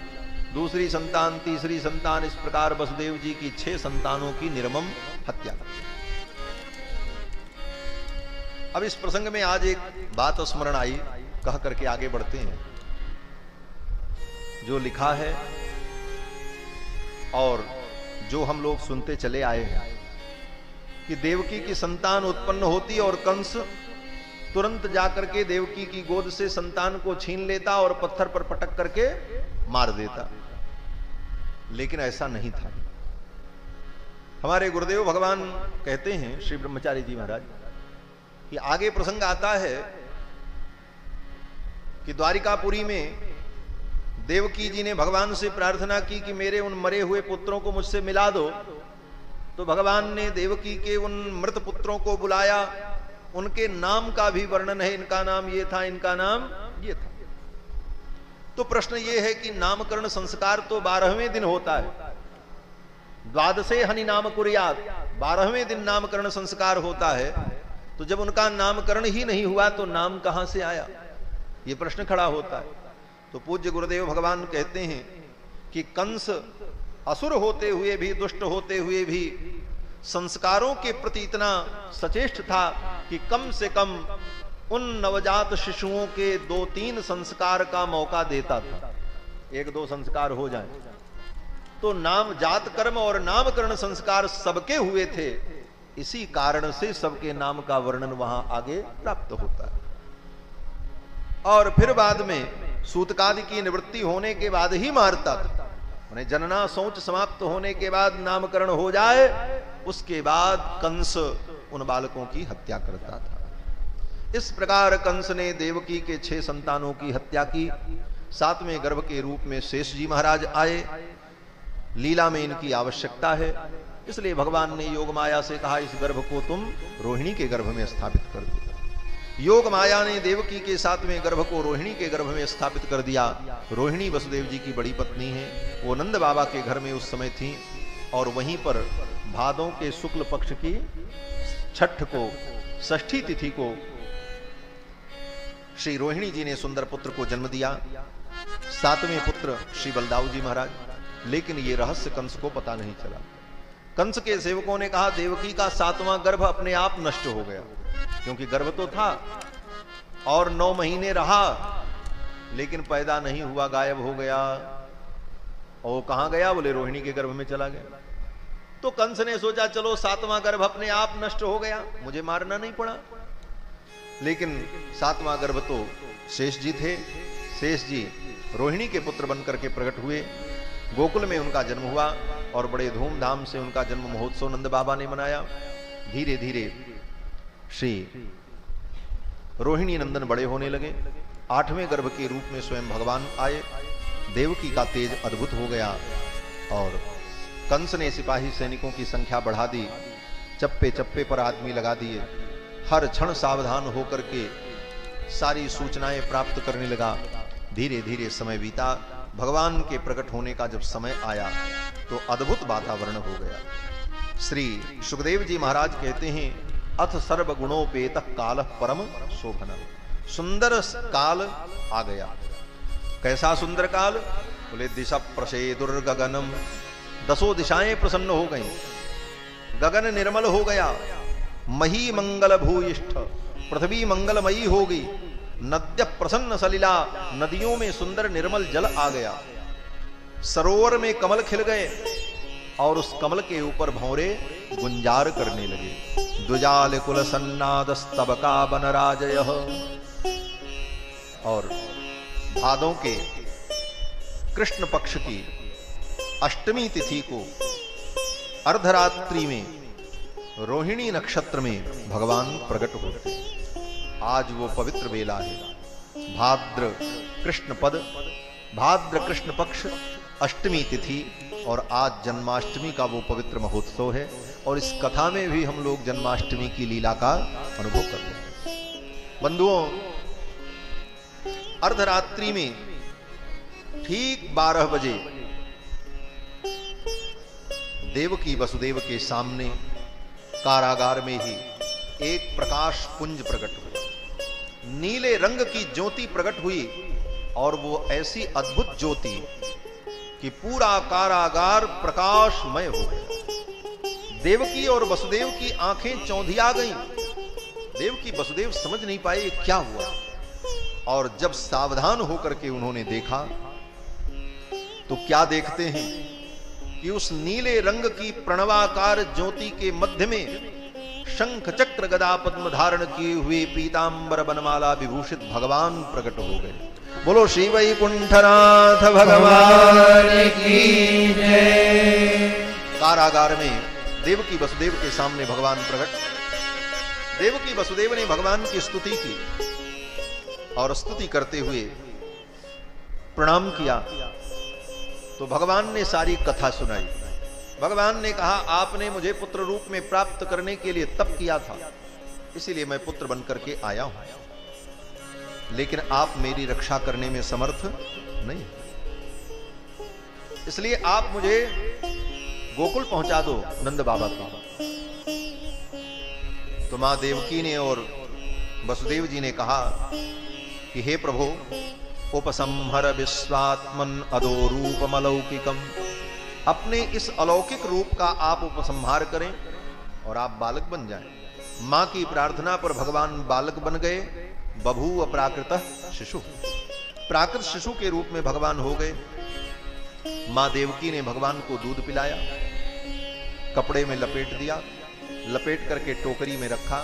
दूसरी संतान, तीसरी संतान, इस प्रकार वसुदेव जी की 6 संतानों की निर्मम हत्या कर दी। अब इस प्रसंग में आज एक बात स्मरण आई, कह करके आगे बढ़ते हैं। जो लिखा है और जो हम लोग सुनते चले आए हैं कि देवकी की संतान उत्पन्न होती और कंस तुरंत जाकर के देवकी की गोद से संतान को छीन लेता और पत्थर पर पटक करके मार देता, लेकिन ऐसा नहीं था। हमारे गुरुदेव भगवान कहते हैं, श्री ब्रह्मचारी जी महाराज, कि आगे प्रसंग आता है कि द्वारिकापुरी में देवकी जी ने भगवान से प्रार्थना की कि मेरे उन मरे हुए पुत्रों को मुझसे मिला दो। तो भगवान ने देवकी के उन मृत पुत्रों को बुलाया, उनके नाम का भी वर्णन है, इनका नाम ये था, इनका नाम ये था। तो प्रश्न ये है कि नामकरण संस्कार तो 12वें दिन होता है, द्वादशे हनि नाम कुर्यात्, 12वें दिन नामकरण संस्कार होता है। तो जब उनका नामकरण ही नहीं हुआ तो नाम कहां से आया, ये प्रश्न खड़ा होता है। तो पूज्य गुरुदेव भगवान कहते हैं कि कंस असुर होते हुए भी, दुष्ट होते हुए भी संस्कारों के प्रति इतना सचेष्ट था कि कम से कम उन नवजात शिशुओं के 2-3 संस्कार का मौका देता था। 1-2 संस्कार हो जाए तो नाम, जात कर्म और नामकरण संस्कार सबके हुए थे। इसी कारण से सबके नाम का वर्णन वहां आगे प्राप्त होता है। और फिर बाद में सूतकादि की निवृत्ति होने के बाद ही मारता था। उन्हें जनना सोच समाप्त होने के बाद नामकरण हो जाए, उसके बाद कंस उन बालकों की हत्या करता था। इस प्रकार कंस ने देवकी के 6 संतानों की हत्या की। 7वें गर्भ के रूप में शेष जी महाराज आए। लीला में इनकी आवश्यकता है, इसलिए भगवान ने योग माया से कहा इस गर्भ को तुम रोहिणी के गर्भ में स्थापित कर दो। योग माया ने देवकी के 7वें गर्भ को रोहिणी के गर्भ में स्थापित कर दिया। रोहिणी वसुदेव जी की बड़ी पत्नी है, वो नंद बाबा के घर में उस समय थी, और वहीं पर भादों के शुक्ल पक्ष की छठ को, षष्ठी तिथि को श्री रोहिणी जी ने सुंदर पुत्र को जन्म दिया, 7वें पुत्र श्री बलदाऊ जी महाराज। लेकिन ये रहस्य कंस को पता नहीं चला। कंस के सेवकों ने कहा देवकी का 7वां गर्भ अपने आप नष्ट हो गया, क्योंकि गर्भ तो था और 9 महीने रहा, लेकिन पैदा नहीं हुआ, गायब हो गया। और वो कहां गया? बोले रोहिणी के गर्भ में चला गया। तो कंस ने सोचा चलो 7वां गर्भ अपने आप नष्ट हो गया, मुझे मारना नहीं पड़ा। लेकिन 7वां गर्भ तो शेष जी थे। शेष जी रोहिणी के पुत्र बनकर के प्रकट हुए। गोकुल में उनका जन्म हुआ और बड़े धूमधाम से उनका जन्म महोत्सव नंद बाबा ने मनाया। धीरे धीरे श्री रोहिणी नंदन बड़े होने लगे। 8वें गर्भ के रूप में स्वयं भगवान आए। देवकी का तेज अद्भुत हो गया और कंस ने सिपाही सैनिकों की संख्या बढ़ा दी, चप्पे चप्पे पर आदमी लगा दिए, हर क्षण सावधान होकर के सारी सूचनाएं प्राप्त करने लगा। धीरे धीरे समय बीता। भगवान के प्रकट होने का जब समय आया तो अद्भुत वातावरण हो गया। श्री सुखदेव जी महाराज कहते हैं अथ सर्व गुणोपेत काल परम शोभन, सुंदर काल आ गया। कैसा सुंदर काल? बोले दिशा प्रसेदुर गगनम, 10 दिशाएं प्रसन्न हो गई, गगन निर्मल हो गया, मही मंगल भूयिष्ठ, पृथ्वी मंगलमयी हो गई, नद्य प्रसन्न सलिला, नदियों में सुंदर निर्मल जल आ गया, सरोवर में कमल खिल गए और उस कमल के ऊपर भौरे गुंजार करने लगे। द्विजाल कुल सन्नादस्तबका बनराजयः। और भादों के कृष्ण पक्ष की अष्टमी तिथि को अर्धरात्रि में रोहिणी नक्षत्र में भगवान प्रकट होते। आज वो पवित्र बेला है, भाद्र कृष्ण पद, भाद्र कृष्ण पक्ष अष्टमी तिथि, और आज जन्माष्टमी का वो पवित्र महोत्सव है। और इस कथा में भी हम लोग जन्माष्टमी की लीला का अनुभव करते हैं। बंधुओं, अर्धरात्रि में ठीक 12 बजे देवकी वसुदेव के सामने कारागार में ही एक प्रकाश पुंज प्रकट हुआ। नीले रंग की ज्योति प्रकट हुई और वो ऐसी अद्भुत ज्योति कि पूरा कारागार प्रकाशमय हो गया। देवकी और वसुदेव की आंखें चौंधिया गईं। देवकी वसुदेव समझ नहीं पाए ये क्या हुआ, और जब सावधान होकर के उन्होंने देखा तो क्या देखते हैं कि उस नीले रंग की प्रणवाकार ज्योति के मध्य में शंख चक्र गदा पद्म धारण किए हुए पीतांबर बनमाला विभूषित भगवान प्रकट हो गए। बोलो श्री वैकुंठनाथ भगवान की जय। कारागार में देवकी वसुदेव के सामने भगवान प्रकट। देवकी वसुदेव ने भगवान की स्तुति की और स्तुति करते हुए प्रणाम किया तो भगवान ने सारी कथा सुनाई। भगवान ने कहा, आपने मुझे पुत्र रूप में प्राप्त करने के लिए तप किया था, इसीलिए मैं पुत्र बनकर के आया हूं, लेकिन आप मेरी रक्षा करने में समर्थ नहीं, इसलिए आप मुझे गोकुल पहुंचा दो नंद बाबा को। तो मां देवकी ने और वसुदेव जी ने कहा कि हे प्रभु, उपसंहर विश्वात्मन अदो रूपमलौकिकम, अपने इस अलौकिक रूप का आप उपसंहार करें और आप बालक बन जाएं। मां की प्रार्थना पर भगवान बालक बन गए। बभूव प्राकृतः शिशु, प्राकृत शिशु के रूप में भगवान हो गए। मां देवकी ने भगवान को दूध पिलाया, कपड़े में लपेट दिया, लपेट करके टोकरी में रखा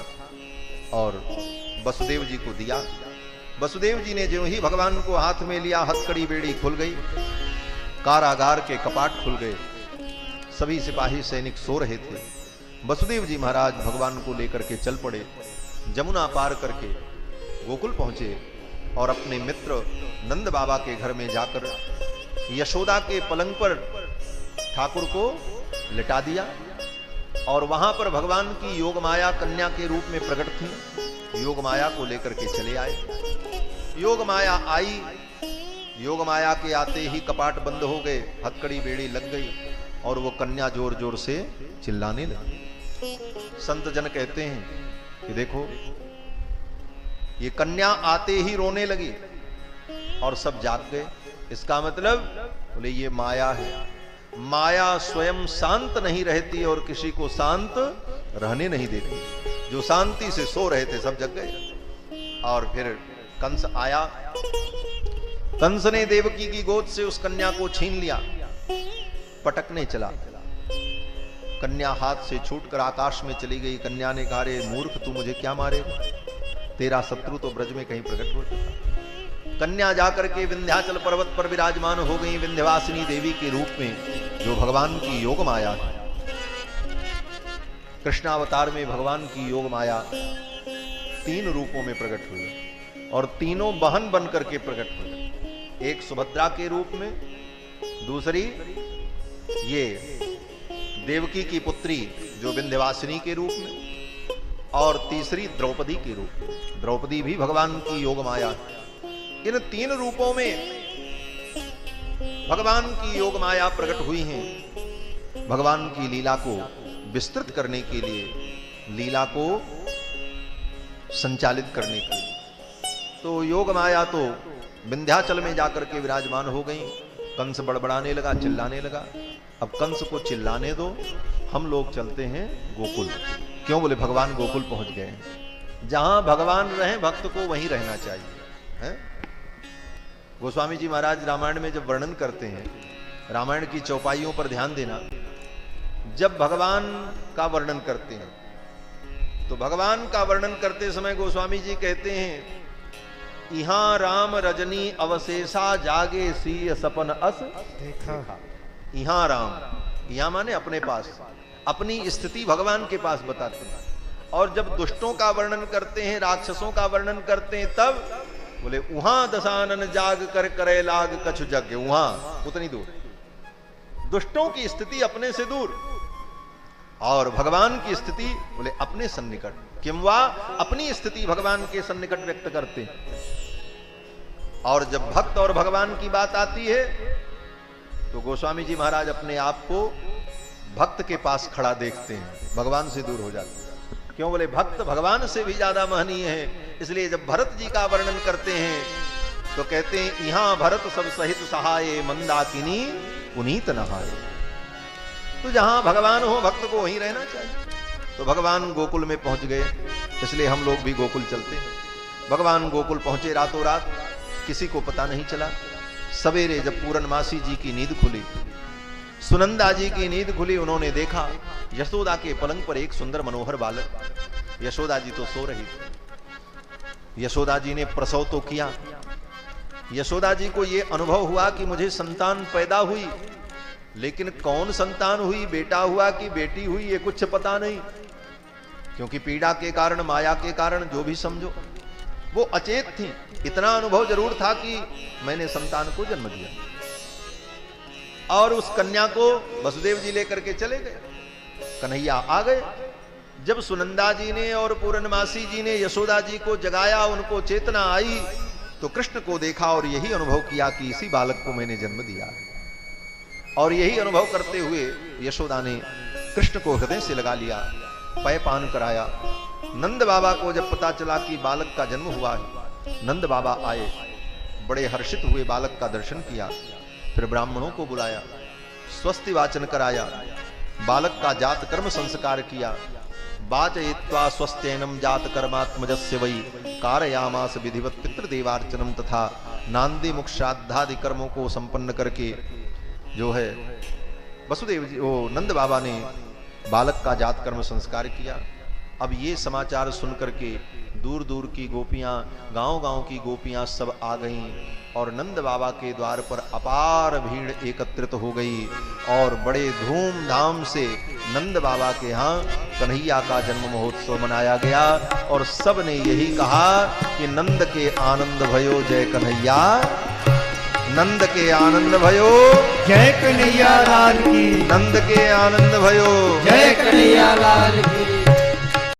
और वसुदेव जी को दिया। वसुदेव जी ने जो ही भगवान को हाथ में लिया, हथकड़ी बेड़ी खुल गई, कारागार के कपाट खुल गए, सभी सिपाही सैनिक सो रहे थे। वसुदेव जी महाराज भगवान को लेकर के चल पड़े, जमुना पार करके गोकुल पहुंचे और अपने मित्र नंद बाबा के घर में जाकर यशोदा के पलंग पर ठाकुर को लिटा दिया और वहां पर भगवान की योगमाया कन्या के रूप में प्रकट थी। योगमाया को लेकर के चले आए। योगमाया आई, योगमाया के आते ही कपाट बंद हो गए, हथकड़ी बेड़ी लग गई और वो कन्या जोर जोर से चिल्लाने लगी। संत जन कहते हैं कि देखो, ये कन्या आते ही रोने लगी और सब जाग गए। इसका मतलब बोले ये माया है। माया स्वयं शांत नहीं रहती और किसी को शांत रहने नहीं देती। जो शांति से सो रहे थे सब जग गए। और फिर कंस आया। कंस ने देवकी की गोद से उस कन्या को छीन लिया, पटकने चला। कन्या हाथ से छूटकर आकाश में चली गई। कन्या ने कहा, रे मूर्ख, तू मुझे क्या मारेगा? तेरा शत्रु तो ब्रज में कहीं प्रकट हो चुका। कन्या जाकर के विंध्याचल पर्वत पर विराजमान हो गई, विंध्यवासिनी देवी के रूप में, जो भगवान की योग माया है। कृष्णावतार में भगवान की योग माया 3 रूपों में प्रकट हुई और तीनों बहन बनकर के प्रकट हुई। एक सुभद्रा के रूप में, दूसरी ये देवकी की पुत्री जो विंध्यवासिनी के रूप में, और तीसरी द्रौपदी के रूप में। द्रौपदी भी भगवान की योग माया है। इन 3 रूपों में भगवान की योग माया प्रकट हुई हैं भगवान की लीला को विस्तृत करने के लिए, लीला को संचालित करने के लिए। तो योग माया तो विंध्याचल में जाकर के विराजमान हो गई। कंस बड़बड़ाने लगा, चिल्लाने लगा। अब कंस को चिल्लाने दो, हम लोग चलते हैं गोकुल। क्यों? बोले भगवान गोकुल पहुंच गए हैं। जहां भगवान रहे भक्त को वहीं रहना चाहिए। है? गोस्वामी जी महाराज रामायण में जब वर्णन करते हैं, रामायण की चौपाइयों पर ध्यान देना, जब भगवान का वर्णन करते हैं तो भगवान का वर्णन करते समय गोस्वामी जी कहते हैं, इहां राम रजनी अवशेषा जागे सीय सपन अस देखा। इहां राम, इहां माने अपने पास, अपनी स्थिति भगवान के पास बताते हैं। और जब दुष्टों का वर्णन करते हैं, राक्षसों का वर्णन करते हैं, तब बोले उहां दशानन जाग कर करे लाग कछु जग। वहां उतनी दूर, दुष्टों की स्थिति अपने से दूर और भगवान की स्थिति बोले अपने सन्निकट। किंवा अपनी स्थिति भगवान के सन्निकट व्यक्त करते हैं। और जब भक्त और भगवान की बात आती है तो गोस्वामी जी महाराज अपने आप को भक्त के पास खड़ा देखते हैं, भगवान से दूर हो जाते हैं। क्यों? बोले भक्त भगवान से भी ज्यादा महनीय है। इसलिए जब भरत जी का वर्णन करते हैं तो कहते हैं, यहां भरत सब सहित सहाय मंदाकिनी पुनीत नहाय। तो जहां भगवान हो भक्त को वहीं रहना चाहिए। तो भगवान गोकुल में पहुंच गए, इसलिए हम लोग भी गोकुल चलते हैं। भगवान गोकुल पहुंचे रातों रात, किसी को पता नहीं चला। सवेरे जब पूरनमासी जी की नींद खुली, सुनंदा जी की नींद खुली, उन्होंने देखा यशोदा के पलंग पर एक सुंदर मनोहर बालक। यशोदा जी तो सो रही थी। यशोदा जी ने प्रसव तो किया। यशोदा जी को यह अनुभव हुआ कि मुझे संतान पैदा हुई, लेकिन कौन संतान हुई, बेटा हुआ कि बेटी हुई, ये कुछ पता नहीं। क्योंकि पीड़ा के कारण, माया के कारण, जो भी समझो, वो अचेत थी। इतना अनुभव जरूर था कि मैंने संतान को जन्म दिया। और उस कन्या को वसुदेव जी लेकर के चले गए, कन्हैया आ गए। जब सुनंदा जी ने और पूरनमासी जी ने यशोदा जी को जगाया, उनको चेतना आई, तो कृष्ण को देखा और यही अनुभव किया कि इसी बालक को मैंने जन्म दिया है। और यही अनुभव करते हुए यशोदा ने कृष्ण को हृदय से लगा लिया, पयपान कराया। नंद बाबा को जब पता चला कि बालक का जन्म हुआ है, नंद बाबा आए, बड़े हर्षित हुए, बालक का दर्शन किया। फिर ब्राह्मणों को बुलाया, स्वस्ति वाचन कराया, बालक का जात कर्म संस्कार किया। वाचयित्वा स्वस्त्यैनम जात कर्मात्मजस्य वै कारयामास विधिवत पितृदेवार्चनम तथा नांदी मुख श्राद्धादि कर्मों को संपन्न करके जो है वसुदेव जी, वो नंद बाबा ने बालक का जात कर्म संस्कार किया। अब ये समाचार सुनकर के दूर दूर की गोपियां, गांव गांव की गोपियां सब आ गईं और नंद बाबा के द्वार पर अपार भीड़ एकत्रित हो गई। और बड़े धूमधाम से नंद बाबा के यहाँ कन्हैया का जन्म महोत्सव मनाया गया। और सब ने यही कहा कि नंद के आनंद भयो जय कन्हैया, नंद के आनंद भयो जय कन्हैया लाल की, नंद के आनंद भयो जय कन्हैया लाल की।